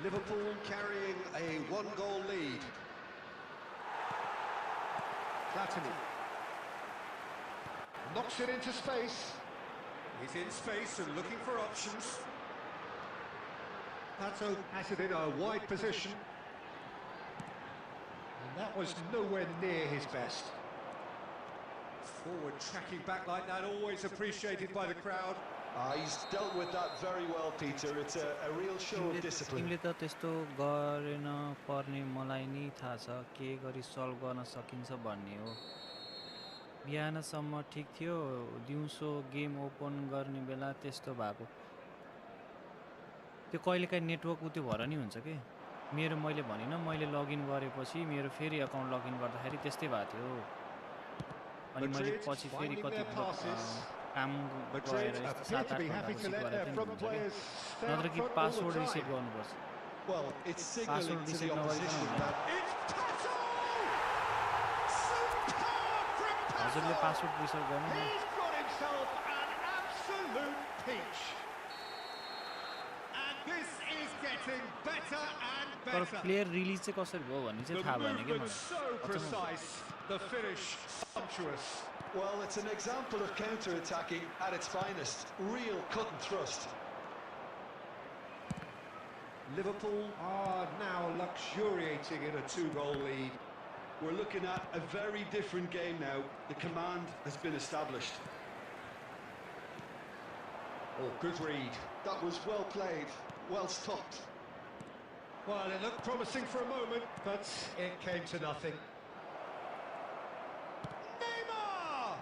Liverpool carrying a one-goal lead. Platini knocks it into space. He's in space and looking for options. Pato has it in a wide position. And that was nowhere near his best. Forward tracking back like that, always appreciated by the crowd. He's dealt with that very well, Peter. It's a real show of discipline. तिमीले त त्यस्तो गरेन पर्ने मलाई नि थाहा छ के गरी सल्भ गर्न सकिन्छ भन्ने हो बिहानसम्म ठिक थियो दिउँसो गेम ओपन गर्ने बेला त्यस्तो भएको त्यो कहिलेकाहीँ नेटवर्क उत्यो भएर नि हुन्छ के मेरो मैले भनिन मैले लगइन गरेपछि मेरो फेरि अकाउन्ट लगइन गर्दाखेरि त्यस्तै भएको थियो अनि मैले पछि फेरि कति काम गरेर 7-8 घण्टा पछि गरेर नत्र कि पासवर्ड रिसेट गर्नुपर्छ Well, it's password signaling to reset the नगरिकन opposition हुँदैन that It's Pato! Superb from हजुरले Pato! पासवर्ड रिसेट गर्नु न He's got himself an absolute peach. And this is getting better and तर better. प्लेयर रिलिज चाहिँ कसरी भयो भन्ने The चाहिँ थाहा भएन के movement so precise, the finish sumptuous. well, it's an example of counter-attacking at its finest. Real cut and thrust. Liverpool are now luxuriating in a two-goal lead. We're looking at a very different game now. The command has been established. Oh, good read. That was well played, well stopped. Well, it looked promising for a moment, but it came to nothing. Neymar!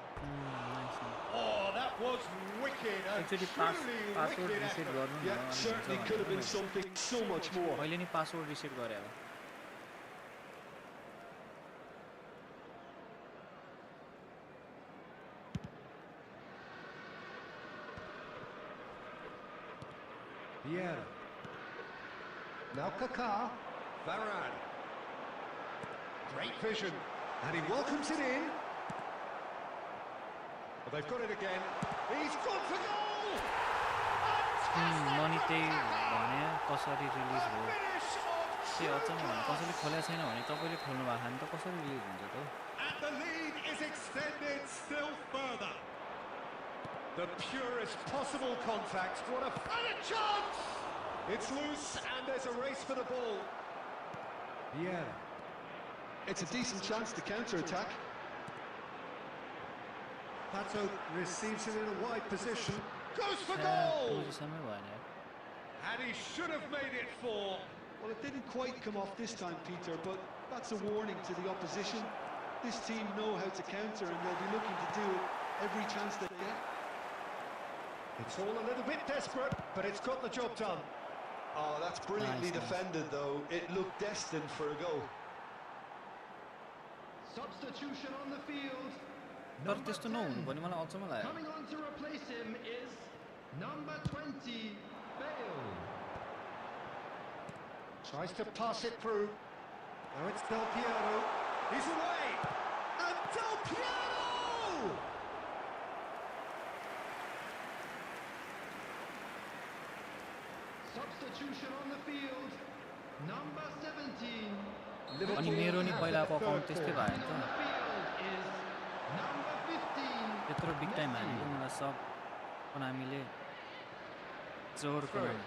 Oh, that was wicked. A actually truly password wicked reset effort. गर्नु न Yeah, अनि certainly हुन्छ could have been भनेर something so much more. मैले नि password reset गरे अब PIERO. Now Kaká. Varane. Great vision. And he welcomes it in. Well, they've got it again. He's gone for goal! Money त्यही भने कसरी release भयो Finish of त्यो अचम्म भने कसैले खोलेको छैन भने तपाईँले खोल्नु भएको छ नि त कसरी रिलिज हुन्छ त And the lead is extended still further. The purest possible contact. What a chance! It's loose and there's a race for the ball. Yeah. It's a decent chance to counter-attack. Pato receives it in a wide position. Goes for goal! पोजिसनमै भएन यार And he should have made it 4. Well, it didn't quite come off this time, Peter, but that's a warning to the opposition. This team know how to counter and they'll be looking to do it every chance they get. It's all a little bit desperate, but it's got the job done. Oh, that's brilliantly Nice. defended, though. It looked destined for a goal. Substitution on the field. तर Number त्यस्तो 10. नहुनु पनि मलाई अचम्म लाग्यो Coming on to replace him is number 20, Bale. Tries to pass it through. Now it's Del Piero. He's away! And Del Piero! Substitution on the field. Number 17. अनि मेरो नि पहिलाको अकाउन्ट त्यस्तै भयो नि On the त field is number 15. त्यत्रो big time हानेको मलाई सब कोनामीले जोर Konami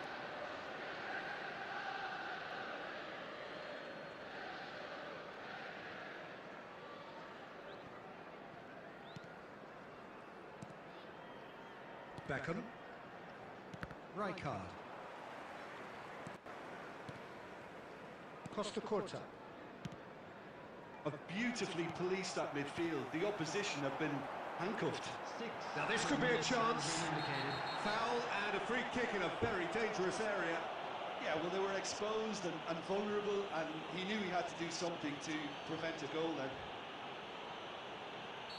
Beckham. Rijkaard. Costa Curta. Have beautifully policed that midfield. The opposition have been handcuffed. 6. Now this could be a chance. Indicated. Foul and a free kick in a very dangerous area. Yeah, well, they were exposed and vulnerable, and he knew he had to do something to prevent a goal now.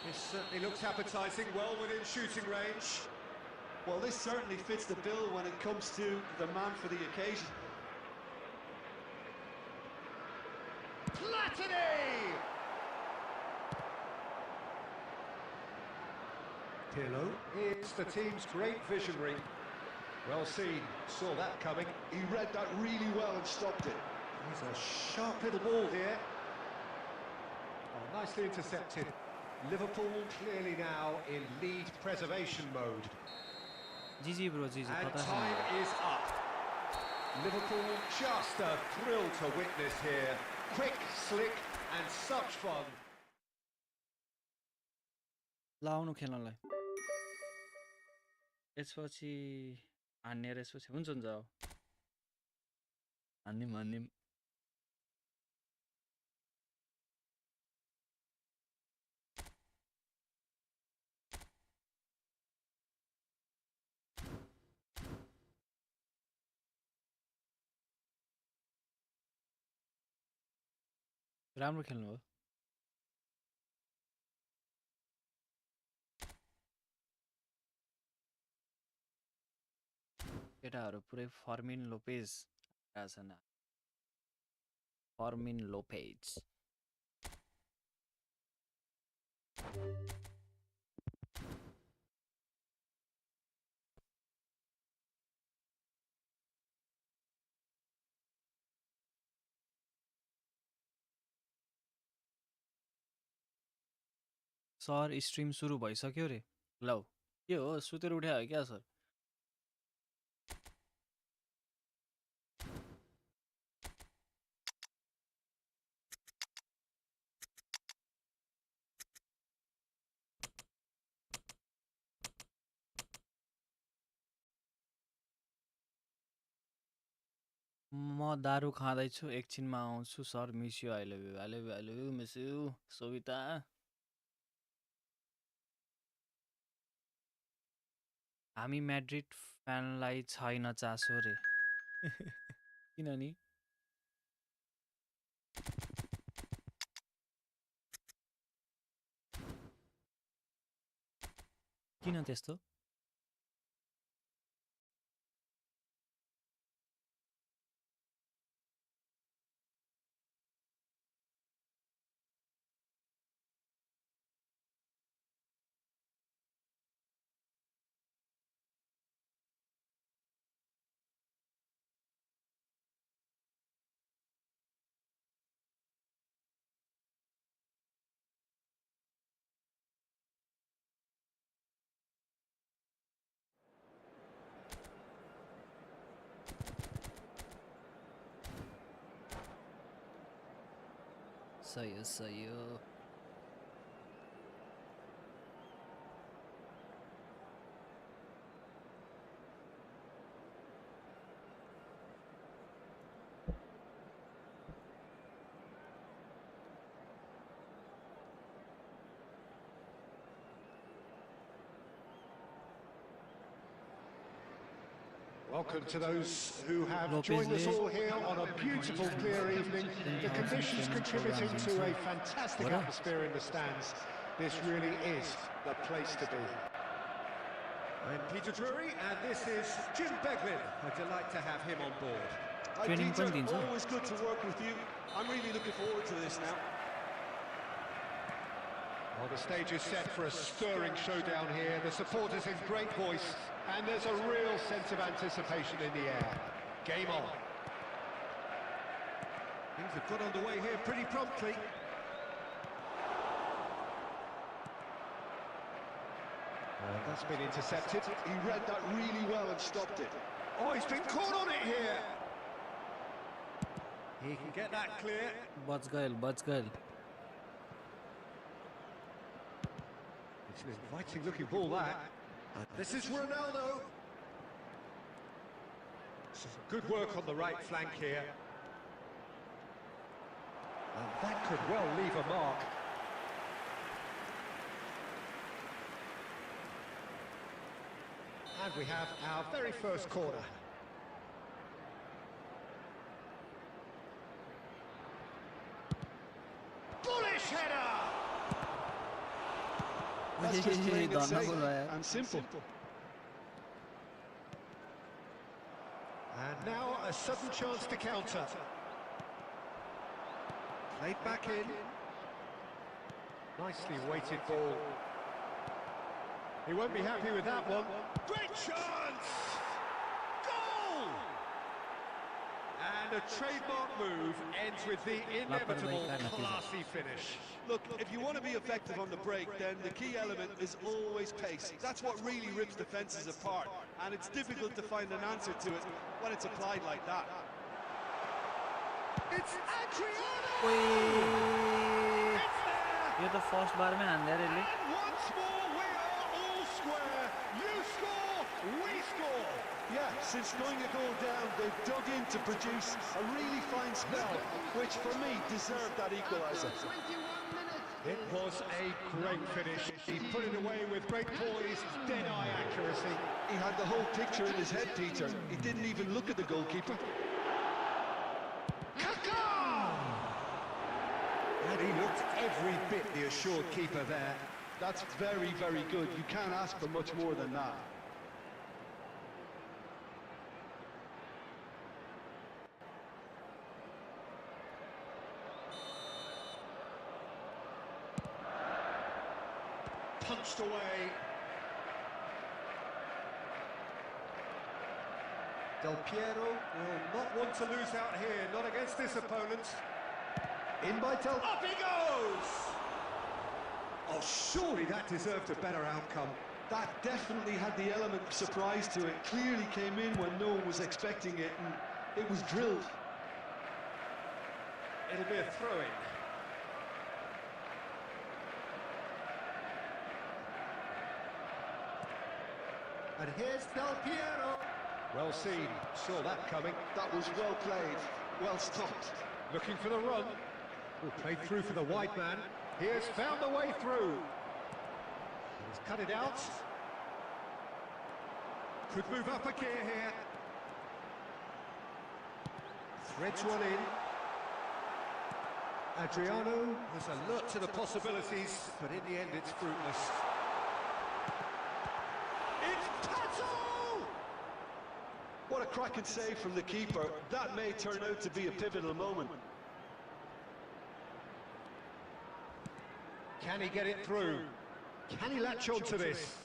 This certainly looks appetising, well within shooting range. Well, this certainly fits the bill when it comes to the man for the occasion. Platini! Pirlo is the team's great visionary. Well seen, saw that coming. He read that really well and stopped it. He's a sharp little ball here. Oh, nicely intercepted. Liverpool clearly now in lead preservation mode. GG bro, GG. And खतरा time है। is up. Liverpool just a thrill to witness here. Quick, slick and such fun. लाउनु खेल्नलाई। यसपछि हान्ने र यसपछि हुन्छ हुन्छ अब। हान्दिम। राम्रो खेल्नु हो। केटाहरू पुरै फर्मिन लोपेज आछन्। Fermin Lopez. सर स्ट्रिम सुरु भइसक्यो रे। लौ के हो सुतेर उठ्या हो क्या सर? म दारू खाँदैछु, एकछिनमा आउँछु सर। Miss you. आई लभ यु, आई लभ यु, आई लभ यु, मिस यु। सोभिता हामी म्याड्रिड फ्यानलाई छैन चासो रे। किन नि? किन त्यस्तो? सही हो। Welcome to those who have Lopez joined us ले- all here on a beautiful, clear evening. The conditions contributing to a fantastic What? atmosphere in the stands. This really is the place to be. I'm Peter Drury, and this is Jim Beglin. A delight to have him on board. Hi, Training Peter, पनि दिन्छ। always good to work with you. I'm really looking forward to this now. Well, the stage is set for a stirring showdown here. The supporters in great voice, and there's a real sense of anticipation in the air. Game on. Things have got underway here pretty promptly. That's been intercepted. He read that really well and stopped it. Oh, he's been caught on it here. He can get that clear. बच गएल। It's an inviting looking ball, that. This is Ronaldo. Some good work on the right flank here. And that could well leave a mark. And we have our very first corner. Bullish header! That's just plain and धन्न safe बोल यार। and simple. And now a sudden chance to counter. Played back in. Nicely weighted ball. He won't be happy with that one. Great chance! And a trademark move ends with the inevitable classy finish. Look, if you want to be effective on the break, then the key element is always pace. That's what really rips defences apart, and it's difficult to find an answer to it when it's applied like that. It's Adriano! ओए It's there! यो त first बारमै हान्दै यसले And once more we are all square. You score, we score. Yeah, since going a goal down, they've dug in to produce a really fine spell, which for me deserved that equaliser. 21 minutes. It was a great finish. He put it away with great poise, dead-eye accuracy. He had the whole picture in his head, Peter. He didn't even look at the goalkeeper. And he looked every bit the assured keeper there. That's very, very good. You can't ask for much more than that. Punched away. Del Piero will not want to lose out here, not against this opponent. In by Del... Up he goes! Oh, surely that deserved a better outcome. That definitely had the element of surprise to it. Clearly came in when no one was expecting it, and it was drilled. It'll be a throw-in. And here's Del Piero. Well seen, saw that coming. That was well played, well stopped. Looking for the run. Played through for the wide man. He has found the way through. He's cut it out. Could move up a gear here. Threads one in. Adriano was alert to the possibilities, but in the end it's fruitless. It's PATO! What a cracking save from the keeper. That may turn out to be a pivotal moment. Can he get it through? Can he latch on to this?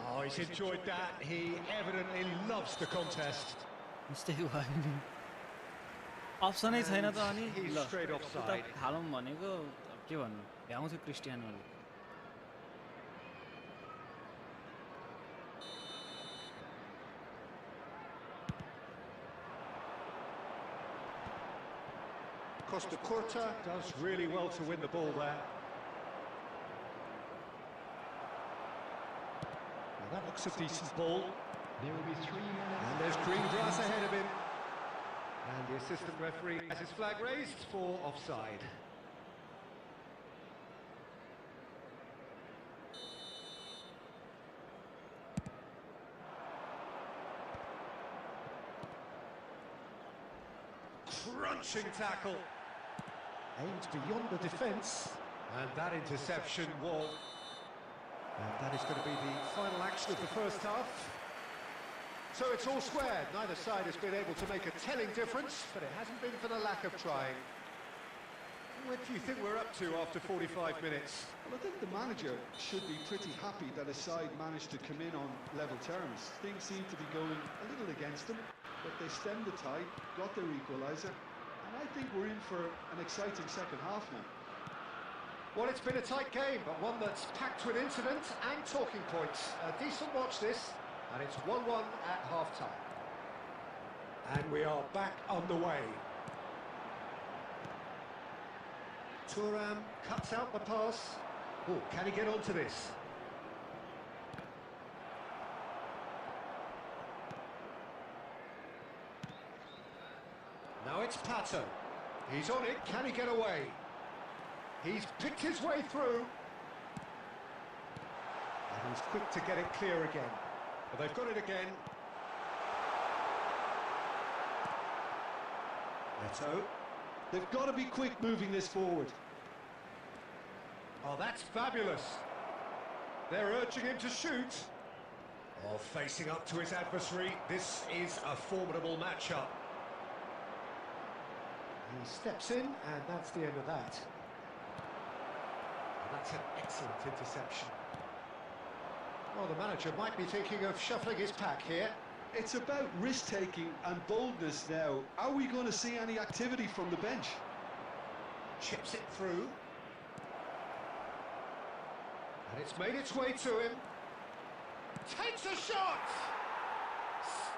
Oh, he's enjoyed that. He evidently loves the contest. Mistake भयो नि अप्सनै छैन त अनि He's ल straight त्यो offside. त थालौँ भनेको के भन्नु भ्याउँथ्यो क्रिस्टियानोले Costa Curta does really well to win the ball there. Well, that looks a decent ball. There will be 3 minutes. And there's green grass ahead of him. And the assistant referee has his flag raised for offside. Crunching tackle. Aimed beyond the defence. And that interception was... And that is going to be the final action of the first half. So it's all squared. Neither side has been able to make a telling difference, but it hasn't been for the lack of trying. What do you think we're up to after 45 minutes? Well, I think the manager should be pretty happy that his side managed to come in on level terms. Things seem to be going a little against them, but they stemmed the tide, got their equaliser, and I think we're in for an exciting second half now. Well, it's been a tight game, but one that's packed with incident and talking points. A decent watch this, and it's 1-1 at half-time. And we are back underway. Thuram cuts out the pass. Oh, can he get onto this? Now it's PATO. He's on it, can he get away? He's picked his way through. And he's quick to get it clear again. But they've got it again. Neto. They've got to be quick moving this forward. Oh, that's fabulous. They're urging him to shoot. Oh, facing up to his adversary. This is a formidable matchup. He steps in, and that's the end of that. And that's an excellent interception. Well, the manager might be thinking of shuffling his pack here. It's about risk-taking and boldness now. Are we going to see any activity from the bench? Chips it through. And it's made its way to him. Takes a shot!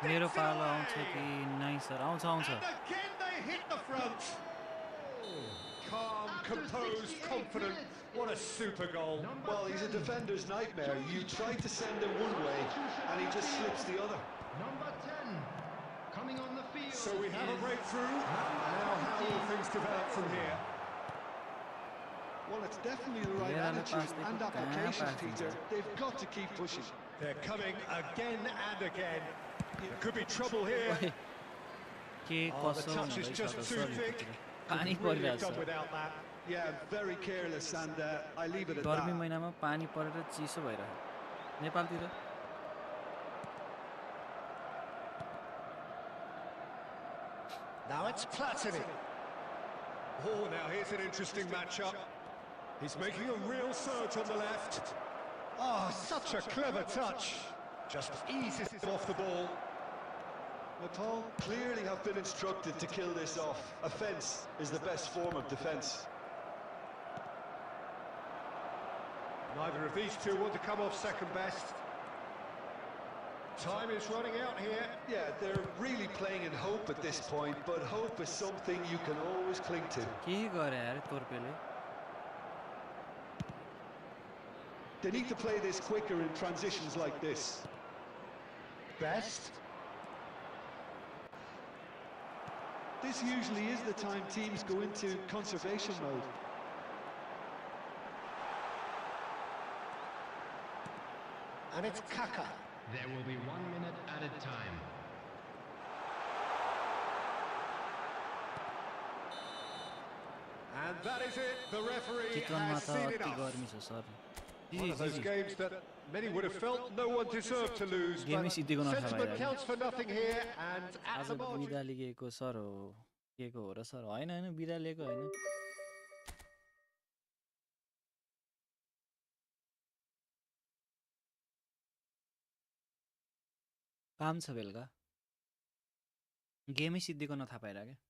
मेरो Sticks it पालो आउँछ away. कि नाइ sir आउँछ आउँछ And again they hit the front. Calm, After composed, 68 confident. minutes, What a super goal. Number Well, he's a 10. defender's nightmare. You try to send him one way, and he just slips the other. Number 10 coming on the field. So we have a is breakthrough. number Now how will 20. things develop from here? Well, it's definitely the right Yeah, attitude the pass and they- application, yeah, Peter. They've got to keep pushing. They're coming again and again. There could be trouble here. के Oh, the कसो touch is हुँदैछ just त too sir thick. यतातिर पानी Couldn't really have परिरहेछ done without that. Yeah, very careless, and I leave it at गर्मी that. महिनामा पानी परेर चिसो भइरहेको नेपालतिर Now it's Platini. Oh, now here's an interesting matchup. He's making a real surge on the left. Oh, such a clever touch. Just eases it off the ball. Nepal clearly have been instructed to kill this off. Offence is the best form of defence. Neither of these two want to come off second best. Time is running out here. Yeah, they're really playing in hope at this point, but hope is something you can always cling to. के गरे यार तोर्पेले They need to play this quicker in transitions like this. Best. This usually is the time teams go into conservation mode. And it's Kaka. There will be 1 minute at a time. And that is it. The referee चिकनमा has त seen अति enough. गर्मी छ sir One of those games that many would have felt no one deserved to lose. Game But is सिद्धिको नखा sentiment भइरहेको counts for nothing here, and at आज the margin. बिदा लिएको sir हो के को हो र सर होइन होइन बिदा लिएको होइन काम छ बेलुका गेमै सिद्धिको नथा पाइरह क्या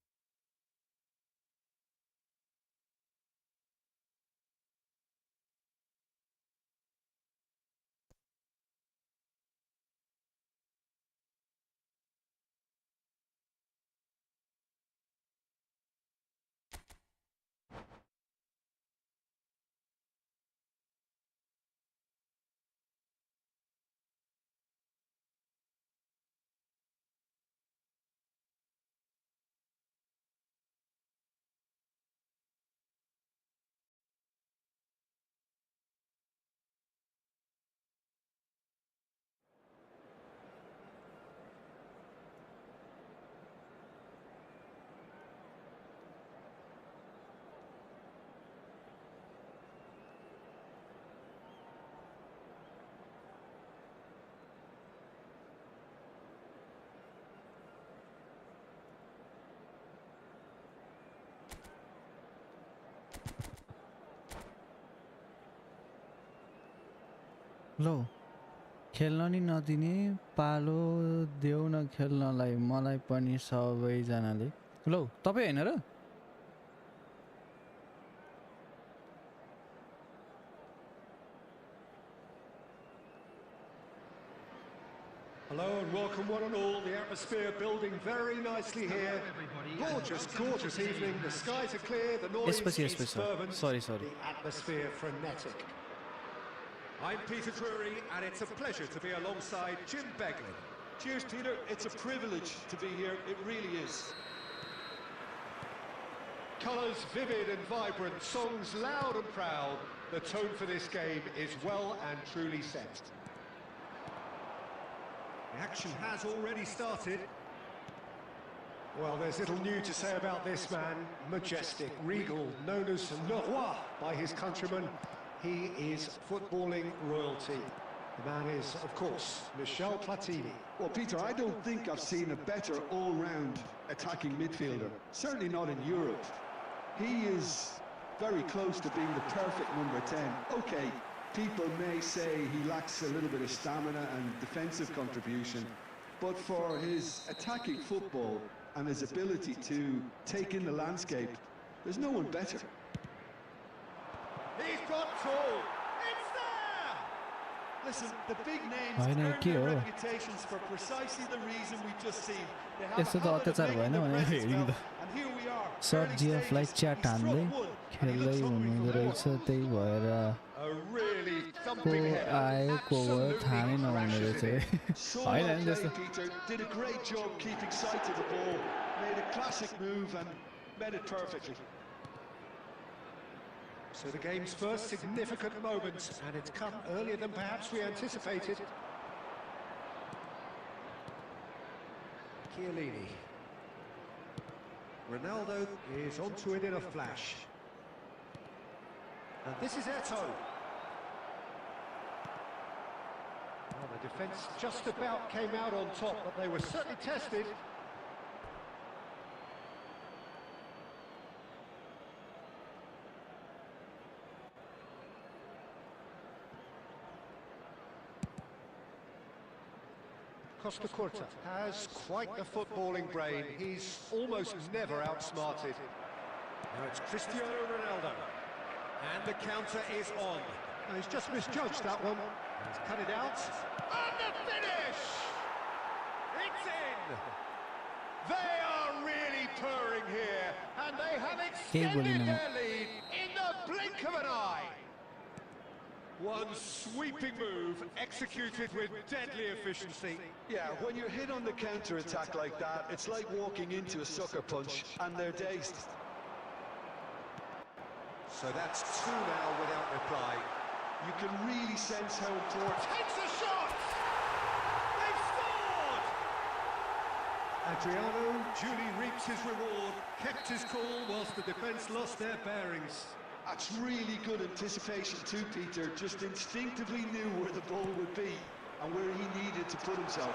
लो खेल्न नि नदिने पालो देऊ न खेल्नलाई मलाई पनि सबैजनाले लो तपाईँ हैन र Hello and welcome one and all. The atmosphere building very nicely here. Gorgeous, gorgeous evening. The skies are clear. The noise is fervent. Sorry. The atmosphere frenetic. I'm Peter Drury, and it's a pleasure to be alongside Jim Begley. Cheers, Peter. It's a privilege to be here. It really is. Colours vivid and vibrant, songs loud and proud. The tone for this game is well and truly set. The action has already started. Well, there's little new to say about this man. Majestic, regal, known as Le Roi by his countrymen. He is footballing royalty. The man is, of course, Michel Platini. Well, Peter, I don't think I've seen a better all-round attacking midfielder. Certainly not in Europe. He is very close to being the perfect number 10. Okay, people may say he lacks a little bit of stamina and defensive contribution, but for his attacking football and his ability to take in the landscape, there's no one better. He's got tall. It's there! Listen, the big names होइन, earn के their हो? reputations for precisely the reason we've just seen. They have यस्तो a त habit of अत्याचार making भएन their भने presence heading felt, त and here we are, shirt early जिएफलाई stages. च्याट He's struck हान्दै one, and he खेल्दै looks hungry हुनुहुँदो for more. रहेछ, त्यही भएर A really को thumping header. आयो को भयो थाहा नै Absolutely नहुने crashes रहेछ it in. So होइन well नि played, त्यस्तो Peter. Did a great job keeping sight of the ball. Made a classic move and made it perfectly. So the game's first significant moment, and it's come earlier than perhaps we anticipated. Chiellini. Ronaldo is onto it in a flash. And this is Eto'o. Well, the defence just about came out on top, but they were certainly tested. Costa Curta has quite the footballing brain. He's almost never outsmarted. Now it's Cristiano Ronaldo. And the counter is on. Now he's just misjudged that one. He's cut it out. And the finish! It's in! They are really purring here. And they have extended their lead in the blink of an eye. One sweeping move, executed with deadly efficiency. Yeah, when you're hit on the counter-attack like that, it's like walking into a sucker punch, and they're dazed. So that's two now without reply. You can really sense how important... Takes a shot! They've scored! Adriano duly reaps his reward, kept his cool whilst the defence lost their bearings. That's really good anticipation too, Peter. Just instinctively knew where the ball would be and where he needed to put himself.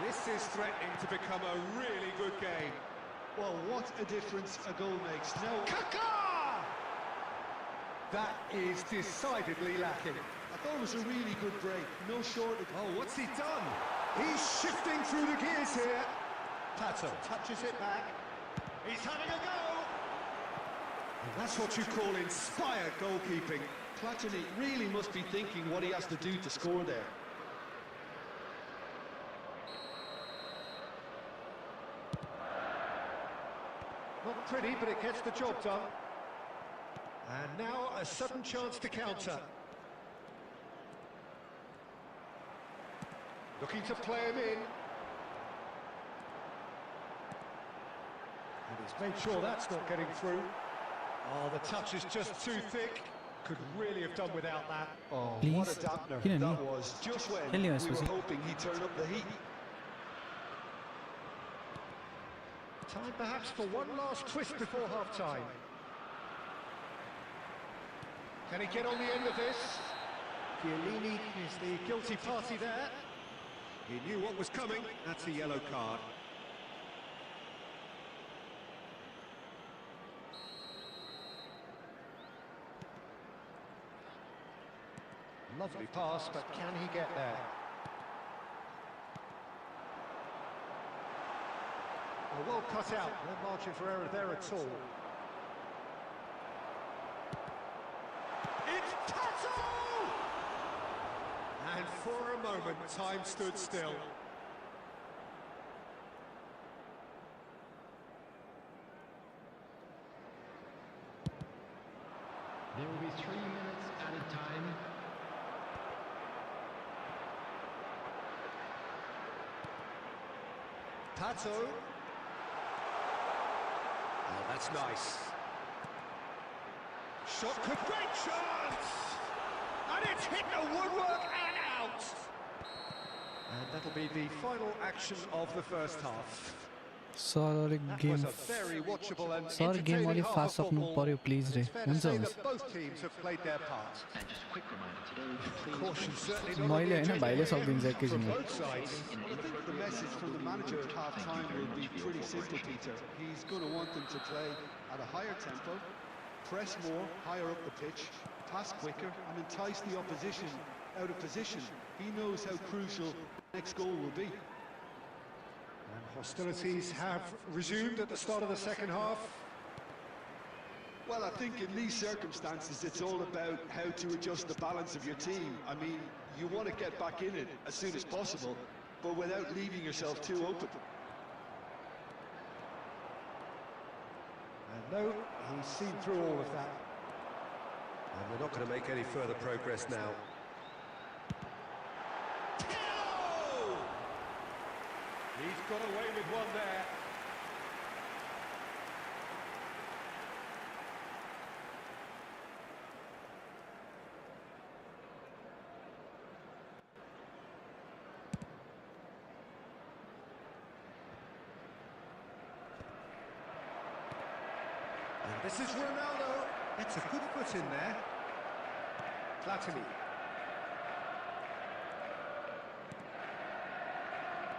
This is threatening to become a really good game. Well, what a difference a goal makes. Now, Kaká! That is decidedly lacking. I thought it was a really good break. No short of... Oh, what's he done? He's shifting through the gears here. Pato touches it back. He's having a go! And that's what you call inspired goalkeeping. Platini really must be thinking what he has to do to score there. Not pretty, but it gets the job done. And now a sudden chance to counter. Looking to play him in. And he's made sure that's not getting through. Oh, the touch is just too thick. Could really have done without that. Oh, Please. what a dampener Kidding me? that was. Just when Tell you, we were Susie. hoping he'd turn up the heat. Time perhaps for one last twist before half-time. Can he get on the end of this? Chiellini is the guilty party there. He knew what was coming. That's a yellow card. Lovely pass, but can he get there? Well cut out, no margin for error there at all. It's Pato! And for a moment, time stood still. There will be 3 minutes added time. Pato. Oh, that's nice. Shot could... Great chance! And it's hit the woodwork and out! And that'll be the final action of the first half. Sir अलिक That game was a very watchable and sir game entertaining अलिक half fast of सक्नु football. पर्यो please रे It's fair to हुन्छ say हुन्छ that both teams have played their part. And just a quick reminder today, please Caution certainly not on मैले the होइन agenda भाइले here सक्दिन्छ from एकैछिनमा both sides. I think the message from the manager at half-time will be pretty simple, Peter. He's going to want them to play at a higher tempo, press more, higher up the pitch, pass quicker and entice the opposition out of position. He knows how crucial the next goal will be. And hostilities have resumed at the start of the second half. Well, I think in these circumstances, it's all about how to adjust the balance of your team. I mean, you want to get back in it as soon as possible, but without leaving yourself too open. And no, he's seen through all of that. And they're not going to make any further progress now. He's got away with one there. And this is Ronaldo. It's a good foot in there. Platini.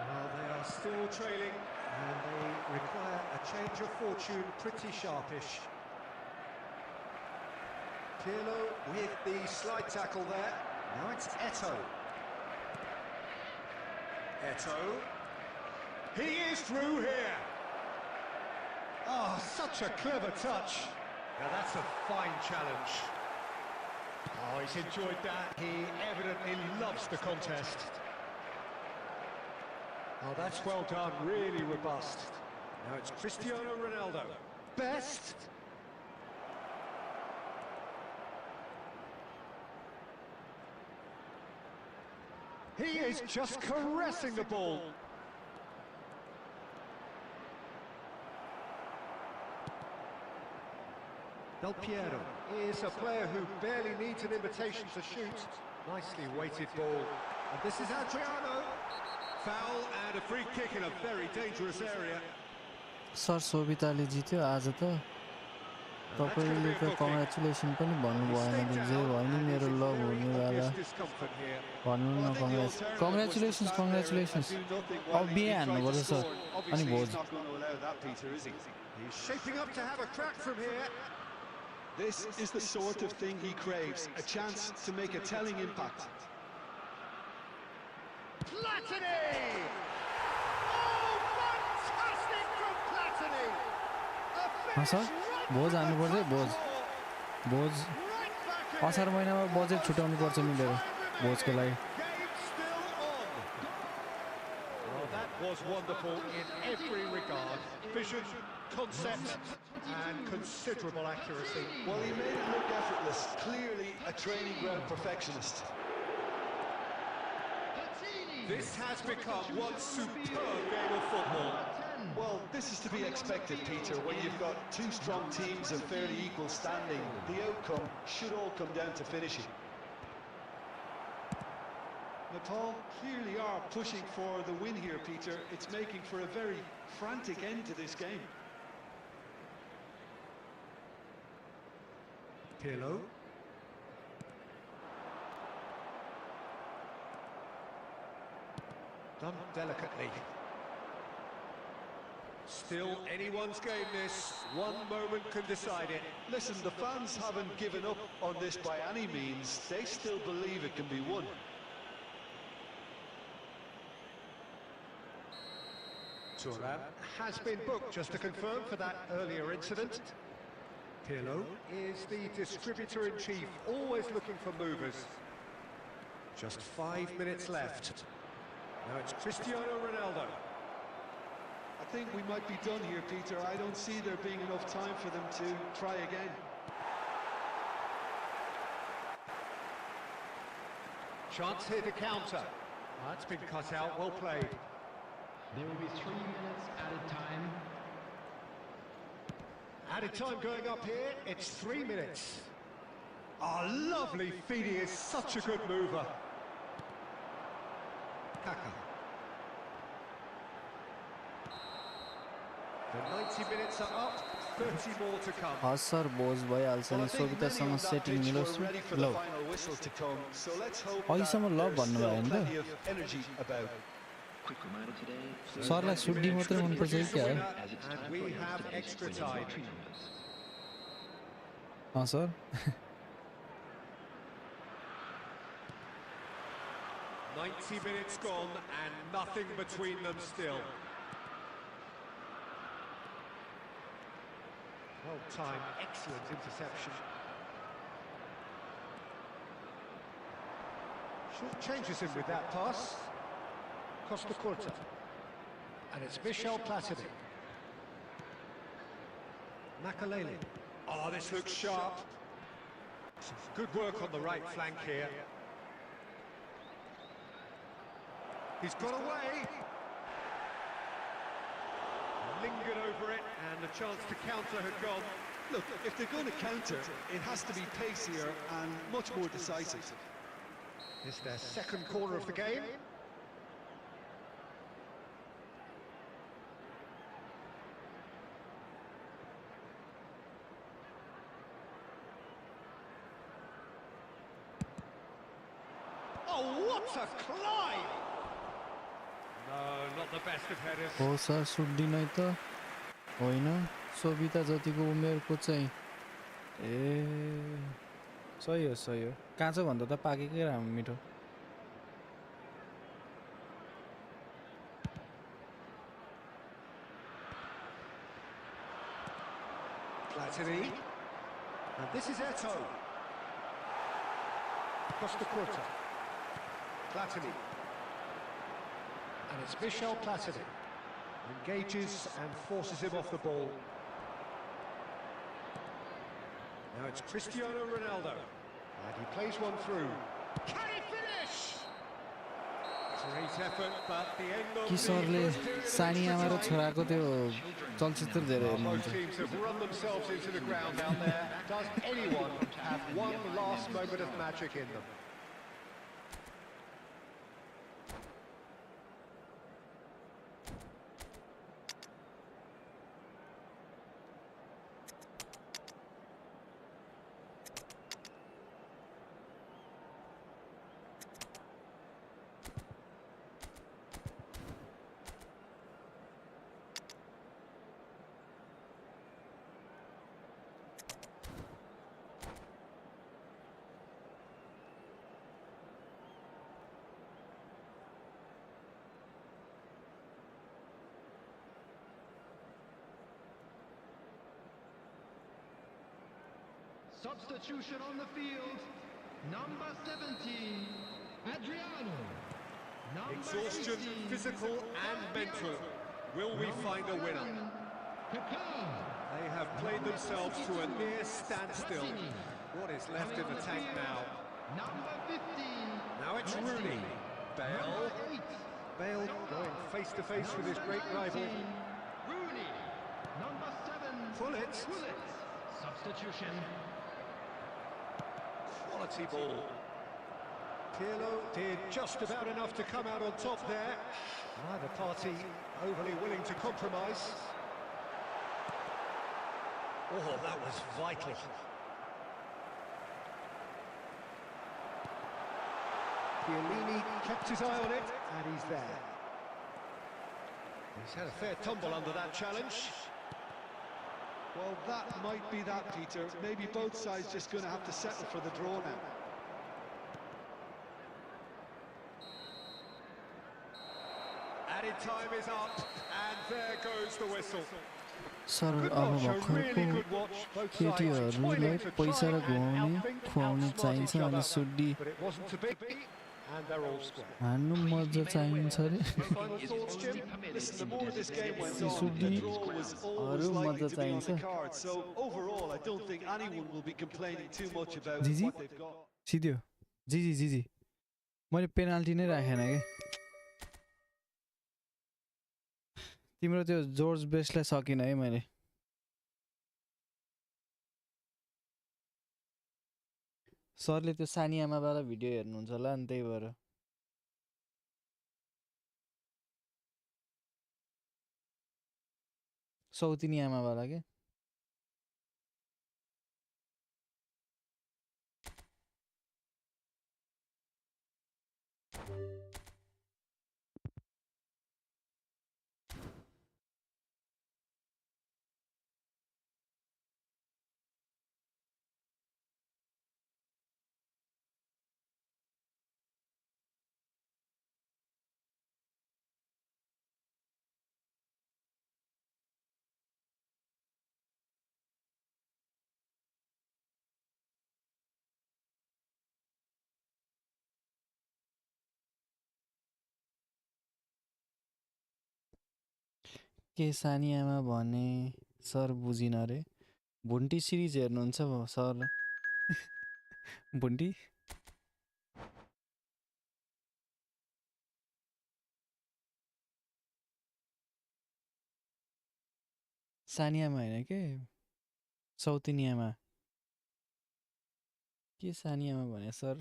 Well, they are still trailing, and they require a change of fortune pretty sharpish. Pirlo with the slide tackle there. Now it's Eto'o. Eto'o. He is through here. Oh, such a clever touch. Now that's a fine challenge. Oh, he's enjoyed that. He evidently loves the contest. Oh, that's well done, really robust. Now it's Cristiano Ronaldo. Best. He is just caressing the ball. Del Piero is a player who barely needs an invitation to shoot. Nicely weighted ball. And this is Adriano. Foul and a free kick in a very dangerous area. Sir सोभिताले जित्यो आज त तपाईले त congratulation पनि भन्नु भएन जे भयो नि मेरो लभ हुनेवाला भन्नु न कङ्ग्रेचुलेसन्स अब बिहे हान्नुपर्छ सर अनि भोज He's shaping up to have a crack from here. This is the sort of thing he craves, a chance to make a telling impact. Platini! Oh, fantastic from Platini! हाँ sir भोज हान्नुपर्छ है भोज असार महिनामा budget छुटाउनु पर्छ मिलेर भोजको लागि Well, that was wonderful in every regard. Vision, concept, and considerable accuracy. Well, he made it look effortless. Clearly a training ground perfectionist. This has become one superb game of football. Well, this is to be expected, Peter, when you've got two strong teams of fairly equal standing. The outcome should all come down to finishing. Nepal clearly are pushing for the win here, Peter. It's making for a very frantic end to this game. Pirlo. Done delicately. Still anyone's game this. One moment can decide it. Listen, the fans haven't given up on this by any means. They still believe it can be won. Thuram has been booked, just to confirm, for that earlier incident. Pirlo is the distributor-in-chief, always looking for movers. Just 5 minutes left. Now it's Cristiano Ronaldo. I think we might be done here, Peter. I don't see there being enough time for them to try again. Chance here to counter. That's been cut out, well played. There will be 3 minutes added time. Added time going up here, it's 3 minutes. Oh, lovely feed, he is such a good mover. Kaka. The 90 minutes are up, 30 more to come. हस् sir भोज भइहाल्छ नि सोभितासँग setting मिलोस् ल अहिलेसम्म ल भन्नुभयो नि त Quick reminder today. सरलाई सुड्डी मात्रै मनपर्छ कि क्या हो As it's And time we for us have to make extra winning time. lottery numbers. Sir 90 minutes gone and nothing between them still. Well timed, excellent interception. Short changes him with that pass. Costa Curta. And it's Michel Platini. Makalele. Oh, this looks sharp. Good work on the right flank here. He's got away. Lingered over it, and the chance to counter had gone. Look, if they're going to counter, it has to be pacier and much more decisive. It's their second corner of the game. Oh, what a climb! No, not the best of headers. हो sir सुट्दिन है त होइन सोभिता जतिको उमेरको चाहिँ ए सही हो काँचो भन्दा त पाकेकै राम्रो मिठो Platini. And this is Eto. Costa Curta. Platini. And it's Michel Platini. Engages and forces him off the ball. Now it's Cristiano Ronaldo. And he plays one through. Can he finish? Great effort, but the end of कि सरले the first period of सानी आमा र extra time. छोराको त्यो चलचित्र धेरै Well, हेर्नुहुन्छ both teams have run themselves into the ground out there. Does anyone have one last moment of magic in them? Substitution on the field. Number 17, Adriano. Number Exhaustion, 18, physical and mental. Will we find a winner? They have played themselves to a near standstill. What is left in the tank now? Number 15. Now it's Rooney. Bale. Number 8. Bale going face to face with his great rival. Rooney. Number 7. Pullet. Substitution. Quality ball. Pirlo did just about enough to come out on top there. Neither party overly willing to compromise. Oh, that was vital. Chiellini kept his eye on it, and he's there. He's had a fair tumble under that challenge. Well, that might be that, Peter. Maybe both sides just going to have to settle for the draw now. Added time is up, and there goes the whistle. Sir Good अब watch, a really भर्खरको good watch. Both sides केटीहरूलाई toiling to पैसा try raw and घुमाउने outthink, खुवाउनु outsmart चाहिन्छ each अनि other. सुड्डी But it wasn't to be, and they're all square. हान्नु मजा चाहिन्छ अरे Final thoughts, Jim? Listen, the more this game went on, the draw was always अरू likely मजा to be on the चाहिन्छ card. So overall, I don't think anyone will be complaining too much about Gigi? what they've got. सिध्यो जी मैले penalty नै राखेन के तिम्रो त्यो जर्ज बेस्टलाई सकिनँ है मैले सरले त्यो सानी आमावाला भिडियो हेर्नुहुन्छ होला नि त्यही भएर सौतिनी आमावाला के के सानियामा भने सर बुझिन रे भुन्टी सिरिज हेर्नुहुन्छ सर भुन्टी सानियामा होइन के सौतिनियामा के सानियामा भने sir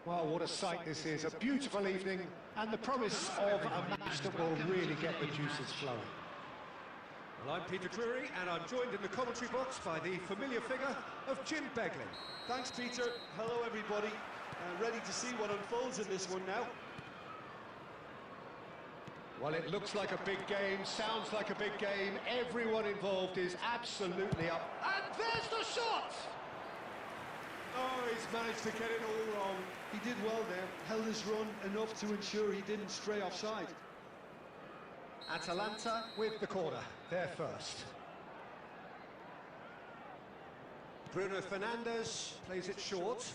Well, what a sight this is. A beautiful evening and the promise of a match that will really get the juices flowing. Well, I'm Peter Drury, and I'm joined in the commentary box by the familiar figure of Jim Begley. Thanks, Peter. Hello, everybody. Ready to see what unfolds in this one now. Well, it looks like a big game, sounds like a big game. Everyone involved is absolutely up. And there's the shot! Oh, he's managed to get it all wrong. He did well there, held his run enough to ensure he didn't stray offside. Atalanta with the corner, they're first. Bruno Fernandes plays it short.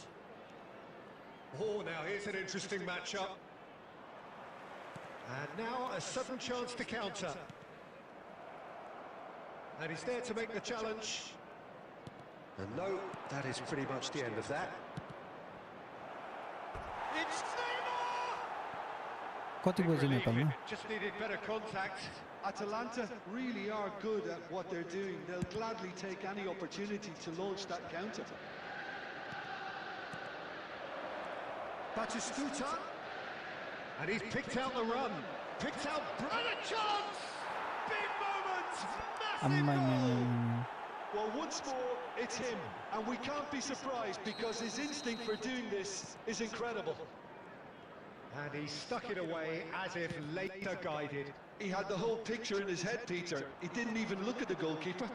Oh, now here's an interesting matchup. And now a sudden chance to counter. And he's there to make the challenge. And no, that is pretty much the end of that. It's Neymar! कति बज्यो नेपालमा Just needed better contact. Atalanta really are good at what they're doing. They'll gladly take any opportunity to launch that counter. Batistuta. And he's picked out the run. Picked out... And a chance! Big moment! Massive goal! Well, once more, it's him. And we can't be surprised because his instinct for doing this is incredible. And he stuck it away as if later guided. He had the whole picture in his head, Peter. He didn't even look at the goalkeeper.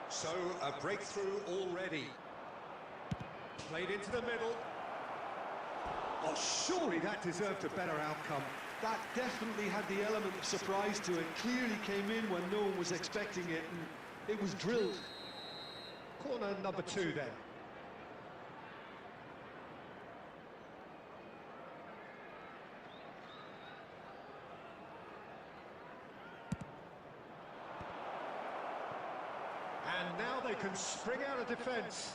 So, a breakthrough already. Played into the middle. Oh, surely that deserved a better outcome. That definitely had the element of surprise to it. Clearly came in when no one was expecting it, and it was drilled. Corner number 2 then. And now they can spring out of defence.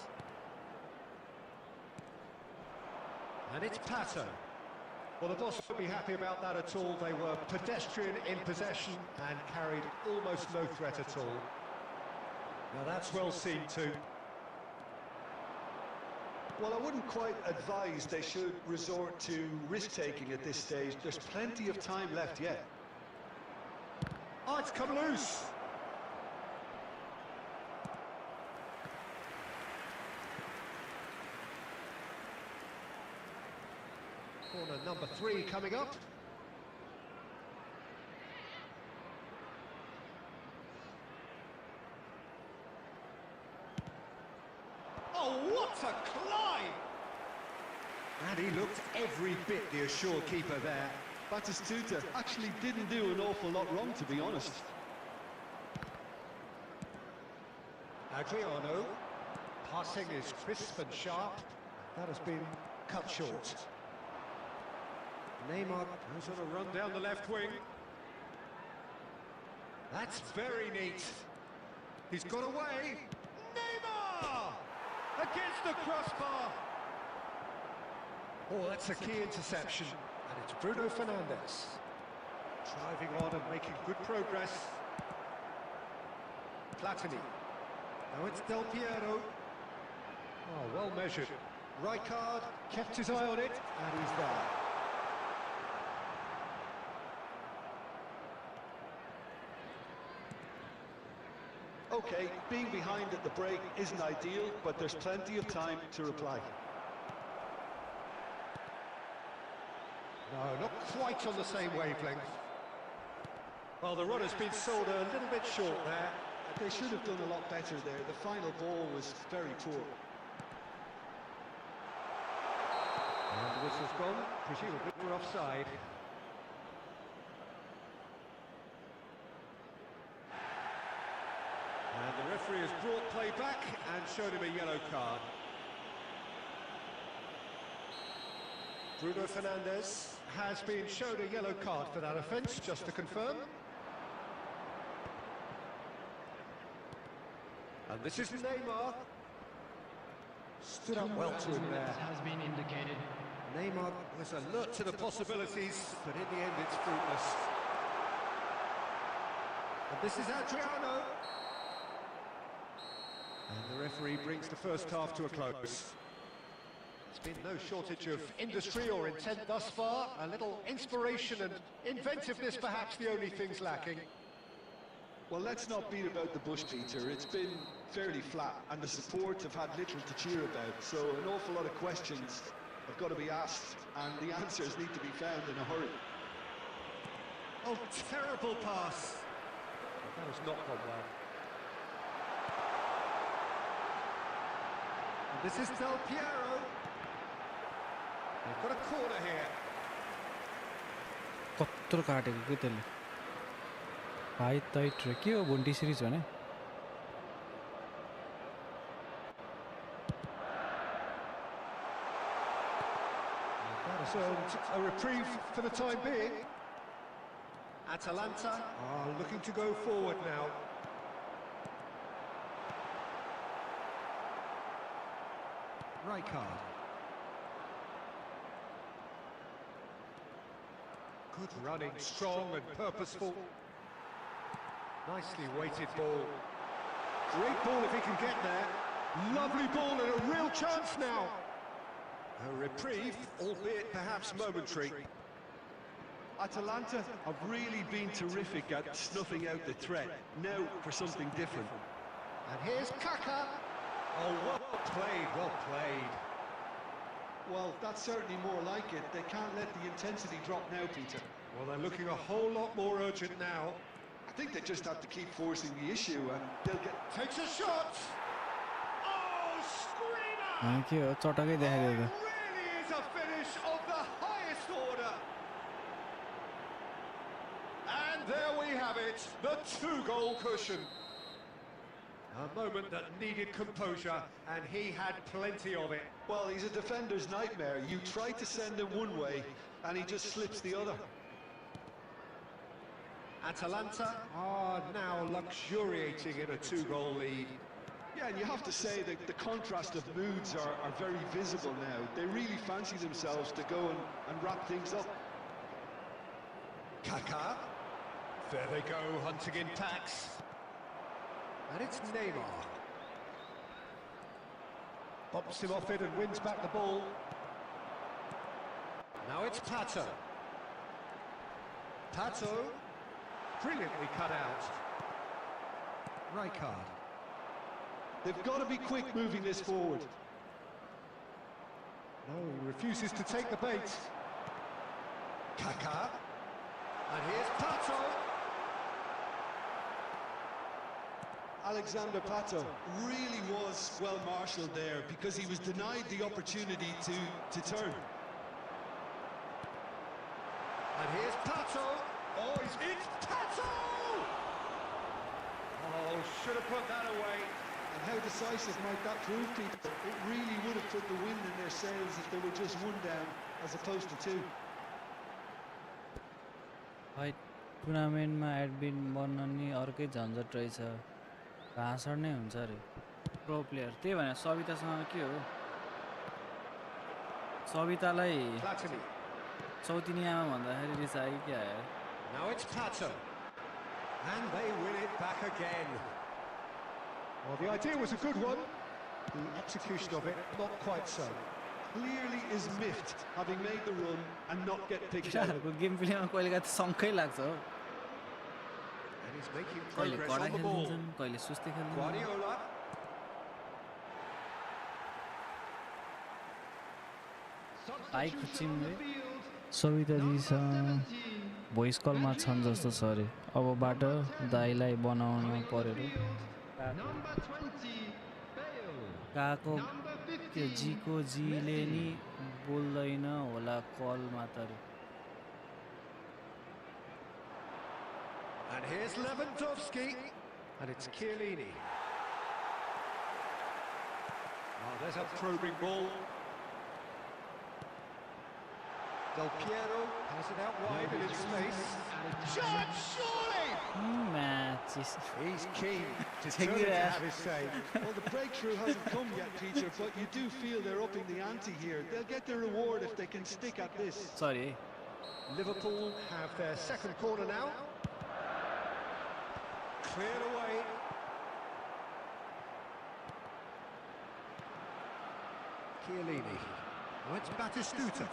And it's PATO. Well, the boss won't be happy about that at all. They were pedestrian in possession and carried almost no threat at all. Now that's well seen too. Well, I wouldn't quite advise they should resort to risk-taking at this stage. There's plenty of time left yet. Oh, it's come loose. Corner number 3 coming up. Oh, what a climb! And he looked every bit the assured keeper there. Batistuta actually didn't do an awful lot wrong, to be honest. Adriano. Passing is crisp and sharp. That has been cut short. Neymar Goes on a run down the left wing. That's very neat. He's got away. Neymar! Against the crossbar. Oh, that's a key interception. And it's Bruno Fernandes. Driving on and making good progress. Platini. Now it's Del Piero. Oh, well measured. Rijkaard kept his eye on it, and he's there. Okay, being behind at the break isn't ideal, but there's plenty of time to reply. No, not quite on the same wavelength. Well, the run has been sold a little bit short there. They should have done a lot better there. The final ball was very poor. And the whistle's gone, presumably we're offside. And the referee has brought play back and showed him a yellow card. Bruno Fernandes has been shown a yellow card for that offence, just to confirm. And this is Neymar. Stood up well to him there. Has been indicated. Neymar was alert to the possibilities, but in the end it's fruitless. And this is Adriano. And the referee brings the first half to a close. There's been no shortage of industry or intent thus far. A little inspiration and inventiveness perhaps the only things lacking. Well, let's not beat about the bush, Peter. It's been fairly flat, and the support have had little to cheer about. So an awful lot of questions have got to be asked, and the answers need to be found in a hurry. Oh, terrible pass. That has not gone well. And this is Del Piero. They've got a corner here. कत्रो काटेको के त्यसले भाइ tight र के हो बोन्टी series भने That has earned a reprieve for the time being. Atalanta are looking to go forward now. Rijkaard. Good running, strong and purposeful. Nicely weighted ball. Great ball if he can get there. Lovely ball and a real chance now. A reprieve, albeit perhaps momentary. Atalanta have really been terrific at snuffing out the threat. Now for something different. And here's Kaka. Oh, well played, well played. Well, that's certainly more like it. They can't let the intensity drop now, Peter. Well, they're looking a whole lot more urgent now. I think they just have to keep forcing the issue, and they'll get... Takes a shot! Oh, screamer! अनि के हो चटकै देखाइदियो It really is a finish of the highest order. And there we have it, the two-goal cushion. A moment that needed composure, and he had plenty of it. Well, he's a defender's nightmare. You try to send him one way, and he just slips the other. Atalanta are now luxuriating in a two-goal lead. Yeah, and you have to say that the contrast of moods are very visible now. They really fancy themselves to go and wrap things up. Kaka. There they go, hunting in packs. And it's Neymar. Bumps him off it and wins back the ball. Now it's Pato. Pato. Brilliantly cut out. Rijkaard. They've got to be quick moving this forward. No, he refuses to take the bait. Kaka. And here's Pato. Alexander Pato really was well marshalled there because he was denied the opportunity to turn. And here's Pato. Oh, it's Pato! Oh, should have put that away. And how decisive might that prove, Peter? It really would have put the wind in their sails if there were just one down as opposed to two. भाइ टुर्नामेन्टमा admin बन्न नि अर्कै झन्झट रहेछ भाषण नै हुन्छ अरे प्रो प्लेयर त्यही भने सवितासँग के हो सवितालाई Platini. चौतिनियामा भन्दाखेरि रिसायो कि क्या हो Now it's Pato. And they win it back again. Well, the idea was a good one. The execution of it, not quite so. Clearly is miffed, having made the run and not get picked out. केटाहरूको game प्लेमा कहिलेका त शङ्कै लाग्छ हो And He's making कहिले progress कडा on the ball. खेलिदिन्छन् कहिले सुस्ती खेलिदिन्छन् Guardiola. भाइ Substitution on the खुच्चिमले field. सविताजीसँग 17. Voice कलमा छन् जस्तो छ अरे अबबाट दाइलाई बनाउन Coming on the पर्यो field. रे Number 20. Bale. काको Number त्यो 15. जीको जीले नि बोल्दैन होला कल मात्र And here's Lewandowski. And it's Chiellini. Oh, there's a probing ball. Del Piero has it out wide in its space. Shot, surely! Match He's keen, Take determined it to out. have his say. Well, the breakthrough hasn't come yet, Peter, but you do feel they're upping the ante here. They'll get their reward if they can stick at this. सरी है Liverpool have their second corner now. Cleared away. Chiellini. Oh, it's Batistuta.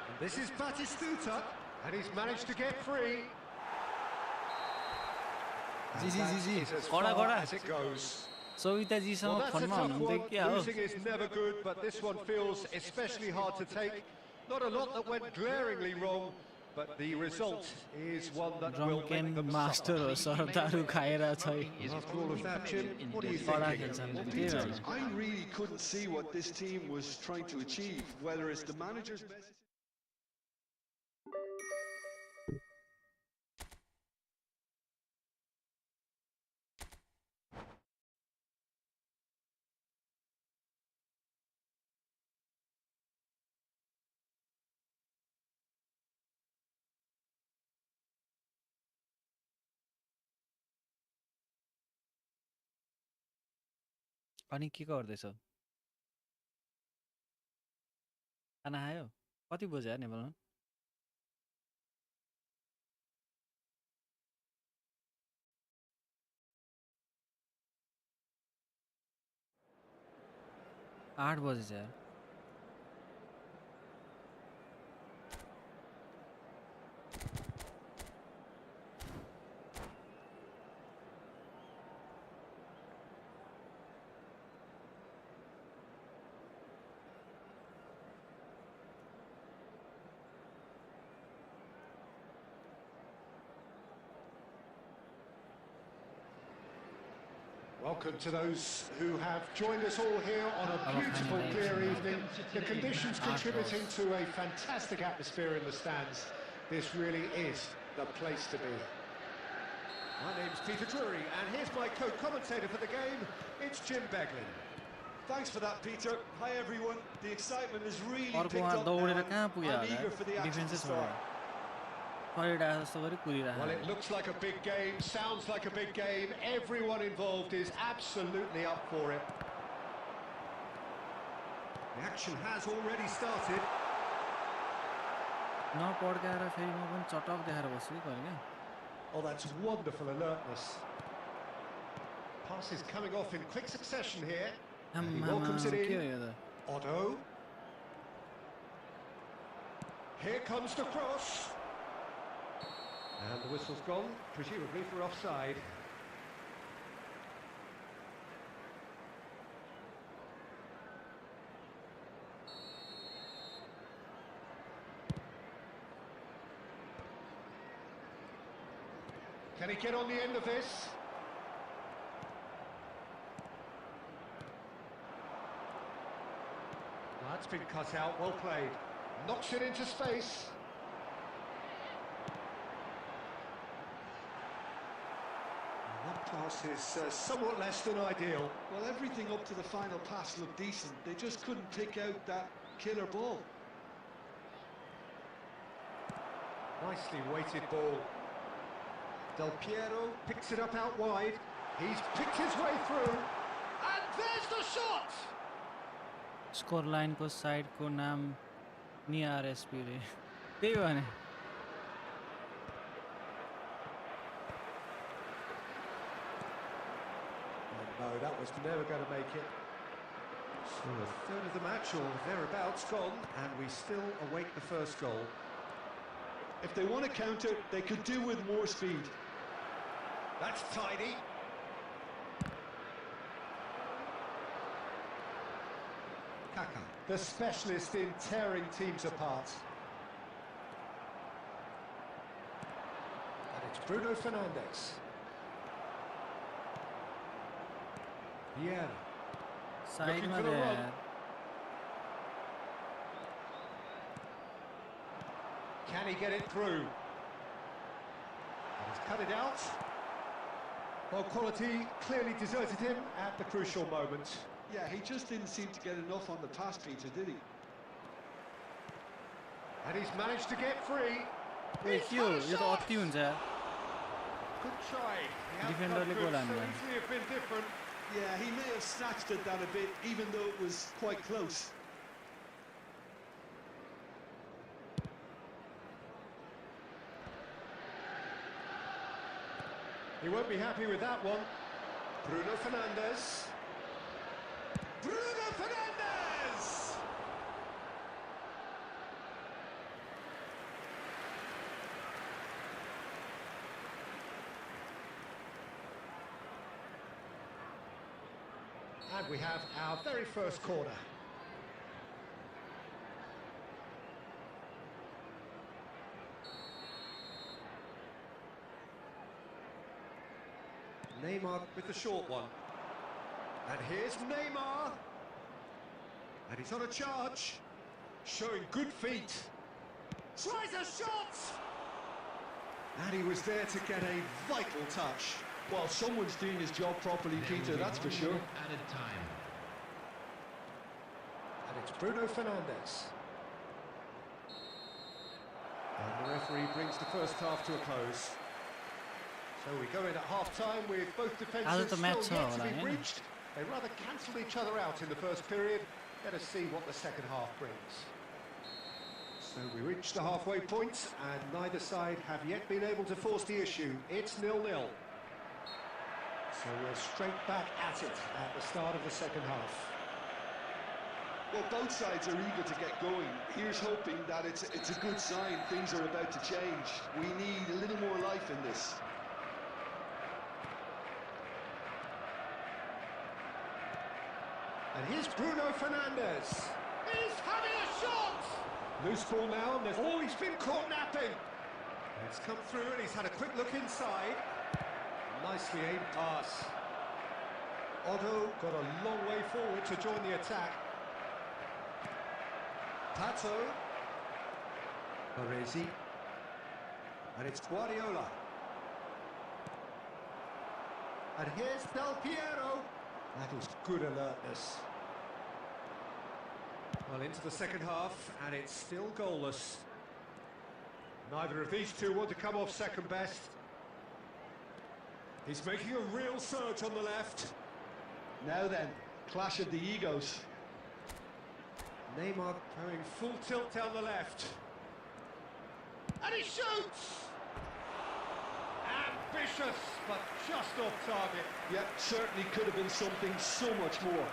And this is Batistuta, and he's managed to get free. Ji ji ji ji Is as कडा far कडा as it goes. Well, सविताजीसँग that's a फोनमा tough हुनुहुन्थ्यो one. क्या हो Losing is never good, but this one feels especially hard to take. Not a lot that went glaringly wrong, but the result is one that will make ड्रङ्केन them master suffer. हो सरदारू खाएर छै After all of that, Jim, what do you कडा think? खेल्छन् Well, त्यही Peter, भएर I really couldn't see what this team was trying to achieve, whether it's the manager's message. अनि के गर्दैछौ खाना खायो कति बज्यो यार नेपालमा आठ बजेछ यार Welcome to those who have joined us all here on a beautiful, clear evening. The conditions contributing to a fantastic atmosphere in the stands. This really is the place to be. My name's Peter Drury, and here's my co-commentator for the game. It's Jim Beglin. Thanks for that, Peter. Hi, everyone. The excitement is really अर्को picked उहाँ up now. दौडेर कहाँ पुग्यो I'm होला eager for the action to डिफेन्सै start. छोडेर परिरहेको जस्तो गरी कुदिरहेको Well, it looks like a big game, sounds like a big game. Everyone involved is absolutely up for it. The action has already started. नपड्काएर फेरि म पनि चटक देखाएर बस्छु कि कहिले क्या Oh, that's wonderful alertness. Pass is coming off in quick succession here. And he welcomes it के हो in. यो त Otto. Here comes the cross. And the whistle's gone, presumably for offside. Can he get on the end of this? That's been cut out, well played. Knocks it into space. And that pass is somewhat less than ideal. Well, everything up to the final pass looked decent. They just couldn't pick out that killer ball. Nicely weighted ball. Del Piero picks it up out wide. He's picked his way through. And there's the shot! Score लाइनको साइडको नाम नि RSP रे त्यही भने No, that was never going to make it. So a third of the match or thereabouts gone, and we still await the first goal. If they want to counter, they could do with more speed. That's tidy. Kaka, the specialist in tearing teams apart. And it's Bruno Fernandes. PIERO. Side Looking में for the they run. यार. Can he get it through? And he's cut it out. Well, quality clearly deserted him at the crucial moment. Yeah, he just didn't seem to get enough on the pass, Peter, did he? And he's managed to get free. ए के हो यो त अति हुन्छ यार. Good try. The Defender outcome ले could goal so हान्यो. easily have been different. Yeah, he may have snatched at that a bit, even though it was quite close. He won't be happy with that one. Bruno Fernandes. Bruno Fernandes! And we have our very first corner. Neymar with the short one. And here's Neymar. And he's on a charge. Showing good feet. Tries a shot! And he was there to get a vital touch. Well, someone's doing his job properly, Peter, that's for sure. Added time. And it's Bruno Fernandes. And the referee brings the first half to a close. So we go in at half-time with both defences still yet to be breached. They rather cancelled each other out in the first period. Let us see what the second half brings. So we reach the halfway point, and neither side have yet been able to force the issue. It's 0-0. So we're straight back at it at the start of the second half. Well, both sides are eager to get going. Here's hoping that it's a good sign. Things are about to change. We need a little more life in this. And here's Bruno Fernandes. He's having a shot! Loose ball now, and there's... Oh, he's been caught napping! It's come through, and he's had a quick look inside. Nicely aimed pass. Otto got a long way forward to join the attack. PATO. Baresi. And it's Guardiola. And here's Del Piero. That was good alertness. Well, into the second half, and it's still goalless. Neither of these two want to come off second best. He's making a real surge on the left. Now then, clash of the egos. Neymar going full tilt down the left. And he shoots! Ambitious, but just off target. Yeah, certainly could have been something so much more.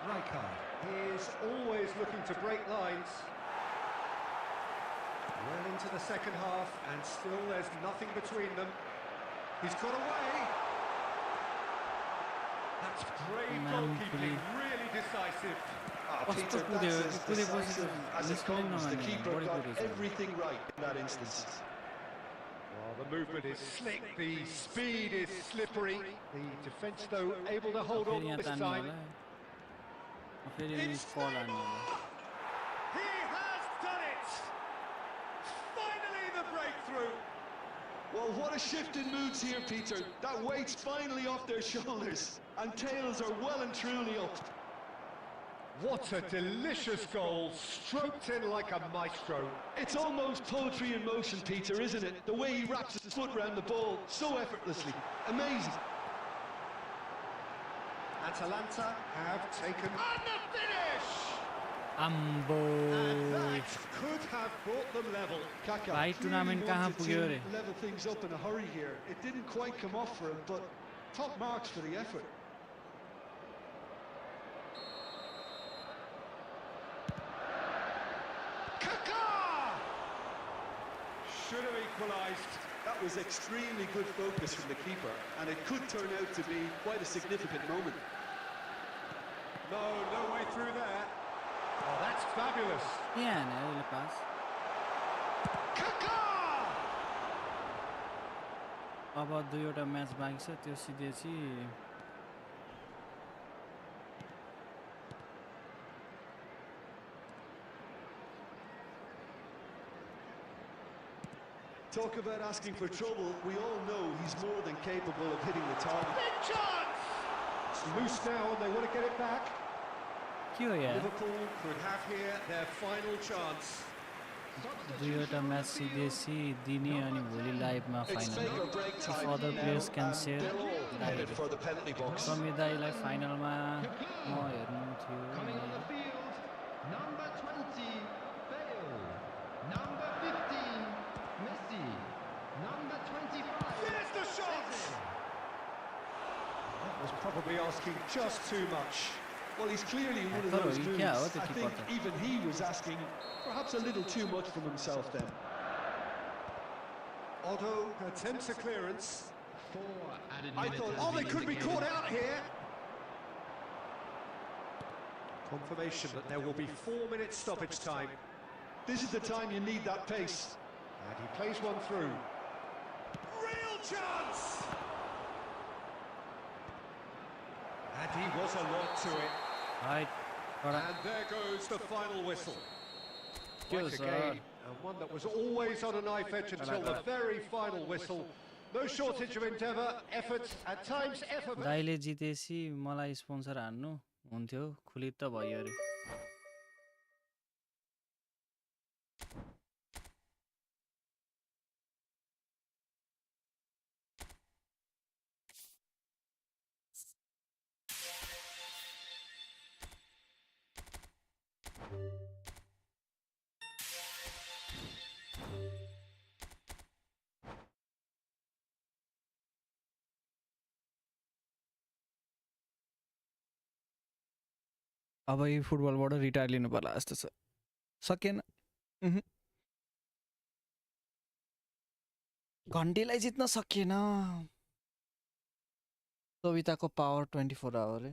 Rijkaard is always looking to break lines. Well into the second half, and still there's nothing between them. He's got away. That's brave goalkeeping, really decisive. Peter, that's as decisive as it comes. The keeper got everything right in that instance. Well, the movement is slick, the speed is slippery. The defence, though, able to hold on this time. It's Neymar! He has done it! Finally the breakthrough! Well, what a shift in moods here, Peter. That weight's finally off their shoulders, and tails are well and truly up. What a delicious goal, stroked in like a maestro. It's almost poetry in motion, Peter, isn't it? The way he wraps his foot round the ball so effortlessly. Amazing. Atalanta have taken... And the finish! Ambo. And that could have brought them level. Kaka Bhai tournament kahan pugyo re? level things up in a hurry here. It didn't quite come off for him, but top marks for the effort. Kaká! Should have equalised. That was extremely good focus from the keeper, and it could turn out to be quite a significant moment. No way through there. Oh, that's fabulous. यहाँ है अगले पास Kaká! अब दुईवटा match बाँकी छ त्यो सिधेपछि Talk about asking for trouble. We all know he's more than capable of hitting the target. Big chance! It's loose now and they want to get it back. के हो यार Liverpool could have here their final chance. दुईवटा match सिधेपछि दिने अनि भोलि लाइभमा It's final make or break If time other now, players can and share, they're all headed for the penalty box. Samir दाईलाई फाइनलमा म हेर्नु थियो Coming on the field, number 20, Bale. Number 15, Messi. Number 25. Here's the shot! That was probably asking just too much. Well, he's clearly one of Pero those he moves. क्या हो त्यो I think keeper त? even he was asking perhaps a little too much from himself then. Otto attempts a clearance. 4 added I minutes thought, has oh, they been could be indicated. caught out here. Confirmation that there will be 4 minutes stoppage time. This is the time you need that pace. And he plays one through. Real chance! And he was alert to it. Height And there goes the final whistle. Yes, Quite a game, and one that was always on a knife edge until the very final whistle. No shortage of endeavour, effort, at times effort. दाइले जितेपछि मलाई sponsor हान्नु हुन्थ्यो खुलित त भयो अरे अब यो फुटबलबाट retire लिनु पर्ला जस्तो छ सकेन घन्टीलाई जित्न सकिएन सविताको power 24 hour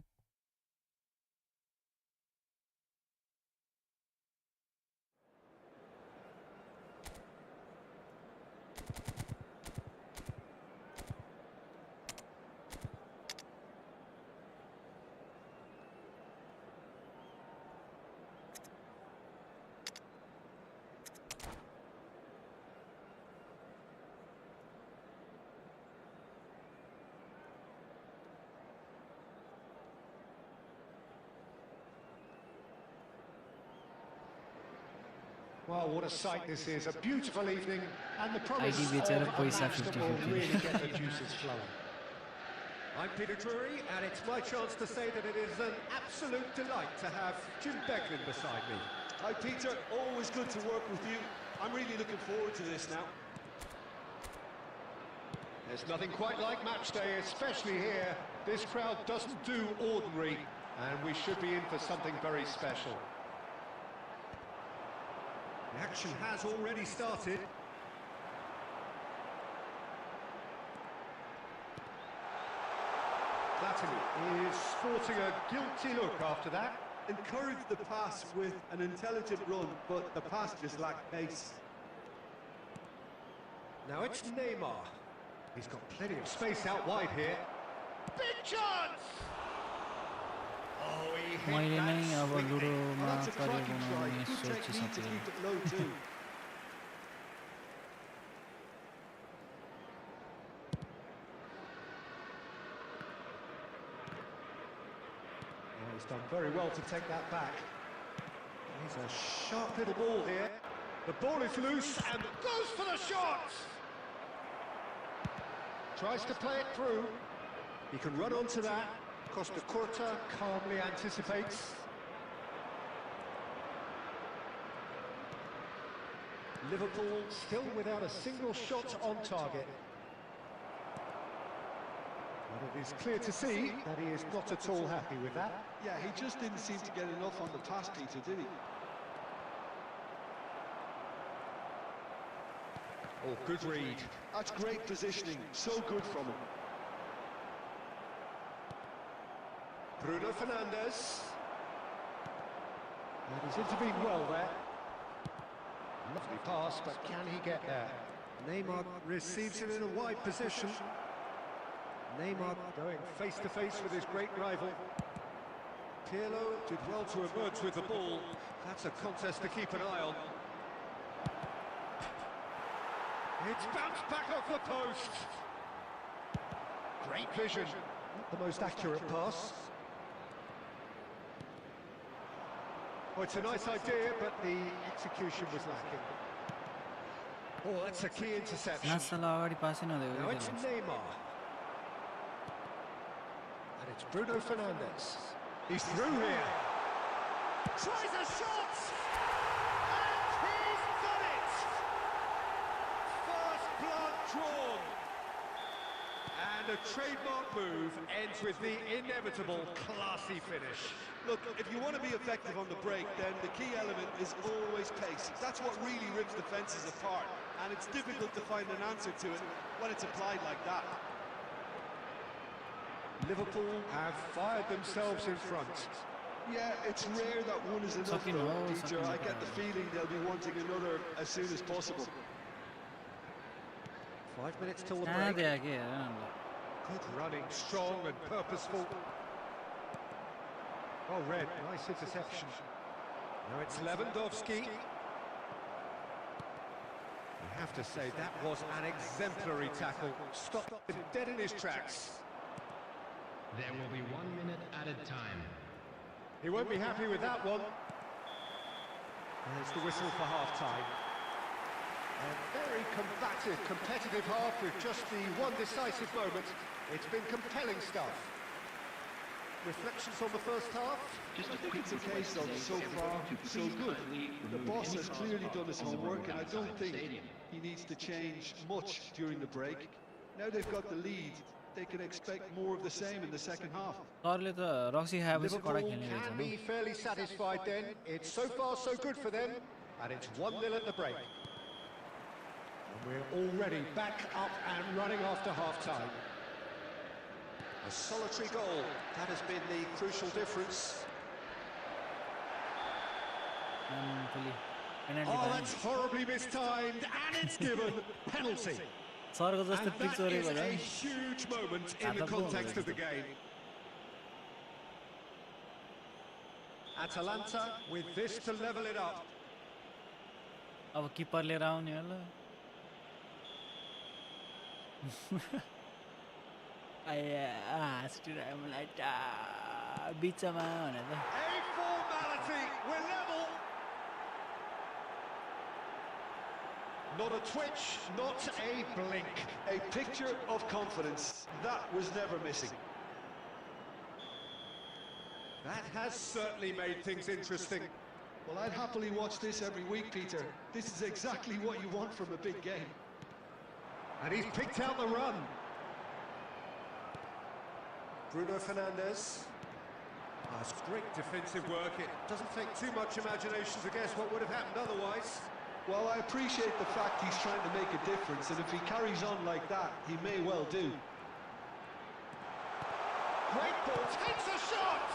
Well, what a sight this is. A beautiful evening and the promise ID of बेचेर a पैसा match that 50-50. will really get the juices flowing. I'm Peter Drury, and it's my chance to say that it is an absolute delight to have Jim Beglin beside me. Hi, Peter. Always good to work with you. I'm really looking forward to this now. There's nothing quite like match day, especially here. This crowd doesn't do ordinary, and we should be in for something very special. The action has already started. Platini is sporting a guilty look after that. Encouraged the pass with an intelligent run, but the pass just lacked pace. Now it's Neymar. He's got plenty of space out wide here. Big chance! Oh, he hit मैले नै that अब sweetly. लुडोमा Well, that's a career cracking try. बनाउने Good technique to सोचिसकेँ keep it low too. Oh, he's done very well to take that back. He's a sharp little ball here. The ball is loose and goes for the shot! Tries to play it through. He can run onto that. Costa Curta calmly anticipates. Liverpool still without a single shot on target. But it is clear to see that he is not at all happy with that. Yeah, he just didn't seem to get enough on the pass, Peter, did he? Oh, good read. That's great positioning, so good from him. Bruno Fernandes. And he's intervened well there. Lovely pass, but can he get there? Neymar receives it in a wide position. Neymar going face to face with his great rival. Pirlo did well to emerge with the ball. That's a contest to keep an eye on. It's bounced back off the post. Great vision. Not the most accurate pass. Well, it's a nice idea, but the execution was lacking. Oh, that's a key interception. Now it's Neymar. And it's Bruno Fernandes. He's through here. Tries a shot! And he's done it! First blood drawn. And a trademark move ends with the inevitable classy finish. Look, if you want to be effective on the break, then the key element is always pace. That's what really rips defences apart, and it's difficult to find an answer to it when it's applied like that. Liverpool have fired themselves in front. Yeah, it's rare that one is enough, though, Peter. I get the feeling they'll be wanting another as soon as possible. 5 minutes till the break. Good running, strong and purposeful. Oh, Red, nice interception. Now it's Lewandowski. You have to say that was an exemplary tackle. Stopped him dead in his tracks. There will be 1 minute added time. He won't be happy with that one. There's the whistle for half-time. A very combative, competitive half with just the one decisive moment. It's been compelling stuff. Reflections on the first half? Just I think it's a case of so far, so good. The boss has clearly done his homework, and I don't think he needs to change much during the break. Now they've got the lead, they can expect more of the same in the second half. Liverpool can be fairly satisfied then. It's so far so good for them, and it's 1-0 at the break. And we're already back up and running after half-time. A solitary goal, that has been the crucial difference. Oh, that's horribly mistimed, and it's given penalty. And that is a huge moment in the context of the game. Atalanta with this to level it up. अब keeper ले रहा हूँ नहीं वाला बिचमा भने त A formality, we're level. Not a twitch, not a blink. A picture of confidence, that was never missing. That has certainly made things interesting. Well, I'd happily watch this every week, Peter. This is exactly what you want from a big game. And he's picked out the run. Bruno Fernandes. That's great defensive work. It doesn't take too much imagination to guess what would have happened otherwise. Well, I appreciate the fact he's trying to make a difference, and if he carries on like that, he may well do. Great ball, takes a shot!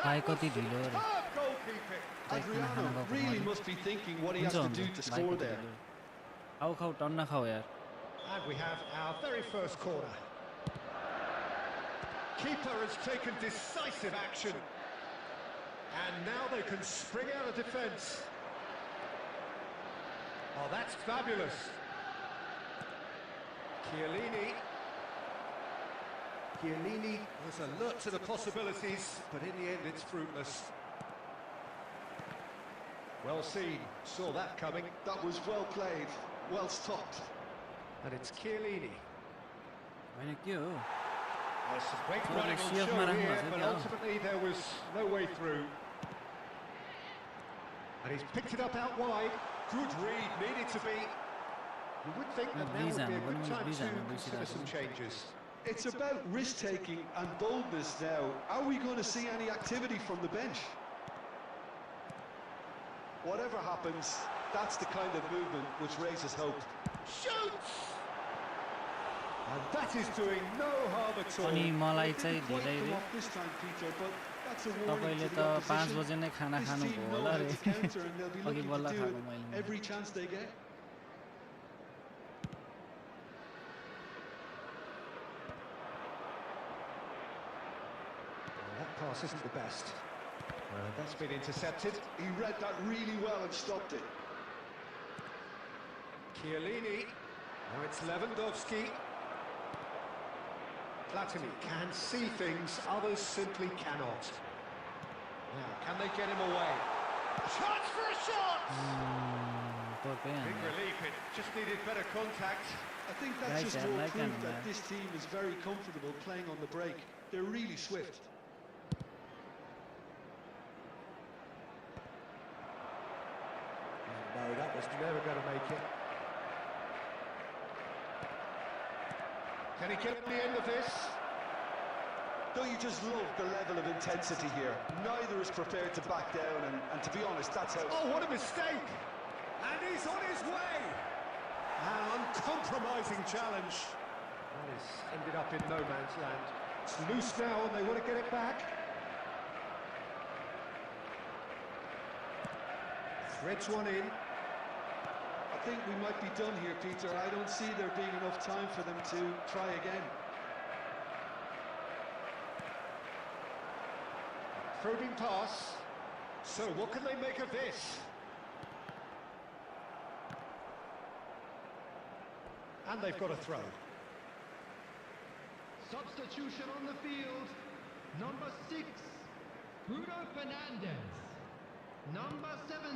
That was superb goalkeeping. Adriano really must be thinking what he has to do to score there. And we have our very first corner. Keeper has taken decisive action. And now they can spring out of defence. Oh, that's fabulous. Chiellini was alert to the possibilities, but in the end it's fruitless. Well seen, saw that coming. That was well played, well stopped. And it's Chiellini. Thank you. Well, some great running on show here, but ultimately there was no way through. And he's picked it up out wide. Good read, needed to be. You would think that now would be a good time to consider some changes. It's about risk-taking and boldness now. Are we going to see any activity from the bench? whatever happens, that's the kind of movement which raises hope. Shoots! And that is doing no harm at all. अनि मलाई It चाहिँ didn't quite धेरै come रे off this time, Peter, but that's a warning तपाईले to त the 5 opposition. बजे नै खाना This खानु team भयो know होला how रे to counter, and they'll be अघि looking बल्ल to do खाएको it मैले every chance they get. That pass isn't the best. That's been intercepted. He read that really well and stopped it. Chiellini. Now it's Lewandowski. Platini can see things others simply cannot. Now, can they get him away? Chance for a shot! Big relief, it just needed better contact. I think that's just more proof that this team is very comfortable playing on the break. They're really swift. No, that was never going to make it. Can he get the end of this? Don't you just love the level of intensity here? Neither is prepared to back down, and to be honest, that's how... Oh, what a mistake! And he's on his way! An uncompromising challenge. That has ended up in no man's land. It's loose now and they want to get it back. Threads one in. I think we might be done here, Peter. I don't see there being enough time for them to try again. Probing pass. So what can they make of this? And they've got a throw. Substitution on the field. Number 6, Bruno Fernandes. Number 17.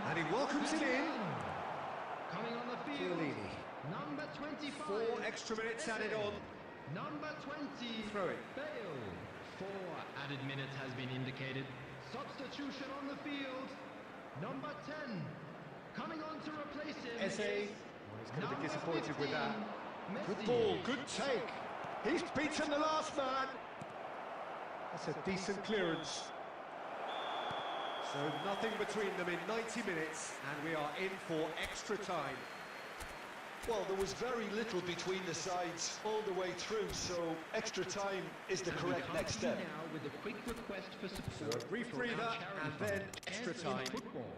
And he welcomes it in. Coming on the field. Chiellini. Number 25. 4 extra minutes added on. Number 20. Throw it. Bale. 4 added minutes has been indicated. Substitution on the field. Number 10. Coming on to replace him. Eze. Well, he's going to be disappointed 15, with that. Messi. Good ball, good take. He's beaten the last man. That's a decent clearance. So nothing between them in 90 minutes, and we are in for extra time. Well, there was very little between the sides all the way through, so extra time is the correct next step. Now with a quick request for support. So a brief for our breather, charity and fund. then extra As in time. football.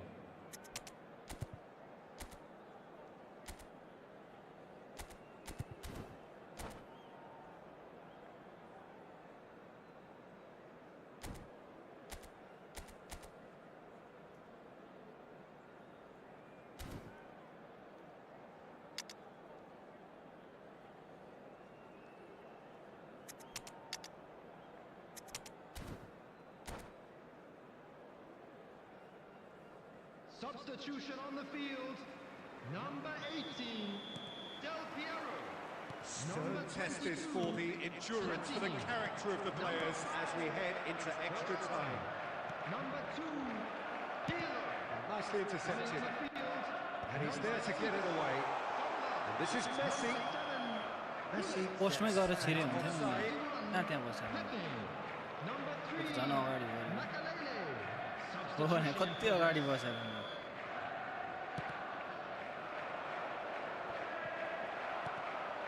Substitution on the field. Number 18, Del Piero. Stern test is for the endurance, for the character of the players as we head into extra time. Number 2, PIERO. Nicely intercepted. And he's there to get it away. And this is Messi. Messi. पोस्टमै गएर छिरे हुन्थ्यो नि Offside. कहाँ त्यहाँ बसेर Pepe. Number 3, झन् अगाडि गएर Makalele. हो भने कति अगाडि बसेर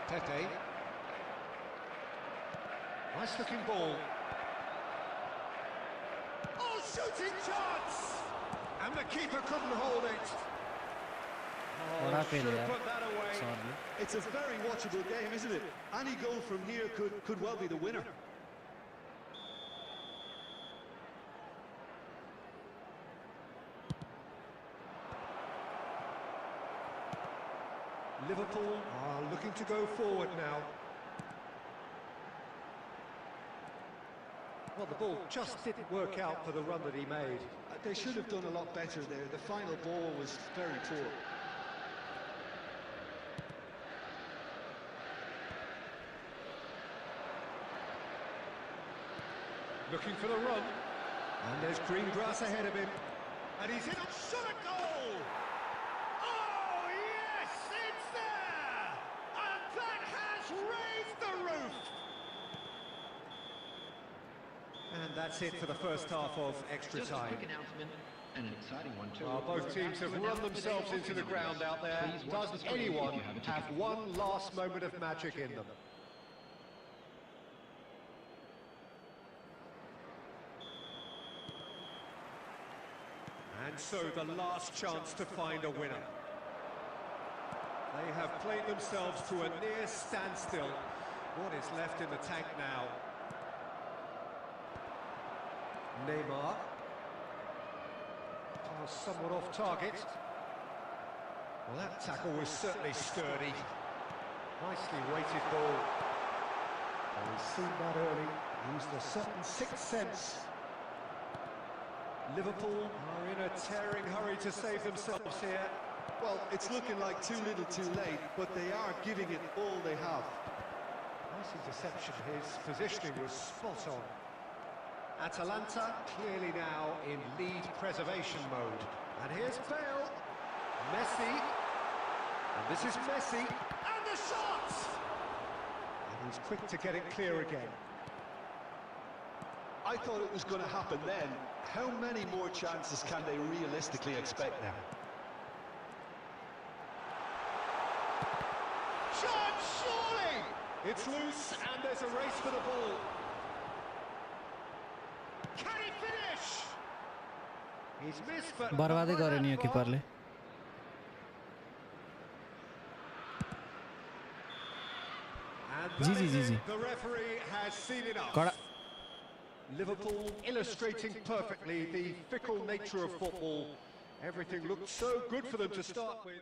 Pepe. Nice looking ball. Oh, shooting chance! And the keeper couldn't hold it. What Oh, happened should have there? put that away. सरले It's a very watchable game, isn't it? Any goal from here could well be the winner. Liverpool are looking to go forward now. Well, the ball just didn't work out for the run that he made. They should have done a lot better there. The final ball was very poor. Looking for the run. And there's green grass ahead of him. And he's in a shot at goal! Oh, yes! It's there! And that has raised the roof! And that's it for the first half of extra Just a time. quick announcement. And an exciting one too. Both teams have run themselves into the ground out there. Does anyone have one last moment of magic in them? And so the last chance to find a winner. They have played themselves to a near standstill. What is left in the tank now? Neymar. Somewhat off target. Well, that tackle was certainly sturdy. Nicely weighted ball. Well, we've seen that early. Used a certain sixth sense. Liverpool are in a tearing hurry to save themselves here. Well, it's looking like too little too late, but they are giving it all they have. Nice interception. His positioning was spot on. Atalanta clearly now in lead preservation mode. And here's Bale. Messi. And this is Messi. And the shot! And he's quick to get it clear again. I thought it was going to happen then. How many more chances can they realistically expect now? Shot, surely! It's loose and there's a race for the ball. Can he finish? He's missed, but बर्बादै गरे नि यो किपरले And ji, that ji, is ji, it. Ji. The referee has seen enough. कडा Liverpool illustrating perfectly the fickle nature of football. Everything looked so good for them to start with.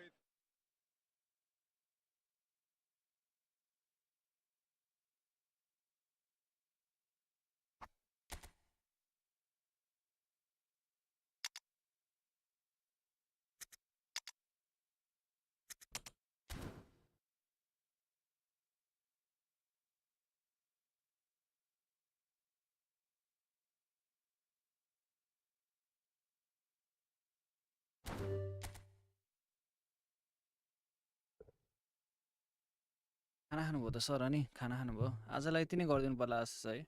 खाना खानुभयो त sir अनि खाना खानुभयो आजलाई यति नै गरिदिनु पर्ला जस्तो छ है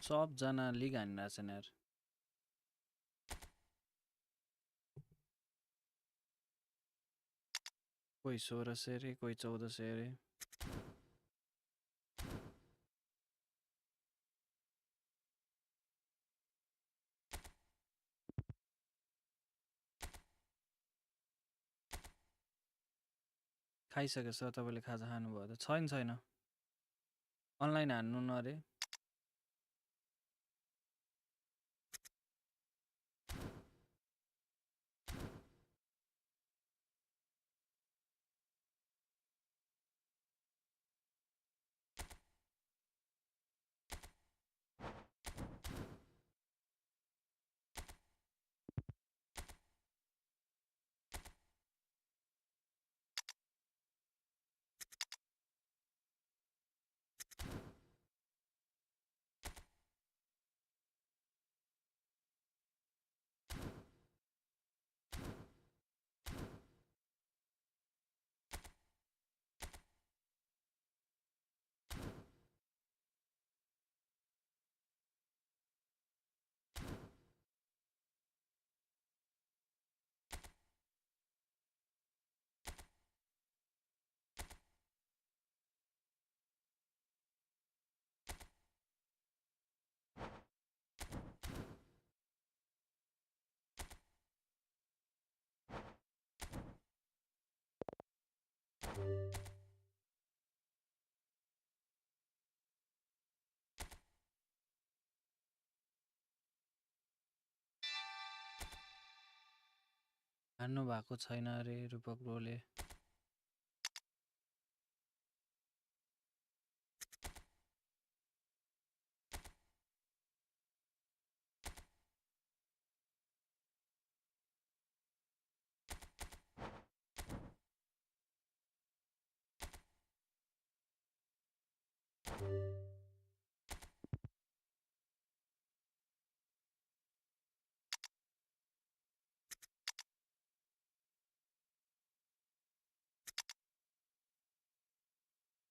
सबजना लिग हानिरहेछन् यार कोही 1600 अरे कोही 1400 अरे खाइसके सर तपाईँले खाजा खानुभयो त छैन अनलाइन हान्नु न अरे हान्नु भएको छैन अरे रूपक ब्रोले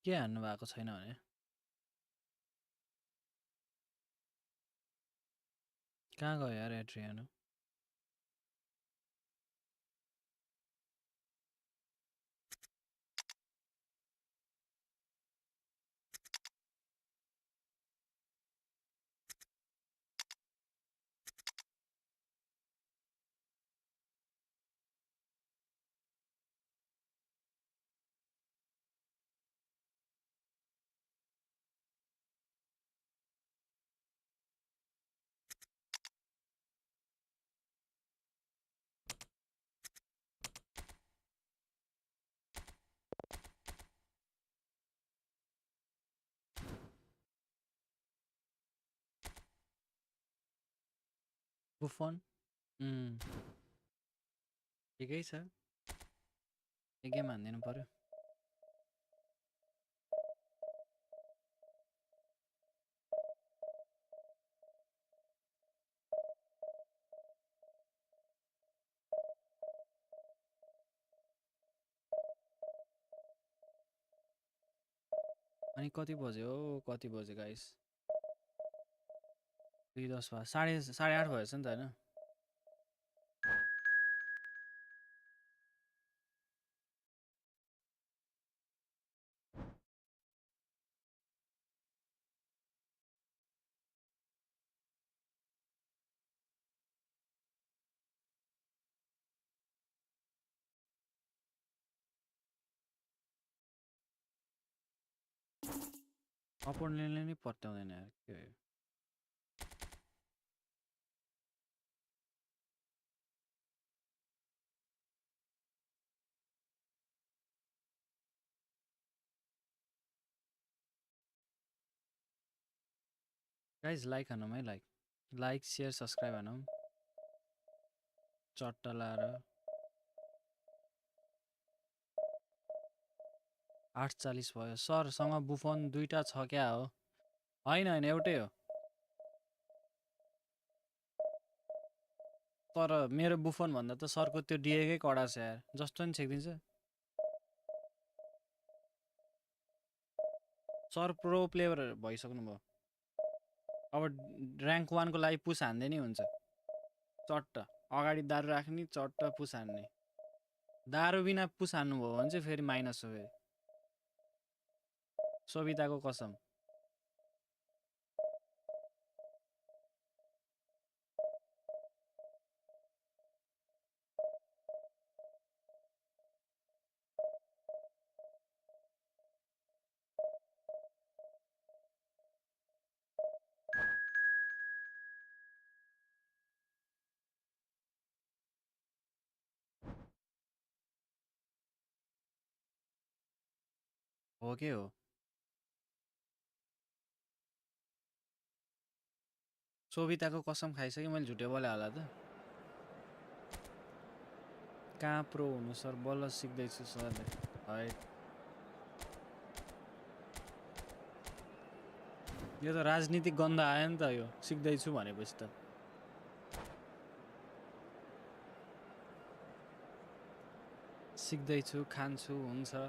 के हान्नु भएको छैन भने कहाँ गयो यार एड्रियानो बुफन ठिकै छ एक गेम हान्दिनु पर्यो अनि कति बज्यो गाइस 2:10 भयो 8:30 भएछ नि त हैन अपोनेन्टले नै पत्याउँदैन यार के हो गाइस लाइक हानौँ है लाइक शेयर सब्सक्राइब हानौँ चट्टा लाएर 8:40 भयो सरसँग बुफन दुईटा छ क्या हो हैन एउटै हो तर मेरो बुफन भन्दा त सरको त्यो डिएकै कडा छ यार जस्तो नि छेकिदिन्छ सर प्रो प्लेयर भइसक्नु भयो अब र्याङ्क 1 को लागि पुस हान्दै नै हुन्छ चट्ट अगाडि दारु राख्ने चट्ट पुस हान्ने दारु बिना पुस हान्नु भयो भने चाहिँ फेरि माइनस हो फेरि सोभिताको कसम हो के हो सोभिताको कसम खाइसकेँ मैले झुटे बोले होला त कहाँ प्रो हुनु सर बल्ल सिक्दैछु सरले है यो त राजनीतिक गन्ध आयो नि त यो सिक्दैछु भनेपछि त सिक्दैछु खान्छु हुन्छ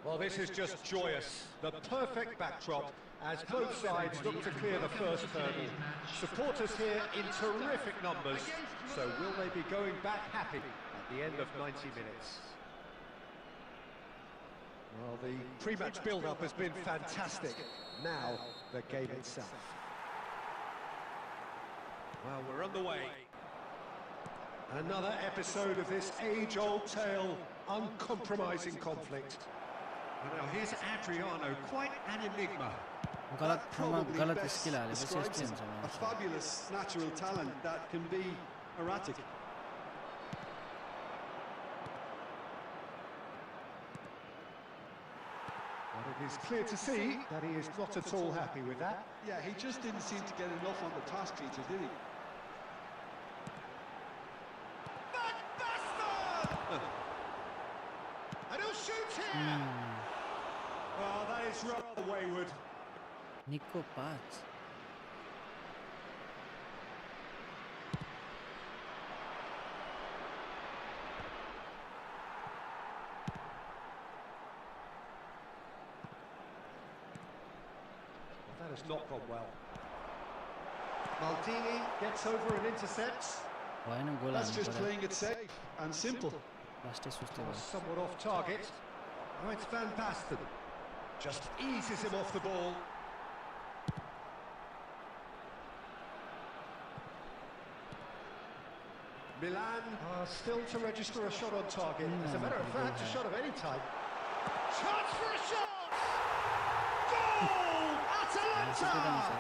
Well, this is just joyous. The perfect backdrop as both sides look to clear the first hurdle. Supporters here in terrific numbers. So will they be going back happy at the end of 90 minutes? Well, the pre-match build-up has been fantastic. Now, the game itself. Well, we're underway. Another episode of this age-old tale, uncompromising conflict. Now here's Adriano, quite an enigma. गलत ठाउँमा Probably गलत best skill हालेपछि describes यस्तै him. हुन्छ A मान्छे fabulous natural talent that can be erratic. But it is clear to see that he is not at all happy with that. Yeah, he just didn't seem to get enough on the task feature, did he? And he'll shoot here! Well, that is rather wayward. निको पाँच That has not gone well. Maldini gets over and intercepts. भएन गोल That's हान्नु just पर्यो playing it safe and simple. लास्टै सुस्तै भयो Somewhat off target. Oh, it's Van Basten. Just eases him off the ball. Milan are still to register a shot on target. As a matter of fact, a shot of any type. Chance for a shot! Goal! Atalanta!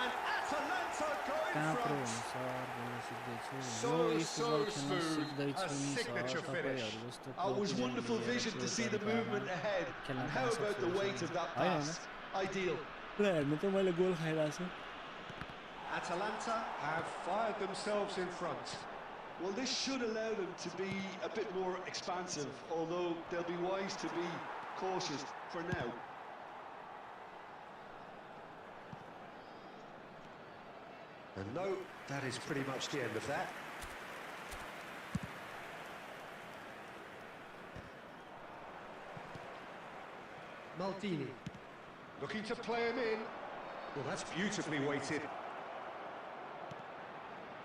And Atalanta going कहाँ pro front. हुनु sir भन्न सिक्दैछु So, यो so football खेल्न smooth. सिक्दैछु A नि sir signature finish. तपाईँहरू जस्तो Oh, it was wonderful vision to see the movement ahead. And how about the weight of that pass? Ideal. पुरा हेर्नु त मैले गोल खाइरहेको छु Atalanta have fired themselves in front. Well, this should allow them to be a bit more expansive, although they'll be wise to be cautious for now. And no, that is pretty much the end of that. Maldini looking to play him in. Well, that's beautifully weighted.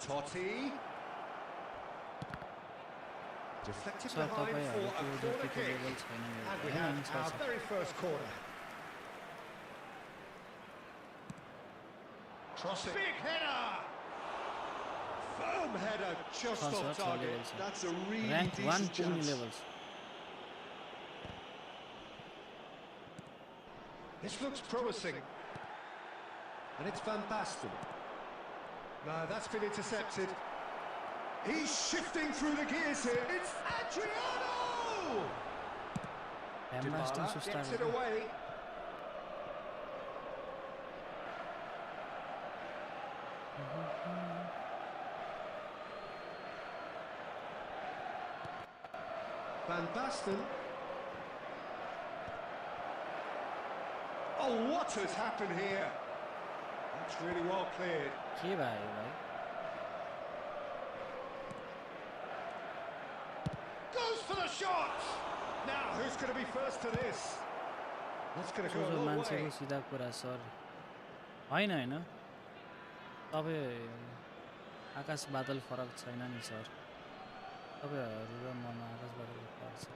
Totti. Deflected sir behind for तपाईँहरूको a जतिको corner kick. Level छैन And we मेरो have होइन our sir very first corner. Crossing. Big header! Firm header just छ off sir छ target. Level छ That's a really rank 1 decent पुग्ने chance. Level छ This looks promising. And it's Van Basten. No, that's been intercepted. He's shifting through the gears here. It's Adriano! ह्यामबास्टन Dybala Susta gets it away. Van Basten. Oh, what has happened here? That's really well cleared. के भयो भाइ Goes for the shot! Now, who's going to be first to this? That's going to go a जो long मान्छेको way. सिधा कुरा sir होइन होइन तपाईँ आकाश बादल फरक छैन नि सर तपाईँहरू र ममा आकाश बादल फरक छ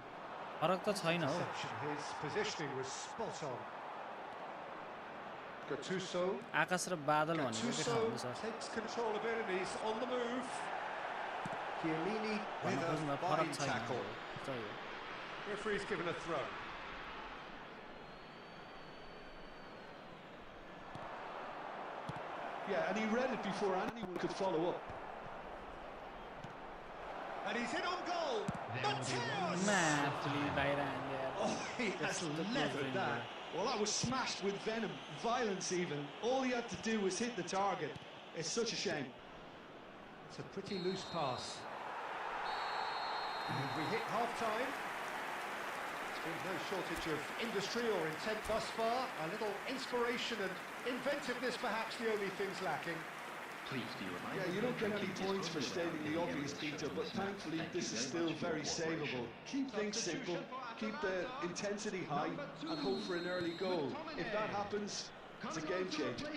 फरक त छैन हो Interception. His positioning was spot on. Gattuso. आकाश र बादल भनेको के ठाउँ हो Gattuso sir takes control of it and he's on the move. Chiellini भन्न with खोज्नु a फरक body छैन tackle. त्यही हो Referee's given a throw. Yeah, and he read it before anyone could follow up. And he's in on goal. Mateus! म्याफले बाहिर हान्यो यार Oh, he has levered that. Well, that was smashed with venom, violence even. All he had to do was hit the target. It's such a shame. It's a pretty loose pass. And we hit half-time. There's been no shortage of industry or intent thus far. A little inspiration and inventiveness perhaps the only things lacking. Please be reminded. Yeah, you don't get any that the points for previous stating the program obvious, is Peter, but shown. thankfully Thank you this is very still much for very your savable. cooperation. Keep things simple, keep the intensity high, and hope for an early goal. If that happens, it's a game changer.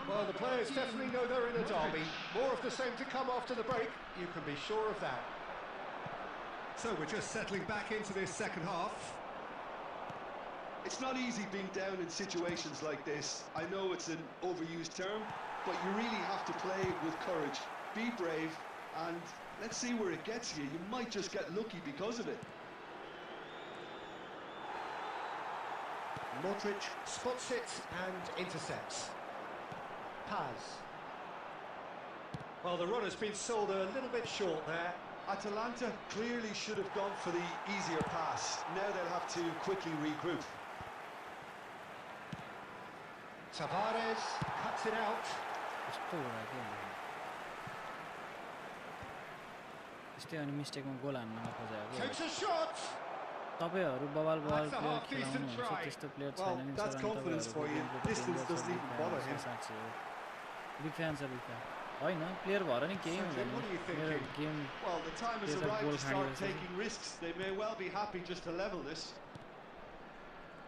Well, the players definitely know they're in a derby. More of the same to come after the break, you can be sure of that. So we're just settling back into this second half. It's not easy being down in situations like this. I know it's an overused term, but you really have to play it with courage. Be brave, and let's see where it gets you. You might just get lucky because of it. Modric spots it and intercepts. Paz. Well, the run has been sold a little bit short there. Atalanta clearly should have gone for the easier pass. Now they'll have to quickly regroup. Tavares cuts it out. कस्तो हो के त्यस्तै अनि मिस्टेकमा गोल हान्न खोजेको Takes a shot. तपाईहरु बबाल That's a player half-decent खेलाउनुहुन्छ try. त्यस्तो प्लेयर Well, छैन नि that's sir confidence for you. Distance doesn't even bother him. Big fan छ बिग फ्यान हैन प्लेयर भएर नि केही हुँदैन What are you मेरो thinking? Game Well, the time has There's a arrived goal to start handle, taking risks. They may well be happy just to level this.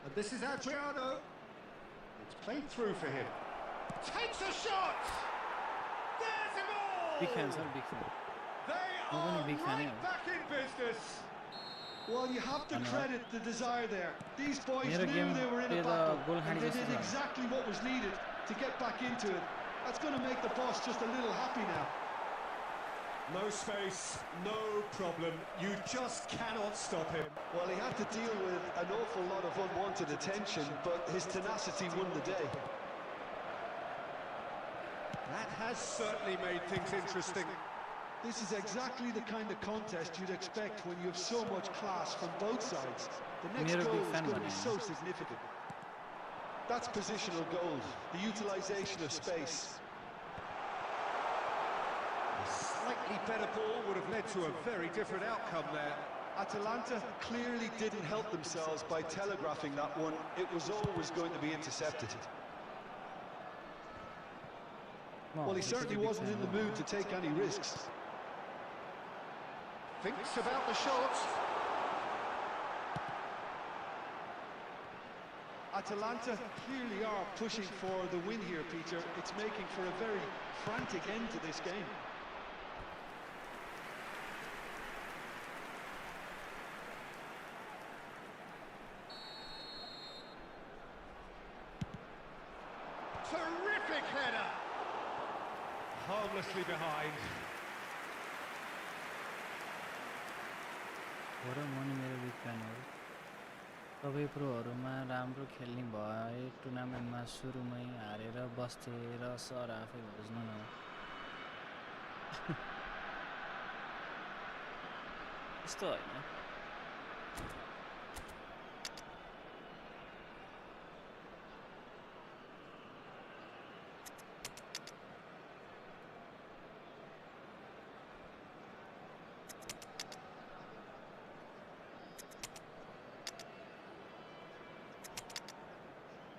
And this is Adriano. It's played through for him. Takes a shot. There's a goal. Big fan sir big fan They I'm gonna are be fan, right yeah. back in business. Well, you have to I know. credit the desire there. These boys मेरो knew game they were in a play the battle, goal and handle they जस्तो did छ। exactly what was needed to get back into it. That's going to make the boss just a little happy now. No space, no problem. You just cannot stop him. Well, he had to deal with an awful lot of unwanted attention, but his tenacity won the day. That has certainly made things interesting. This is exactly the kind of contest you'd expect when you have so much class from both sides. The next मेरो goal big is fan going to be भने so significant. That's positional goal, the utilisation of space. A slightly better ball would have led to a very different outcome there. Atalanta clearly didn't help themselves by telegraphing that one. It was always going to be intercepted. Well, he certainly wasn't in the mood to take any risks. Thinks about the shot. Atalanta clearly are pushing for the win here, Peter. It's making for a very frantic end to this game. Terrific header. Harmlessly behind. हो र म नि मेरो big fan हो सबै प्रोहरूमा राम्रो खेल्ने भए टुर्नामेन्टमा सुरुमै हारेर बस्थे र सर आफै बुझ्नु न यस्तो होइन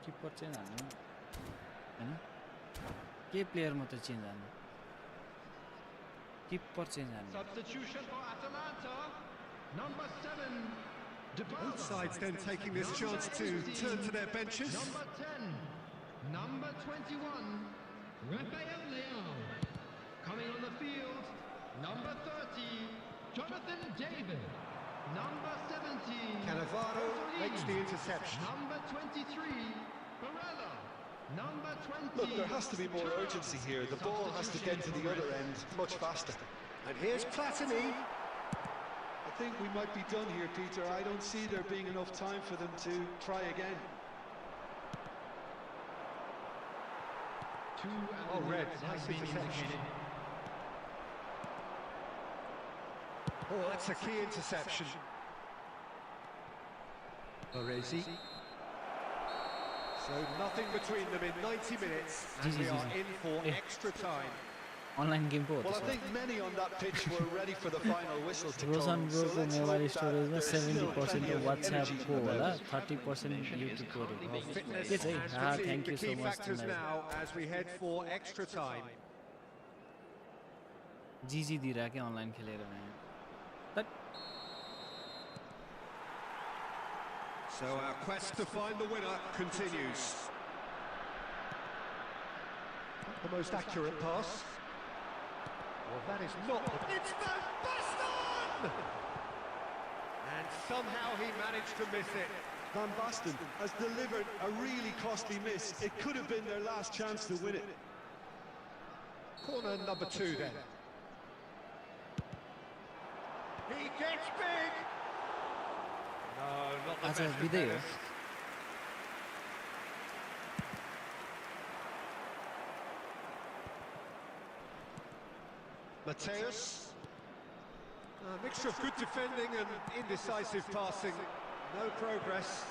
किपर चेन्ज हाल्नु हैन के प्लेयर मात्र चेन्ज हाल्नु किपर चेन्ज हाल्नु Substitution for Atalanta. Number 7. Both sides then taking this chance to turn to their benches. Number 10. Number 21. Rafael Leao. Coming on the field. Number 30. Jonathan David. Number 70. Cannavaro makes the Orsolini. interception. Number 23. Barella. Number 20. Look, there has to be more urgency here. The ball has to get to the other end much faster. And here's Platini. I think we might be done here, Peter. I don't see there being enough time for them to try again. Two Oh, red. has Nice been interception. indicated. Oh, that's a key interception. Baresi. So nothing between them in 90 minutes, and we are in for extra time. Online game पो हो Well, I त्यसो think many on that pitch were ready for the final whistle to Rojan come. So ब्रोको let's mobile hope that स्टोरेजमा there's still 70% plenty त of energy वाट्सएपको in the होला build. 30% युट्युबको रे Fitness के चाहिँ and हा fatigue, thank the you so key much factors now as we head for extra time. जिजी दिइरा के online खेलेर भने So our quest to find the winner continues. The most accurate pass. Well, that is not. It's Van Basten! And somehow he managed to miss it. Van Basten has delivered a really costly miss. It could have been their last chance to win it. Corner number 2 then. He gets big. No, not the आज best of बिदै हो headers. Mateus. A mixture of good defending and indecisive passing. No progress.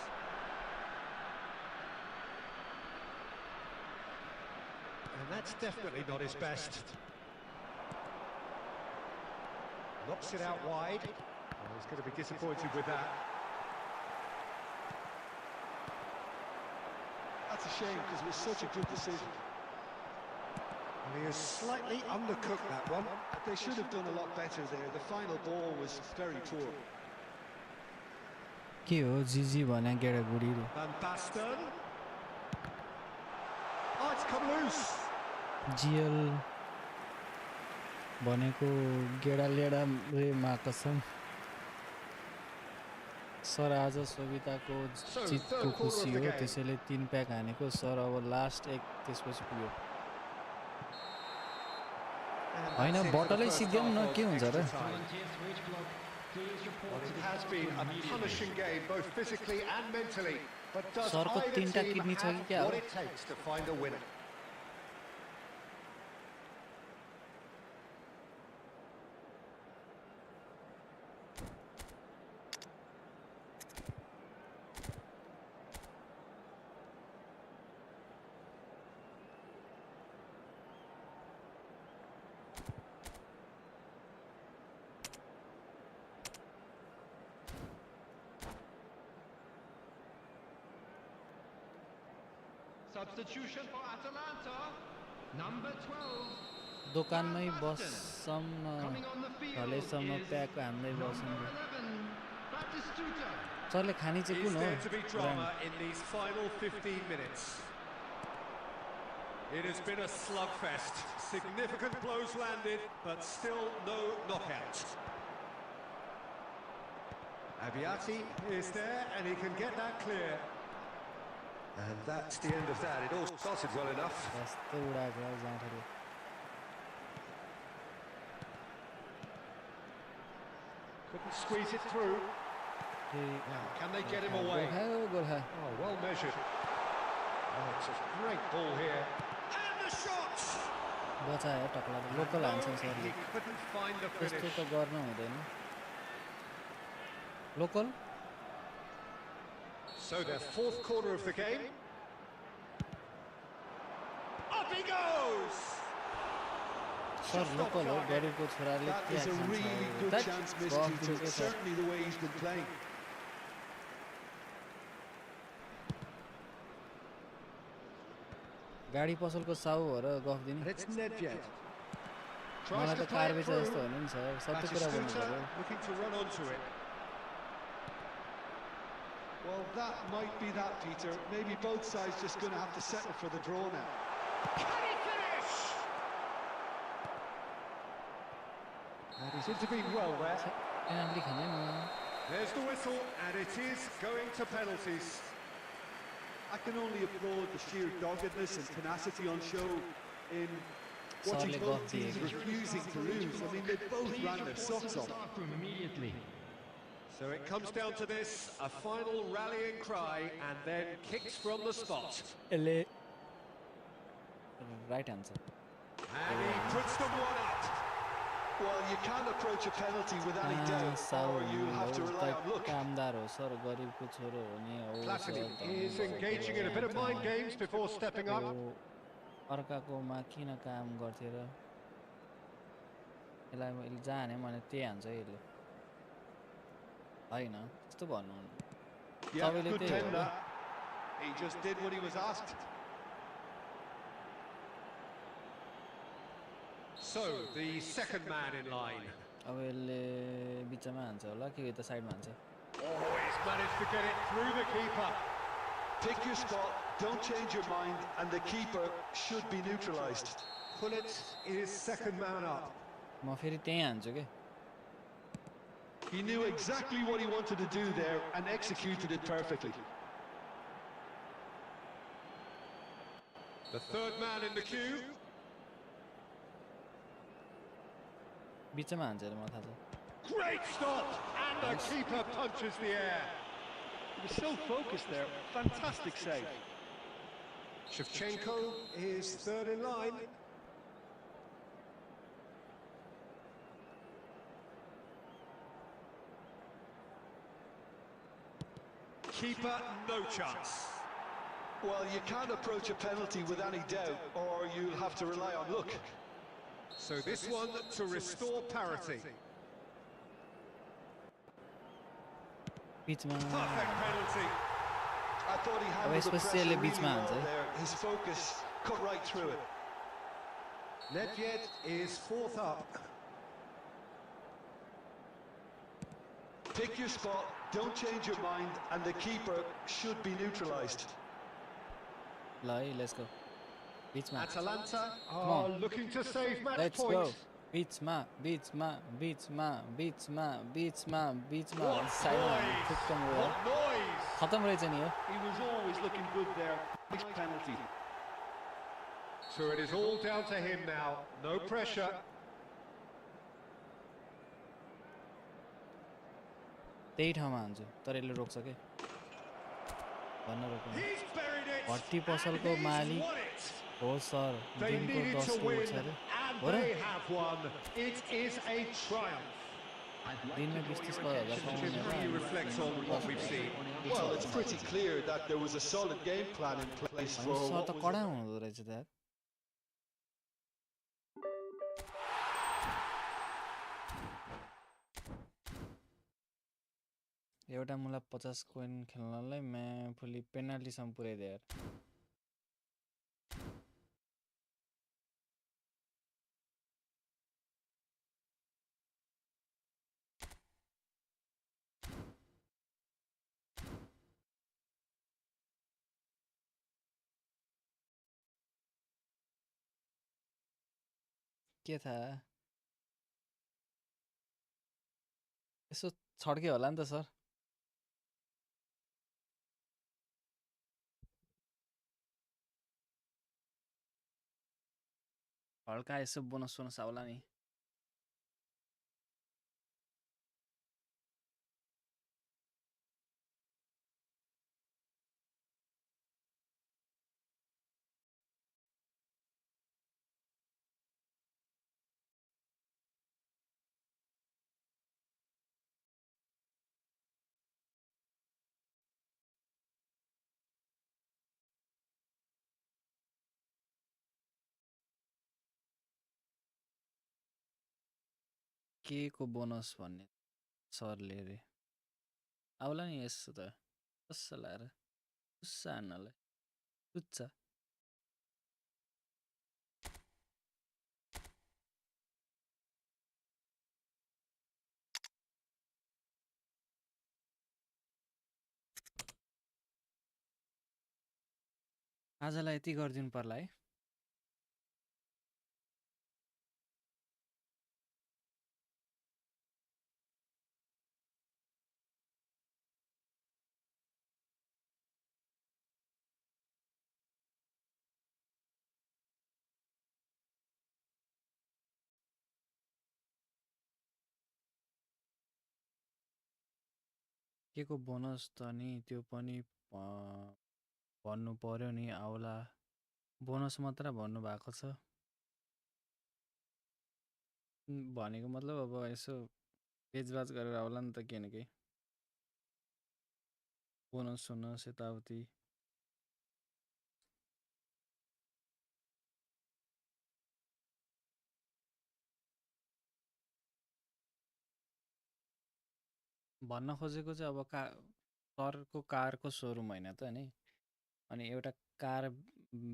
And that's definitely not his best. Drops it out wide. Oh, he's going to be disappointed with that. That's a shame because it was such a good decision. And he has slightly undercooked that one. They should have done a lot better there. The final ball was very poor. के हो जिजी भने गेडा गुडी Van Basten. Oh, it's come loose. GL भनेको गेडा लेडा रे माकसम sir आज सोभिताको जितको खुसी हो त्यसैले 3 pack हानेको सर अब लास्ट एक त्यसपछि पुग्यो हैन बटलै सिद्धियम न के हुन्छ र Well, it has been a punishing game, both physically and mentally. But does सरको either 3टा team किडनी छ कि have क्या हो what it takes to find a winner? Substitution for Atalanta, number 12. दोकानमै बस्छम न Coming on the field हलेसम्म is pack हान्दै बस्छम number 11, Batistuta. सरले खानी चाहिँ Is कुन हो there to be drama in these final 15 minutes? It has been a slugfest. Significant blows landed, but still no knockout. Abiati is there, and he can get that clear. And that's the end of that. It all started well enough. यस्तो उडाएको जाँठले Couldn't squeeze it through. Now, can they get him away? Gorkha Oh, well measured. Oh, it's a great ball here. And the shot! बचायो टक्ला local हान्छन् सरले He couldn't find the त्यस्तो finish. त गर्न हुँदैन local So their fourth quarter of the game. Up he goes! Sir local हो गरिबको छोराले That के is a really good chance missed, Peter. Certainly the way he's been playing. गाडी पसलको साउ हो र गफ दिने And it's Nedved. मलाई Tries त to play कार it बेचे through. जस्तो हो नि सर सबै कुरा भन्नु Batistuta पर्यो looking to run onto it. Well, that might be that, Peter. Maybe both sides just going to have to settle for the draw now. Can he finish? And he's intervened well there. Penalty खाने म There's the whistle, and it is going to penalties. I can only applaud the sheer doggedness and tenacity on show in watching Sorry, both got teams the- refusing to lose. I mean, they both Please ran their report to socks the off. staff room immediately. So it comes down to this, a final rallying cry, and then kicks from the spot. यसले right answer And he puts them one up. Well, you can't approach a penalty with any doubt, साउ or you'll have to rely on luck. कामदार हो sir गरिबको छोरो हो नि हो Platini is engaging in a bit of mind games before stepping up. अर्काकोमा किन काम गर्थे र यसलाई मैले जाने भने त्यही हान्छ यसले होइन त्यस्तो भन्नु Yeah, तपाईँले good त्यही हो tender. He just did what he was asked. So, the second man in line. अब यसले बिचमा हान्छ होला कि यता साइडमा हान्छ Oh, he's managed to get it through the keeper. Pick your spot, don't change your mind, and the keeper should be neutralised. Pullet is second man up. म फेरि त्यही हान्छु के He knew exactly what he wanted to do there and executed it perfectly. The third man in the queue. बिचमा हान्छ अरे मलाई थाहा छ Great stop! And the keeper punches the air. He was so focused there. Fantastic save. Shevchenko is third in line. Keeper, no chance. Well, you can't approach a penalty with any doubt, or you'll have to rely on luck. So this one to restore parity. बिचमा Perfect penalty. I thought he अब handled the यसपछि pressure यसले really बिचमा हान्छ well है there. His focus cut right through it. Nedved is fourth up. Pick your spot, don't change your mind, and the keeper should be neutralised. ल है let's go बिचमा Atalanta Come are on. looking to save match let's go point. बिचमा बिचमा बिचमा बिचमा बिचमा बिचमा What साइडमा noise! ठुक्क मुडेर What noise! खतम रहेछ नि हो He was always looking good there. Nice penalty. So it is all down to him now. No pressure. त्यही ठाउँमा हान्छु तर यसले रोक्छ के भन्न रोक्नु He's buried it. Bhatti And पसलको he's मालिक won it. हो सर They दिनको needed 10 to को win, उठ्छ अरे and हो र they have won. It is a triumph. I'd like दिनमा to draw 20-30 your हजार attention Just कमाउने really होला reflects on what we've seen. Well, it's pretty clear that there was a solid game plan in place for sir what त was कडा हुँदो रहेछ त यार एउटा मलाई 50 कोइन खेल्नलाई मैं फुल्ली पेनाल्टीसम्म पुर्याइदिएँ यार के थाहा यसो छड्के होला नि त सर हल्का यसो बोनस सोनस आउला नि के को बोनस भन्ने सरले अरे आउला नि यसो त कसो लाएर टुस्सा हान्नलाई टुच्चा आजलाई यति गरिदिनु पर्ला है के को बोनस त नि त्यो पनि भन्नु पर्यो नि आउला बोनस मात्र भन्नु भएको छ भनेको मतलब अब यसो बेचबाच गरेर आउला नि त केही न केही बोनस सोनस यताउति भन्न खोजेको चाहिँ अब सरको कारको सोरुम होइन त नि अनि एउटा कार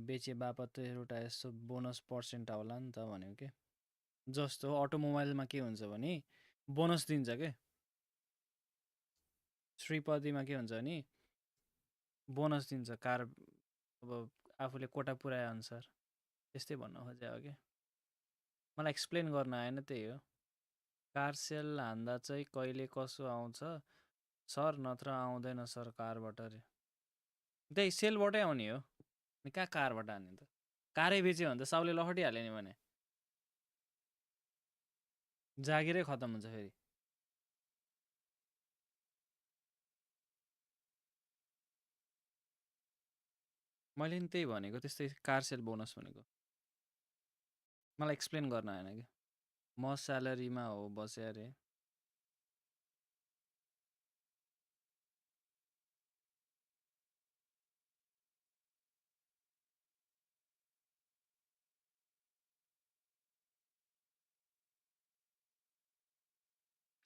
बेचे बापत त एउटा यसो बोनस पर्सेन्ट आउला नि त भनेको के जस्तो अटोमोबाइलमा के हुन्छ भने बोनस दिन्छ के श्रीपतिमा के हुन्छ भने बोनस दिन्छ कार अब आफूले कोटा पुऱ्याए अनुसार त्यस्तै भन्न खोजे हो कि मलाई एक्सप्लेन गर्न आएन त्यही हो कार सेल हान्दा चाहिँ कहिले कसो आउँछ सर नत्र आउँदैन सर कारबाट अरे त्यही सेलबाटै आउने हो अनि कहाँ कारबाट हान्ने त कारै बेच्यो भने त साउले लखटिहाल्यो नि भने जागिरै खतम हुन्छ फेरि मैले नि त्यही भनेको त्यस्तै कार सेल बोनस भनेको मलाई एक्सप्लेन गर्न आएन कि म स्यालेरीमा हो बसेँ अरे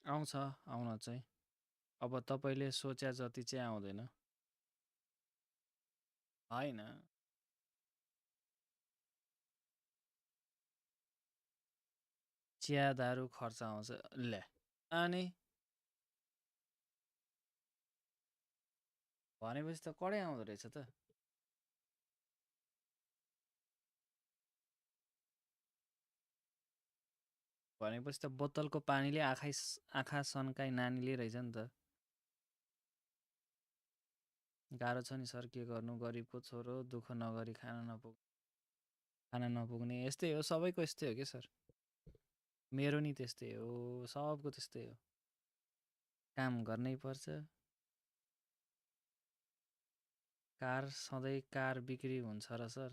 आउँछ आउन चाहिँ अब तपाईले सोचे जति चाहिँ आउँदैन हैन चिया दारु खर्च आउँछ ले अनि भनेपछि त कडै आउँदो रहेछ त भनेपछि त बोतलको पानीले आँखा सन्काई नानीले रहेछ नि त गाह्रो छ नि सर के गर्नु गरिबको छोरो दुःख नगरी खाना नपुग्ने यस्तै हो सबैको यस्तै हो के सर मेरो नि त्यस्तै हो सबको त्यस्तै हो काम गर्नै पर्छ कार सधैँ कार बिक्री हुन्छ र सर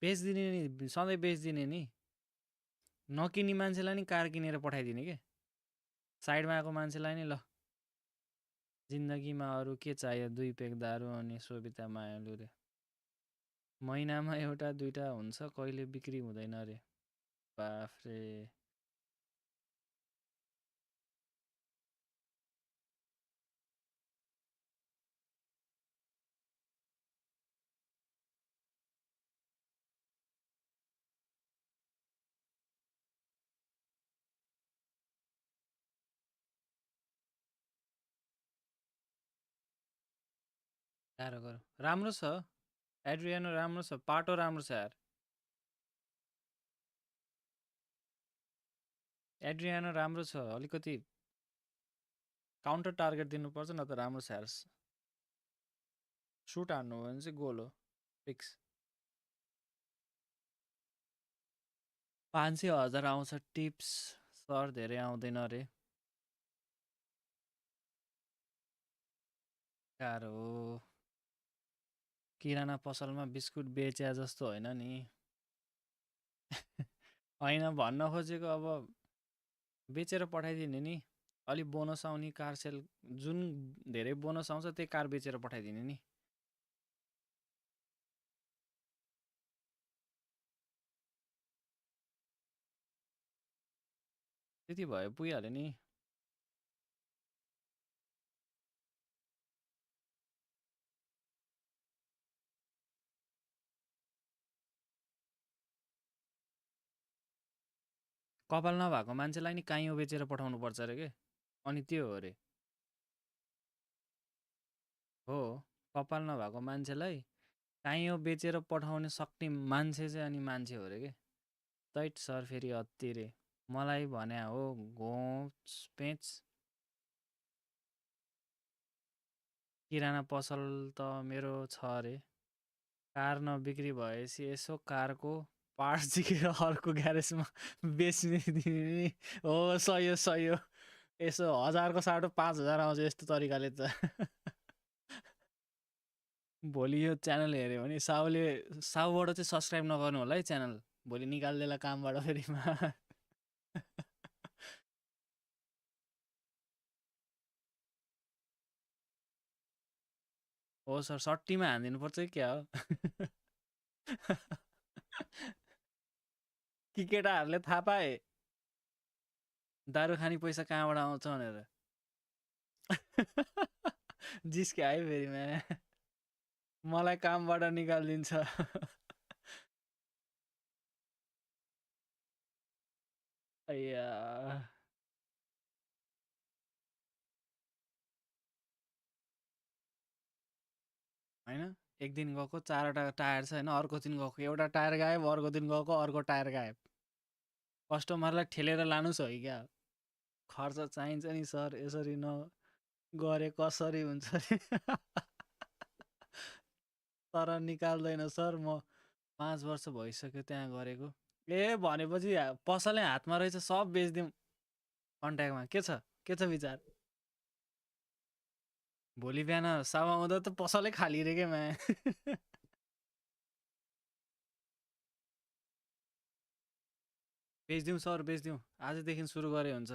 बेचिदिने नि सधैँ बेचिदिने नि नकिन्ने मान्छेलाई नि कार किनेर पठाइदिने के साइडमा आएको मान्छेलाई नि ल जिन्दगीमा अरू के चाहियो 2 पेक दारु अनि सोभिता मायालु रे महिनामा एउटा दुईटा हुन्छ कहिले बिक्री हुँदैन रे बाफ्रे गाह्रो गरौँ राम्रो छ एड्रियानो राम्रो छ पाटो राम्रो छ यार एड्रियानो राम्रो छ अलिकति काउन्टर टार्गेट दिनुपर्छ न त राम्रो छ यार सुट हान्नु हो भने चाहिँ गोल हो फिक्स 500,000 आउँछ टिप्स सर धेरै आउँदैन रे गाह्रो हो किराना पसलमा बिस्कुट बेच्या जस्तो होइन नि होइन भन्न खोजेको अब बेचेर पठाइदिने नि अलि बोनस आउने कार सेल जुन धेरै बोनस आउँछ त्यही कार बेचेर पठाइदिने नि त्यति भए पुगिहाल्यो नि कपाल नभएको मान्छेलाई नि काइँ बेचेर पठाउनु पर्छ अरे के अनि त्यो हो अरे हो कपाल नभएको मान्छेलाई काइँ बेचेर पठाउन सक्ने मान्छे चाहिँ अनि मान्छे हो अरे के तैट सर फेरि अति रे मलाई भने हो घोच पेच किराना पसल त मेरो छ अरे कार नबिक्री भएपछि यसो कारको पार्ट्स झिकेर अर्को ग्यारेजमा बेच्ने दिने नि हो सही हो यसो 1000को साटो 5000 आउँछ यस्तो तरिकाले त भोलि यो च्यानल हेऱ्यो भने साउबाट चाहिँ सब्सक्राइब नगर्नु होला है च्यानल भोलि निकाल्देला कामबाट फेरि हो सर सट्टीमा हानिदिनु पर्छ कि क्या हो कि केटाहरूले थाहा पाए दारु खाने पैसा कहाँबाट आउँछ भनेर जिस्क्या है फेरि मलाई कामबाट निकालिदिन्छ अय्या होइन एक दिन गएको 4वटा टायर छ होइन अर्को दिन गएको एउटा टायर गायब अर्को दिन गएको अर्को टायर गायब कस्टमरलाई ठेलेर लानुहोस् है क्या खर्च चाहिन्छ नि सर यसरी न गरे कसरी हुन्छ तर निकाल्दैन सर म 5 वर्ष भइसक्यो त्यहाँ गरेको ए भनेपछि पसलै हातमा रहेछ सब बेचिदिउँ कन्ट्याक्टमा के छ विचार भोलि बिहान सावा आउँदा त पसलै खाली रे के बेचिदिउँ सर बेचिदिउँ आजदेखि सुरु गरे हुन्छ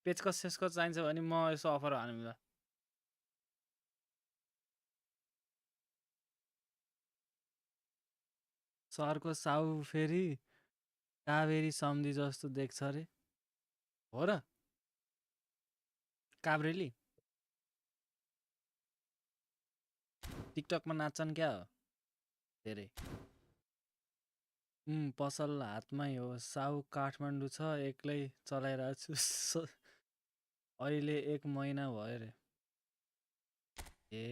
पेचकस सेचकस चाहिन्छ भने म यसो अफर हानौँला सरको साउ फेरि कावेरी सम्धि जस्तो देख्छ अरे हो र काभ्रेली टिकटकमा नाच्छन् क्या हो धेरै पसल हातमै हो साउ काठमाडौँ छ एक्लै चलाइरहेको छु अहिले 1 महिना भयो रे ए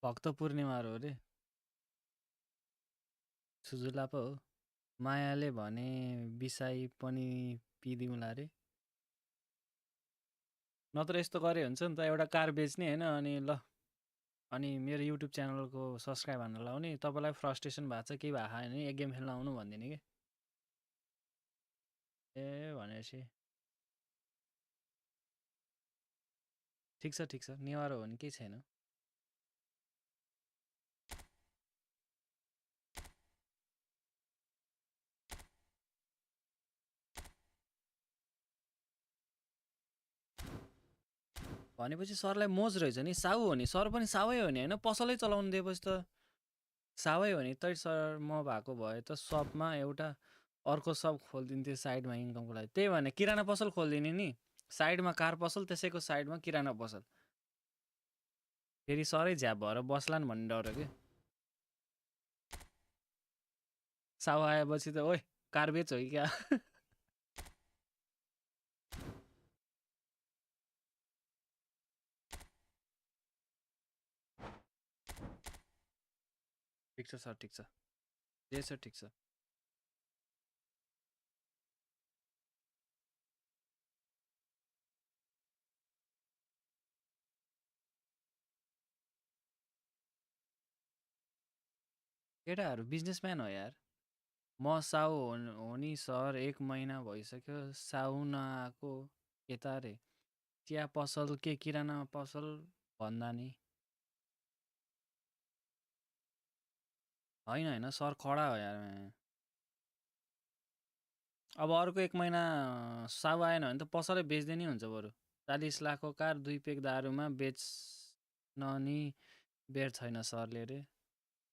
भक्त पूर्णिमाहरू हो रे सुजुला पो हो मायाले भने बिसाई पनि पिदिउँला रे नत्र यस्तो गरे हुन्छ नि त एउटा कार बेच्ने होइन अनि ल अनि मेरो युट्युब च्यानलको सब्सक्राइब हान्न लाउने तपाईँलाई फ्रस्ट्रेसन भएको छ केही भएको छैन एक गेम खेल्न आउनु भनिदिने कि ए भनेपछि ठिक छ नेवार हो भने केही छैन भनेपछि सरलाई मोज रहेछ नि साउ हो नि सर पनि सावै हो नि होइन पसलै चलाउनु दिएपछि त सावै हो नि तै सर म भएको भए त सपमा एउटा अर्को सप खोलिदिन्थेँ साइडमा इन्कमको लागि त्यही भने किराना पसल खोलिदिने नि साइडमा कार पसल त्यसैको साइडमा किराना पसल फेरि सरै झ्याप भएर बस्लान् भन्ने डर हो कि साउ आएपछि त ओइ कार बेच हो कि क्या ठिक छ सर ठिक छ जे छ ठिक छ केटाहरू बिजनेसम्यान हो यार म साउ हो नि सर 1 महिना भइसक्यो साउ नआएको यता रे चिया पसल के किराना पसल भन्दा नि होइन सर कडा हो यार अब अर्को 1 महिना साउ आएन भने त पसलै बेच्दै नि हुन्छ बरु 40 लाखको कार 2 पेक दारूमा बेच्न नि बेर छैन सरले रे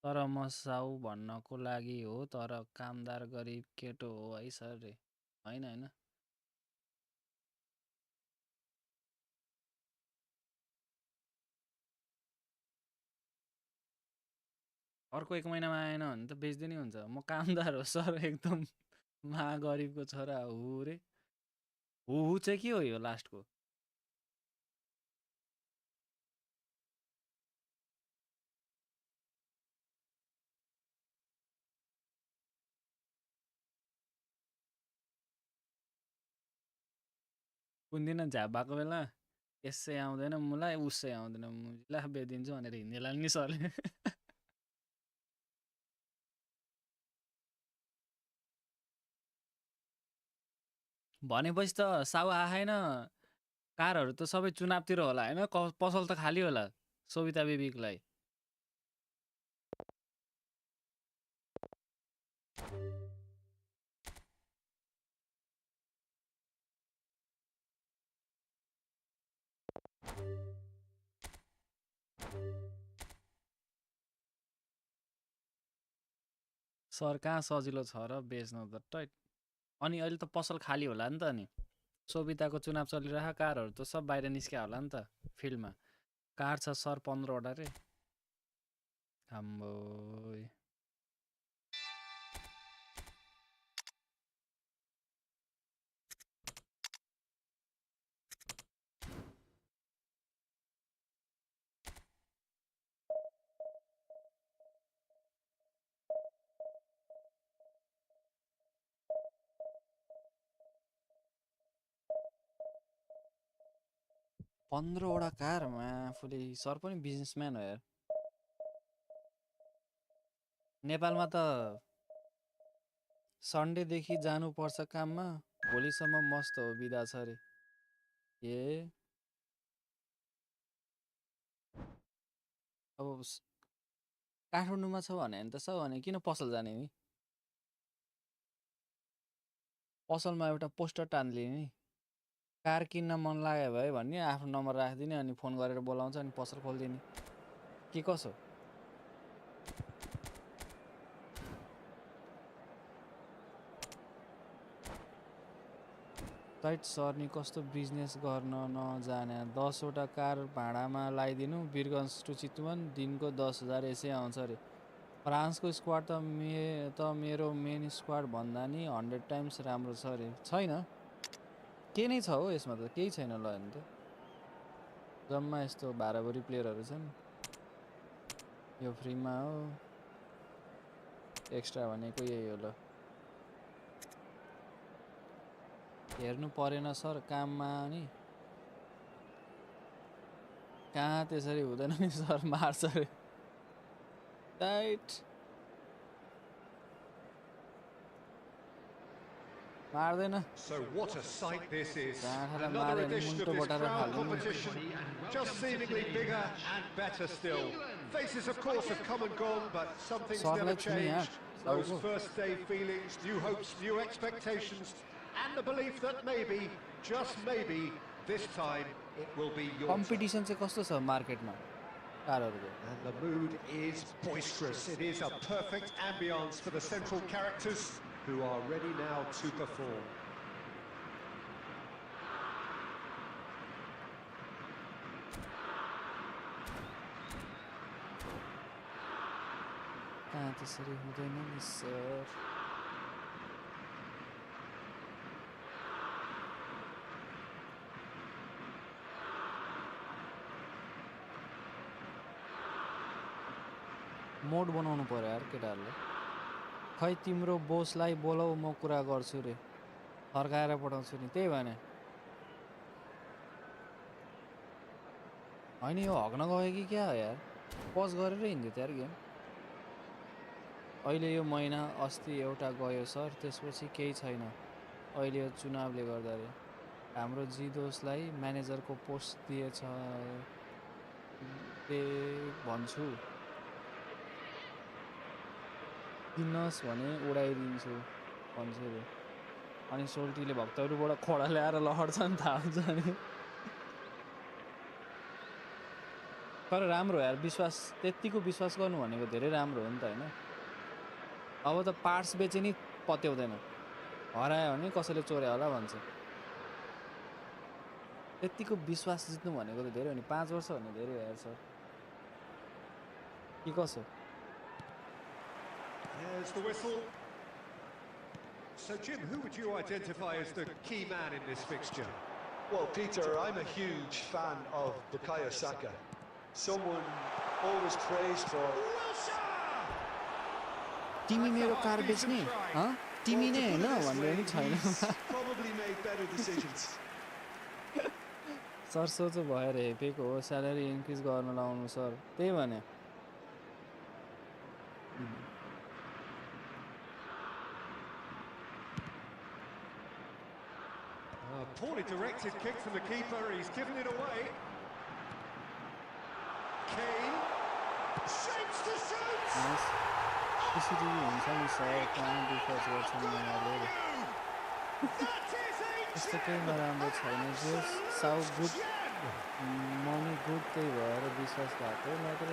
तर म साउ भन्नको लागि हो तर कामदार गरिब केटो हो है सर रे होइन अर्को 1 महिनामा आएन भने त बेच्दै नि हुन्छ म कामदार हो सर एकदम महागरिबको छोरा हु रे हु चाहिँ के हो यो लास्टको कुन दिन झ्याप भएको बेला यसै आउँदैन मुलाई उसै आउँदैन मुला बेदिन्छु भनेर हिँड्नेला नि सरले भनेपछि त साउ आएन कारहरू त सबै चुनावतिर होला होइन पसल त खाली होला सोभिता बेबीको लागि सर कहाँ सजिलो छ र बेच्न त टैट अनि अहिले त पसल खाली होला नि त अनि सोभिताको चुनाव चलिरहेको कारहरू त सब बाहिर निस्किया होला नि त फिल्डमा कार छ सर 15वटा रे आम्बो 15वटा कारमा आफूले सर पनि बिजनेसम्यान हो यार नेपालमा त सन्डेदेखि जानुपर्छ काममा भोलिसम्म मस्त हो बिदा छ अरे ए अब काठमाडौँमा छ भने त छ भने किन पसल जाने नि पसलमा एउटा पोस्टर टान्दिने नि कार किन्न मन लाग्यो भए भन्ने आफ्नो नम्बर राखिदिने अनि फोन गरेर बोलाउँछ अनि पसल खोलिदिने के कसो टाइट सर्नी कस्तो बिजनेस गर्न नजाने 10 वटा कार भाडामा लगाइदिनु वीरगन्ज टु चितवन दिनको 10,000 यसै आउँछ रे फ्रान्सको स्क्वाड त मेरो मेन स्क्वाड भन्दा नि 100 टाइम्स राम्रो छ रे छैन के नै छ हो यसमा त केही छैन ल नि त जम्मा यस्तो भाराभरी प्लेयरहरू छन् यो फ्रीमा हो एक्स्ट्रा भनेको यही हो ल हेर्नु परेन सर काममा नि कहाँ त्यसरी हुँदैन नि सर मार्छ रे tight मार्दैन So what a sight this is. Another Another edition of this crowd competition, just seemingly bigger and better still. Faces, of course, have come and gone, but some things never change. Those first day feelings, new hopes, new expectations, and the belief that maybe, just maybe, this time it will be your competition चाहिँ कस्तो छ मार्केटमा कारहरुको And the mood is boisterous. It is a perfect ambience for the central characters who are ready now to perform. कहाँ त्यसरी हुँदैन नि sir mode बनाउनु पर्यो यार केटाहरुले खै तिम्रो बोसलाई बोलाऊ म कुरा गर्छु रे फर्काएर पठाउँछु नि त्यही भने हैन यो हग्न गयो कि क्या हो यार पज गरेर हिँड्दै थियो यार गेम अहिले यो महिना अस्ति एउटा गयो सर त्यसपछि केही छैन अहिले यो चुनावले गर्दा रे हाम्रो जी दोसलाई म्यानेजरको पोस्ट दिएछ भन्छु किन्नस् भने उडाइदिन्छु भन्छ रे अनि सोल्टीले भक्तहरूबाट खोडा ल्याएर लहर्छन् थाहा हुन्छ नि तर राम्रो यार विश्वास त्यतिको विश्वास गर्नु भनेको धेरै राम्रो हो नि त हैन अब त पार्ट्स बेचे नि पत्याउँदैन हरायो भने कसैले चोर्या होला भन्छ त्यतिको विश्वास जित्नु भनेको त धेरै हो नि 5 वर्ष भने धेरै हो यार सर के कसो There's the whistle. So, Jim, who would you identify as the key man in this fixture? Well, Peter, I'm a huge fan of Bukayo Saka. Someone always praised for... तिमी मेरो कार बेच्ने तिमी नै हैन भन्ने नि छैन Probably made better decisions. Sir सोचो भएर हेपेको हो स्यालेरी इन्क्रिज गर्न लाउनु सर त्यही भने Poorly directed kick from the keeper, he's given it away. Kane shapes to shoot! Nice त्यसरी हुन्छ नि सर कहाँ डिफेन्स गर्छन् उनीहरूले यस्तो केही नराम्रो छैन जस साउथ गुड मनी गुड त्यही भएर विश्वास भएको नत्र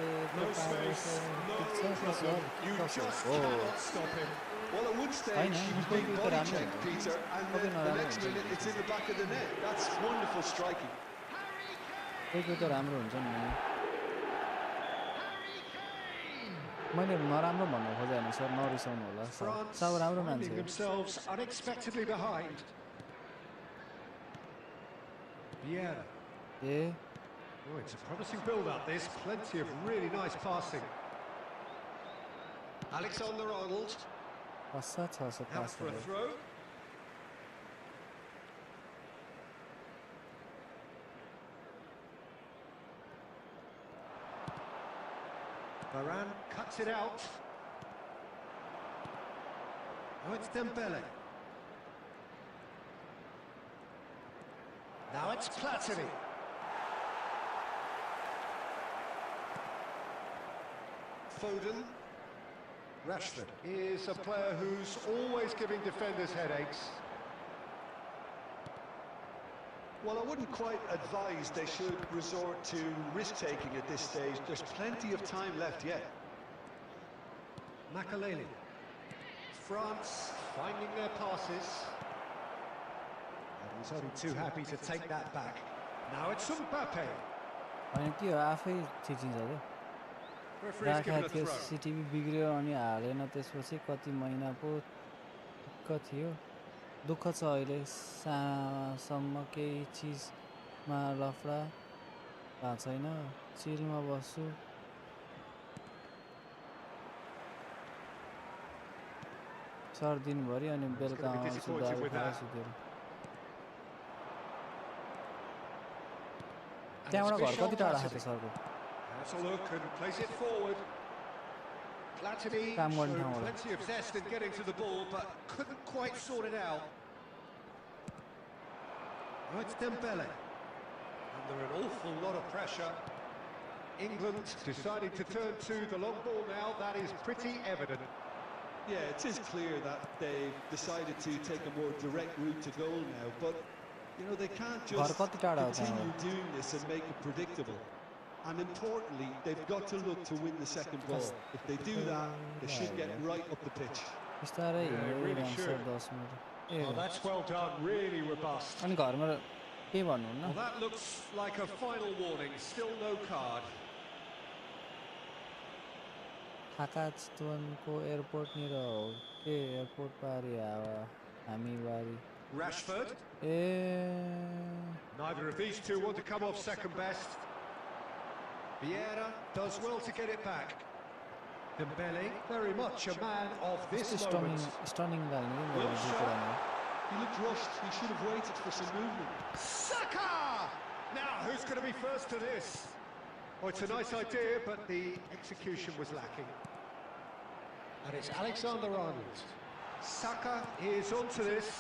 Well, at one stage he was being body checked, Peter, and the next minute it's in the back of the net. That's wonderful striking. त्यही त राम्रो हुन्छ नि मैले नराम्रो भन्नु खोजेँ नि सर नरिसाउनु होला साउ राम्रो मान्छे themselves unexpectedly behind. PIERO. A Oh, it's a promising build-up. This plenty of really nice passing. Alexander-Arnold कसा छ सो out pass for a throw. Varane cuts it out. Oh, it's Dembele. Now it's Platini. Foden. Rashford is a player who's always giving defenders headaches. Well, I wouldn't quite advise they should resort to risk-taking at this stage. There's plenty of time left yet. Makaleli. France finding their passes. And he's only too happy to take that back. Now it's Mbappe. अनि के हो आफै थिचिन्छ त्यो Referee's given a राखा थियो throw. सिटिभी बिग्रियो अनि हालेन त्यसपछि कति महिना पो दुःख थियो दुःख छ अहिले सासम्म केही चिजमा लफडा भएको छैन चिलमा बस्छु सर दिनभरि अनि बेलुका आउँछु दाल खाएर सुतेर त्यहाँबाट घर कति टाढा छ सरको Has a look and plays it forward. Platini Come on, showed Howard. plenty of zest in getting to the ball, but couldn't quite sort it out. Now it's Dembele. Under an awful lot of pressure. England deciding to turn to the long ball now. That is pretty evident. Yeah, it is clear that they've decided to take a more direct route to goal now, but you know they can't just continue doing this and make it predictable. And importantly, they've got to look to win the second ball. If they do that, they should get right up the pitch. Really should. Oh, that's well done. Really robust. अनि घरमा के भन्नुहुन्न Well, that looks like a final warning. Still no card. खाका चितवनको एयरपोर्टनिर हो के airport पारी हावा हामी बारी Rashford. A Neither of these two want to come off second best. PIERO does well to get it back. Dembele, very much a man of this moment. स्टनिङ लाग्ने कि Well मेरो shot. कुरामा He looked rushed. He should have waited for some movement. Saka! Now, who's going to be first to this? Oh, it's a nice idea, but the execution was lacking. And it's Alexander-Arnold. Saka is onto this.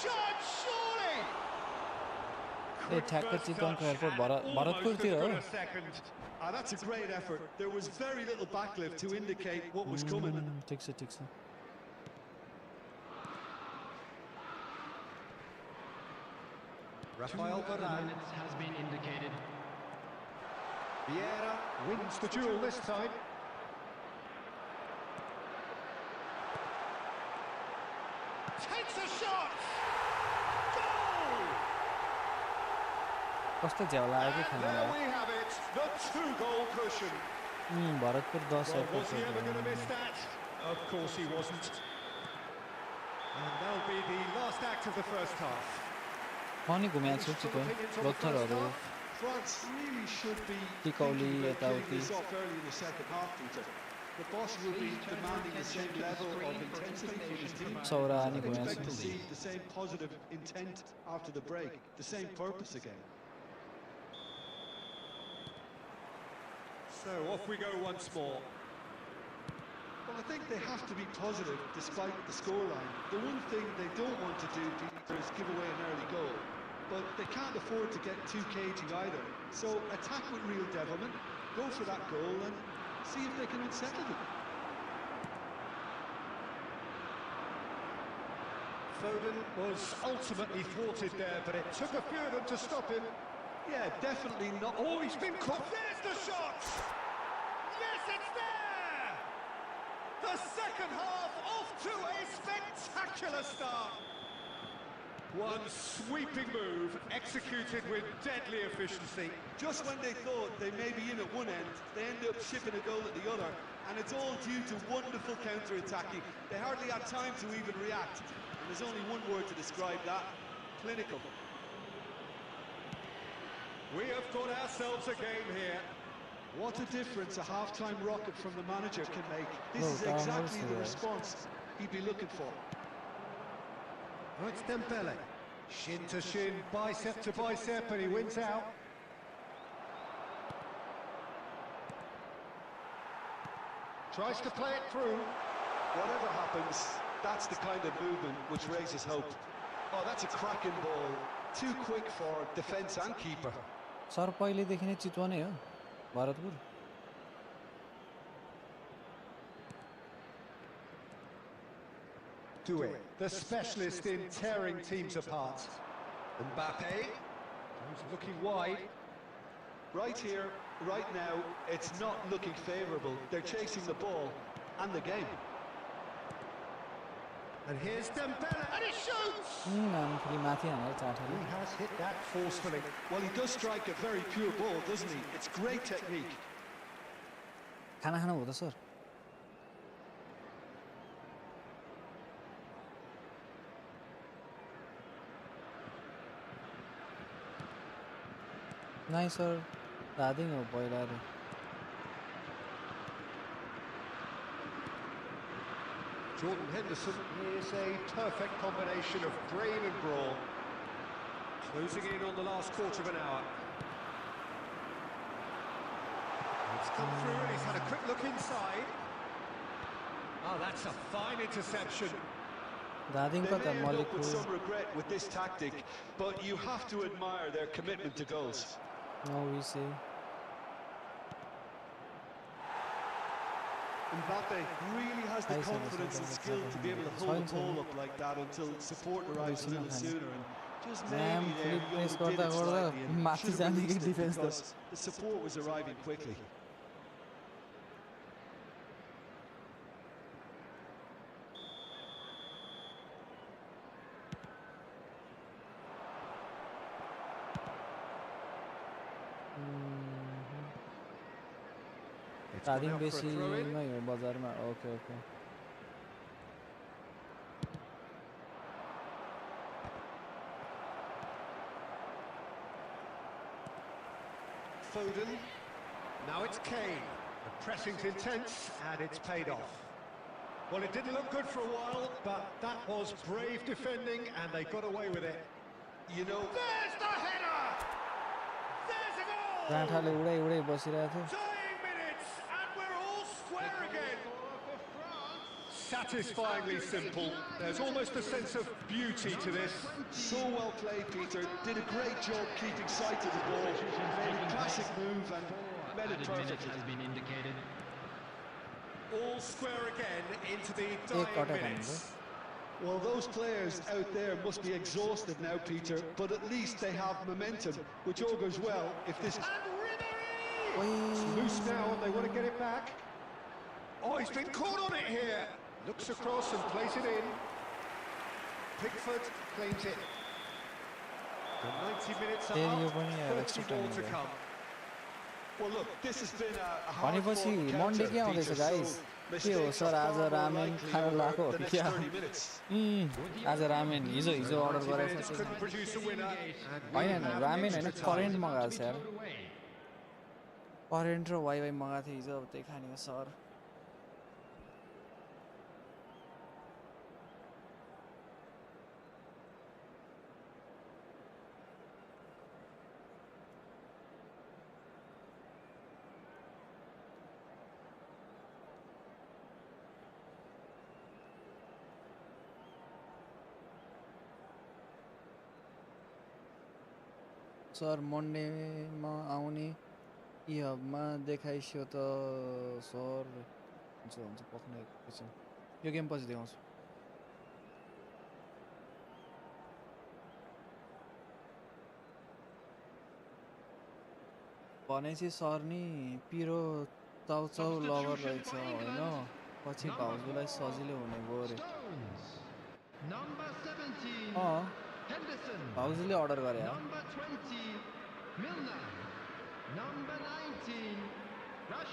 Shot, surely! ए ठ्याक्क चितवनको airport भरतपुरतिर हो That's a great effort. There was very little backlift to indicate what was coming. ठिक छ ठिक छ Rafael Varane has been indicated. PIERO wins the duel this time. Takes a shot! Goal! कस्तो झ्याउ लाग्यो कि And खाना there we have it, the two-goal cushion. Bharatpur 10 Well, was he airport ever going to miss that? Of course he wasn't. And that'll be the last act of the first half. पनि घुमेको छु चितवन लोथरहरू France really should be Tikauli thinking about यताउति getting this off early in the second half, Peter. The boss will be demanding the same level of intensity from his team. सौरा नि And expect घुमेको to छु see the same positive intent after the break, the same purpose again. So off we go once more. Well, I think they have to be positive despite the scoreline. The one thing they don't want to do, Peter, is give away an early goal. But they can't afford to get too cagey either. So attack with real devilment, go for that goal and see if they can unsettle them. Foden was ultimately thwarted there, but it took a few of them to stop him. Yeah, definitely not. Oh, he's been caught. There's the shot! Yes, it's there! The second half off to a spectacular start. One sweeping move, executed with deadly efficiency. Just when they thought they may be in at one end, they end up shipping a goal at the other. And it's all due to wonderful counter-attacking. They hardly had time to even react. And there's only one word to describe that: clinical. We have got ourselves a game here. What a difference a half-time rocket from the manager can make. This Oh, is exactly the response he'd be looking for. Oh, it's Dembele. Shin to shin, bicep to bicep, and he wins out. Tries to play it through. Whatever happens, that's the kind of movement which raises hope. Oh, that's a cracking ball. Too quick for defence and keeper. Sir पहिलेदेखि नै चितवनै हो Bharatpur do it. The specialist in tearing teams apart. Mbappe. He's looking wide. Right here, right now, it's not looking favourable. They're chasing the ball and the game. And here's Dembele, and he shoots! फेरि माथि हानेर चाठेले He has hit that forcefully. Well, he does strike a very pure ball, doesn't he? It's great technique. खाना खानु हो त sir नाइ sir दादिङ हो पहिला रे Jordan Henderson is a perfect combination of brain and brawn. Closing in on the last quarter of an hour. It's come through and he's had a quick look inside. Oh, that's a fine interception. दादिङ They कता may end up Malik with some regret with this tactic, but you have to admire their commitment to goals. No we say Mbappe really has the confidence and skill to be able to hold the ball up like that until support arrives a little sooner. And just maybe there he overdid it slightly and should have released it because the support was arriving quickly. दादिङ बेसीमै हो बजारमा okay okay Foden. Now it's Kane. The pressing's intense and it's paid off. Well, it didn't look good for a while, but that was brave defending and they got away with it. You know, There's the header! There's a goal! गाँठाले उडाइ उडाइ बसिरहेको थियो Dying minutes and we're all square again. Satisfyingly simple. There's almost a sense of beauty to this. so well played, Peter. Did a great job keeping sight of the ball. Made a classic move and made it Added minutes perfectly. has been indicated. All square again into the एक dying कटा minutes. Well, those players out there must be exhausted now, Peter, but at least they have momentum, which augurs well if this... And Ribéry! It's loose now and they want to get it back. Oh, he's been caught on it here. Looks across and plays it in. Pickford claims it. The 90 minutes are Then you bring up, your extra 30 more time to again. come. Well, look, this has been a hard भनेपछि Monday के आउँदैछ guys के हो sir आज ramen Khan लाग्यो हो कि क्या आज रामेन हिजो हिजो अर्डर गरेको Minutes couldn't produce a winner. And we होइन have रामेन होइन extra time. करेन्ट मगाएको छ यार Away. करेन्ट र वाइवाई मगाएको थिएँ हिजो अब त्यही खाने हो सर सर मन्डेमा आउने यी हबमा देखाइस्यो त सर हुन्छ हुन्छ पक्ने एकैछिन यो गेम पछि देखाउँछु भनेपछि सर नि पिरो चाउचाउ लभर रहेछ होइन पछि भाउजूलाई सजिलो हुने भयो अरे Stones. Number 17. अँ Henderson. भाउजूले अर्डर गरे यार Number 20. Milner. Number 19.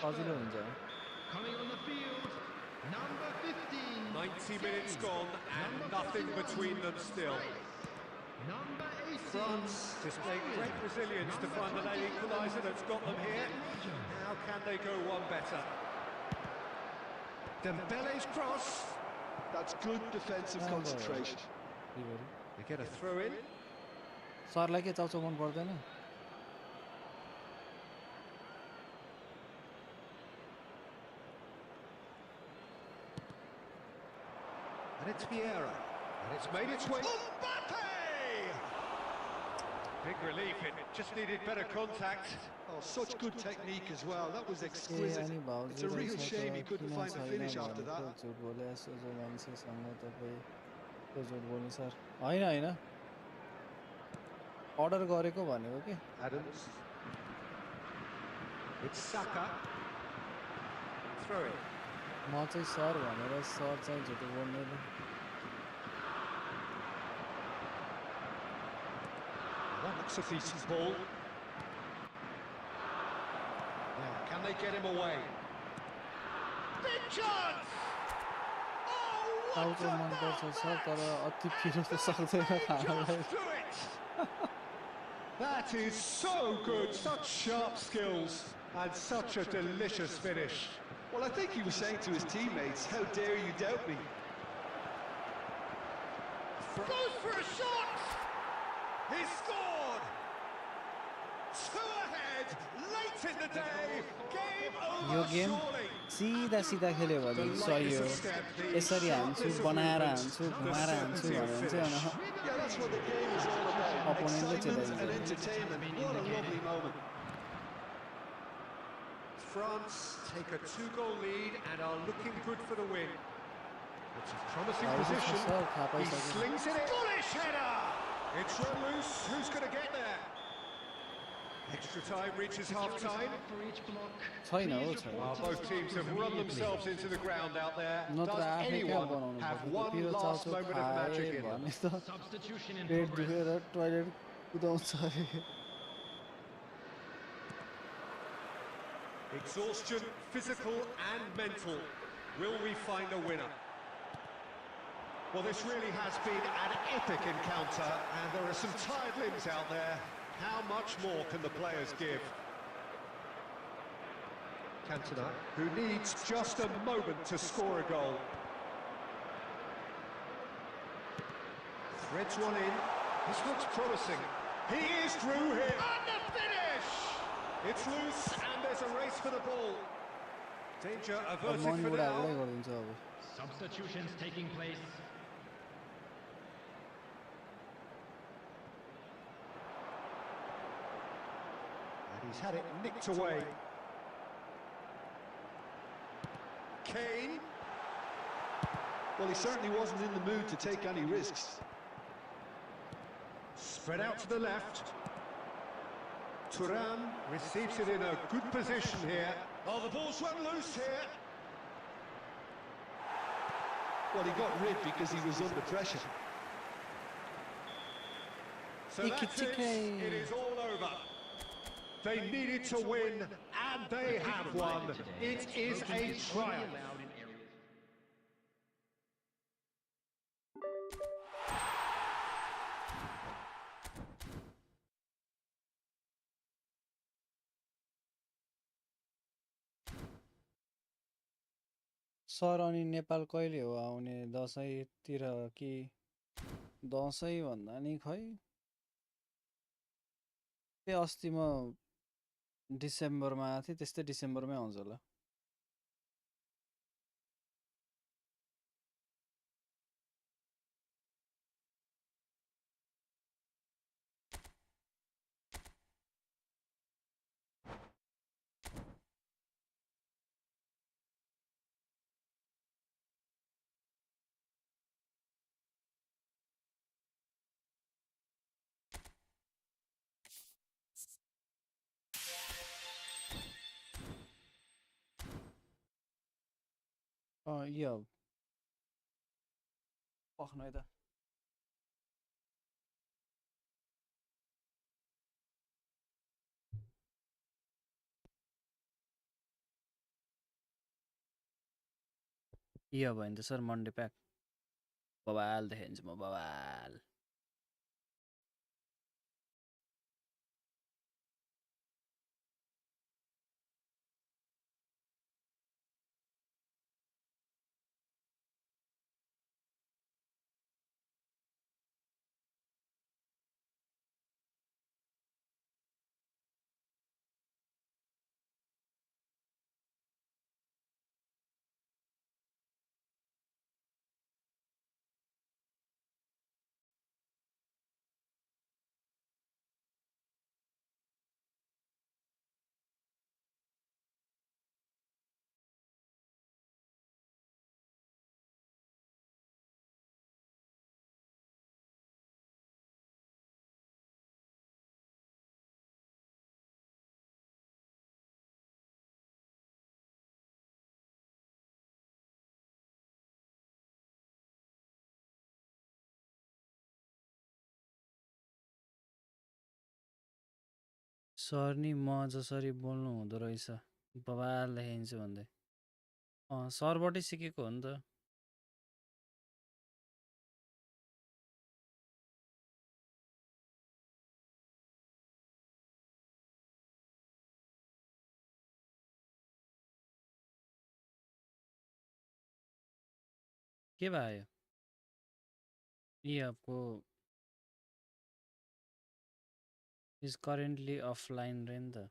सजिलो Rashford. हुन्छ Coming on the field. Number 15. 90 minutes Kane. gone and Number nothing 41, between them still. Rice. Number 18. France displaying great resilience to find the late equaliser that's got them here. How can they go one better? Dembele's cross. That's good defensive concentration. They get a throw in. सरलाई के चाउचाउ मन पर्दैन And it's PIERO. And it's made its way. Mbappe! Big relief. It just needed better contact. Oh, such good technique as well. That was A exquisite. अनि It's a real shame he couldn't find a finish after that. झुट बोले यसो जो मान्छेसँग तपाईँ त्यो झुट बोल्नु sir होइन होइन अर्डर गरेको भनेको के Adams. It's Saka. Throw it. म चाहिँ सर भनेर सर चाहिँ झुट बोल्दैन That looks a decent ball. Now, can they get him away? Big chance! Oh, what टाउको मनपर्छ सर तर अति पिरो त सक्दैन खानलाई Just do it! That is so good, such sharp skills and such a delicious finish. Well, I think he was saying to his teammates, how dare you doubt me? Goes for a shot! He scored! Two ahead, late in the day, game yo over game surely. सिधा सिधा खेल्यो भने सही हो यसरी हान्छु बनाएर हान्छु घुमाएर हान्छु भन्यो भने चाहिँ Yeah, that's what the game is all about. Opponent Excitement and चाहिँ entertainment. What a lovely moment. France take a two-goal lead and are looking good for the win. It's a promising That was a position. shot, half He second. slings it in. Bullish header! It's run loose. Who's going to get there? Extra time reaches half-time. For each block. छैन हो छैन Well, both teams have run themselves into the ground out there. नत्र Does आफै कहाँ anyone बनाउनु have पर्छ one पिरो last chow chow moment of खाए magic in them? भने त Substitution in पेट progress. दुखेर टोइलेट कुदाउँछ अरे Exhaustion, physical and mental. Will we find a winner? Well, this really has been an epic encounter, and there are some tired limbs out there. How much more can the players give? Cantona, who needs just a moment to score a goal. Threads one in. This looks promising. He is through here. And the finish! It's loose, and there's a race for the ball. Danger averted money for बुढा now. बुढै गरिदिन्छ अब Substitutions taking place. And he's had it nicked away. Kane. Well, he certainly wasn't in the mood to take any risks. Spread out to the left. Turan receives it in a good position here. Oh, the ball's run loose here. Well, he got rid because he was under pressure. So that's it. It is all over. They needed to win, and they have won. It is a triumph. Allowed in areas. Sir अनि नेपाल कहिले हो आउने दसैँतिर कि दसैँ भन्दा नि खै त्यही अस्ति म डिसेम्बरमा आएको थिएँ त्यस्तै डिसेम्बरमै आउँछ होला यो पख्नु है त यो भयो भने त सर मन्डे प्याक बवाल देखाइदिन्छु म बवाल सर नि म जसरी बोल्नु हुँदो रहेछ बबाल लेखिन्छु भन्दै सरबाटै सिकेको हो नि त के भयो ये आपको इज करेन्टली अफलाइन रे नि त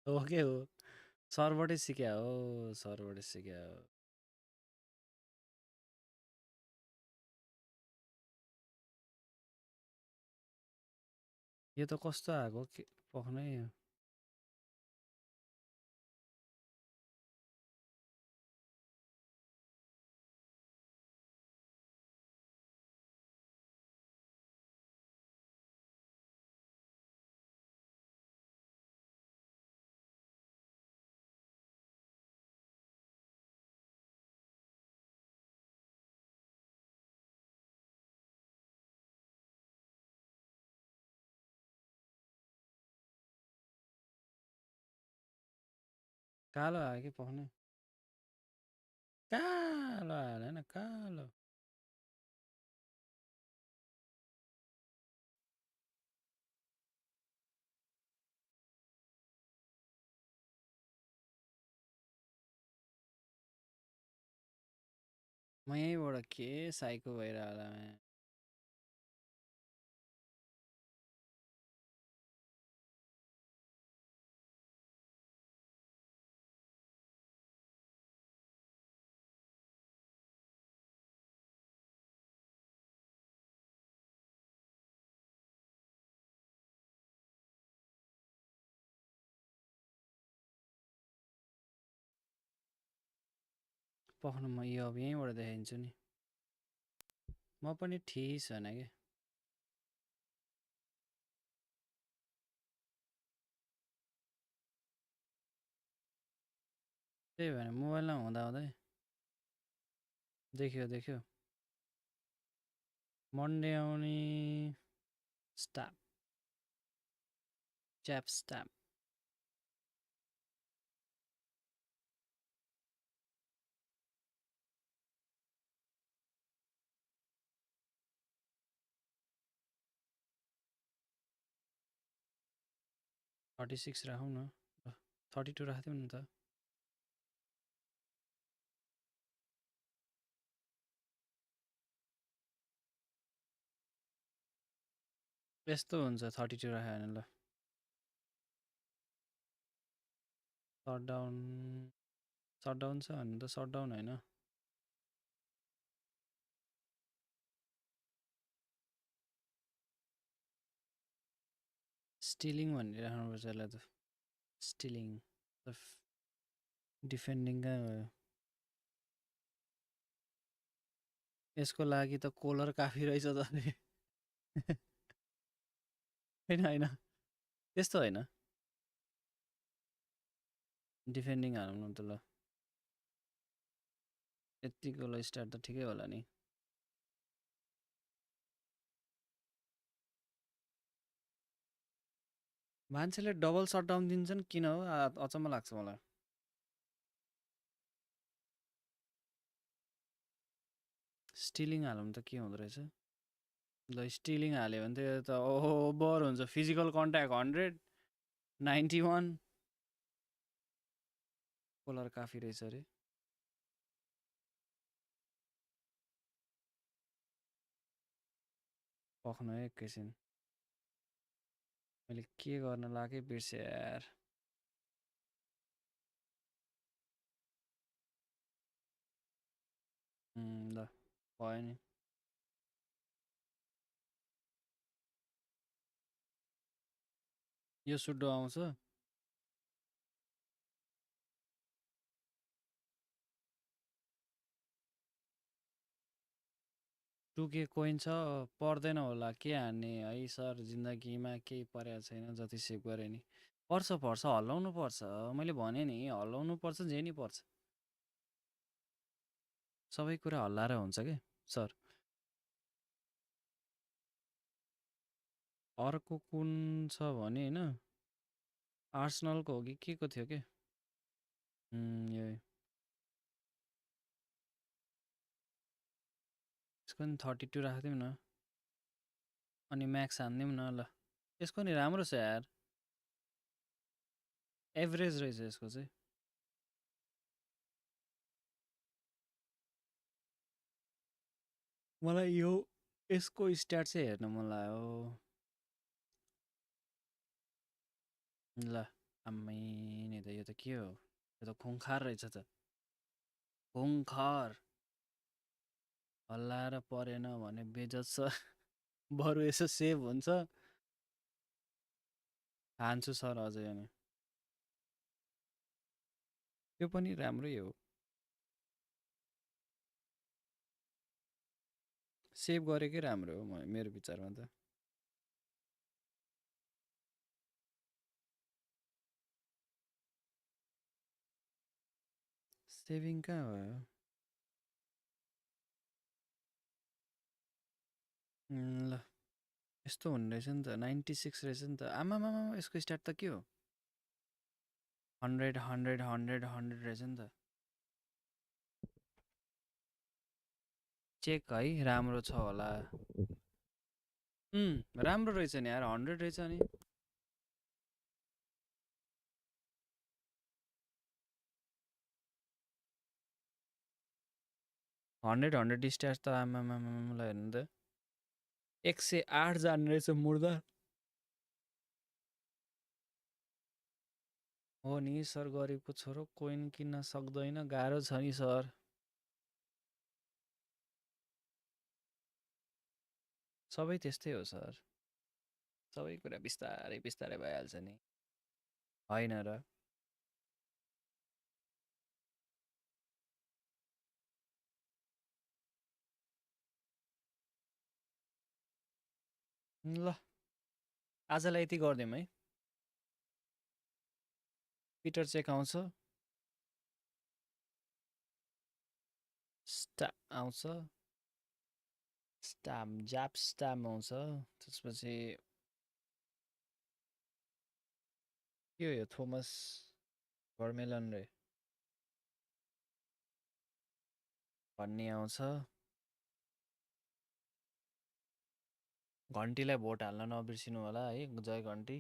हो के हो सरबाटै सिक्या हो सरबाटै सिक्या हो यो त कस्तो आएको के पख्नै कालो आयो कि पख्नै कालो आयो होइन कालो म यहीँबाट के साइको भइरह होला पख्नु म यो अब यहीँबाट देखाइदिन्छु नि म पनि ठिक छैन कि त्यही भएर मोबाइलमा हुँदा हुँदै देख्यो देख्यो मन्डे आउने स्टाप च्याप स्टाप 36 राखौँ न 32 राखिदिउँ न त यस्तो हुन्छ 32 राख्यो भने ल सटडाउन छ भने त सटडाउन होइन स्टिलिङ भन्ने राख्नुपर्छ यसलाई त स्टिलिङ डिफेन्डिङ कहाँ गयो यसको लागि त कोलर काफी रहेछ त होइन होइन त्यस्तो होइन डिफेन्डिङ हालौँ न त ल यतिको ल स्टार्ट त ठिकै होला नि मान्छेले डबल सटडाउन दिन्छन् किन हो अचम्म लाग्छ मलाई स्टिलिङ हालौँ त के हुँदो रहेछ ल स्टिलिङ हाल्यो भने त ओभर हुन्छ फिजिकल कन्ट्याक्ट 100 91 कोलर काफी रहेछ अरे पख्नु है एकैछिन मैले के गर्न लागेँ बिर्सेँ यार ल भयो नि यो सुडो आउँछ 2K कोइन छ पर्दैन होला के हान्ने है सर जिन्दगीमा केही परेको छैन जति सेभ गरे नि पर्छ हल्लाउनु पर्छ मैले भने नि हल्लाउनु पर्छ जे नि पर्छ सबै कुरा हल्लाएर हुन्छ के सर अर्को कुन छ भने हैन आर्सेनलको हो कि के को थियो के यो यसको नि 32 राखिदिउँ न अनि म्याक्स हान्दिउँ न ल यसको नि राम्रो छ यार एभरेज रहेछ यसको चाहिँ मलाई यो यसको स्ट्याट चाहिँ हेर्न मन लाग्यो ल आम्मै नि त यो त के हो यो त खुङखार रहेछ त खुङखार हल्लाएर परेन भने बेजत छ बरु यसो सेभ हुन्छ हान्छु सर अझै अनि त्यो पनि राम्रै हो सेभ गरेकै राम्रो हो मेरो विचारमा त सेभिङ कहाँ भयो ल यस्तो हुने रहेछ नि त 96 रहेछ नि त आमामा यसको स्ट्याट त के हो 100 100 100 100 रहेछ नि त चेक है राम्रो छ होला राम्रो रहेछ नि यार 100 रहेछ नि 100 स्ट्याट त आमामामालाई हेर्नु त 108 जाने रहेछ मुर्दा हो नि सर गरिबको छोरो कोइन किन्न सक्दैन गाह्रो छ नि सर सबै त्यस्तै हो सर सबै कुरा बिस्तारै बिस्तारै भइहाल्छ नि होइन र ल आजलाई यति गरिदिउँ है पिटर चेक आउँछ स्टा आउँछ स्टाम आउँछ त्यसपछि के हो यो थोमस भर्मेलन रे भन्ने आउँछ घन्टीलाई भोट हाल्न नबिर्सिनु होला है जय घन्टी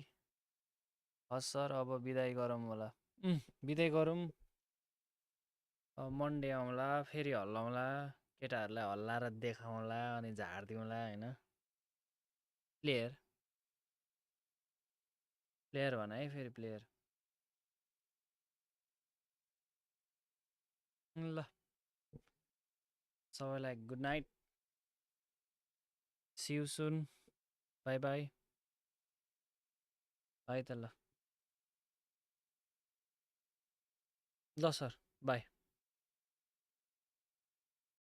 हस् सर अब बिदाई गरौँ होला बिदाई गरौँ मन्डे आउँला फेरि हल्लाउँला केटाहरूलाई हल्लाएर देखाउँला अनि झारिदिउँला होइन प्लेयर भन है फेरि प्लेयर ल सबैलाई good night see you soon bye bye है त ल सर बाई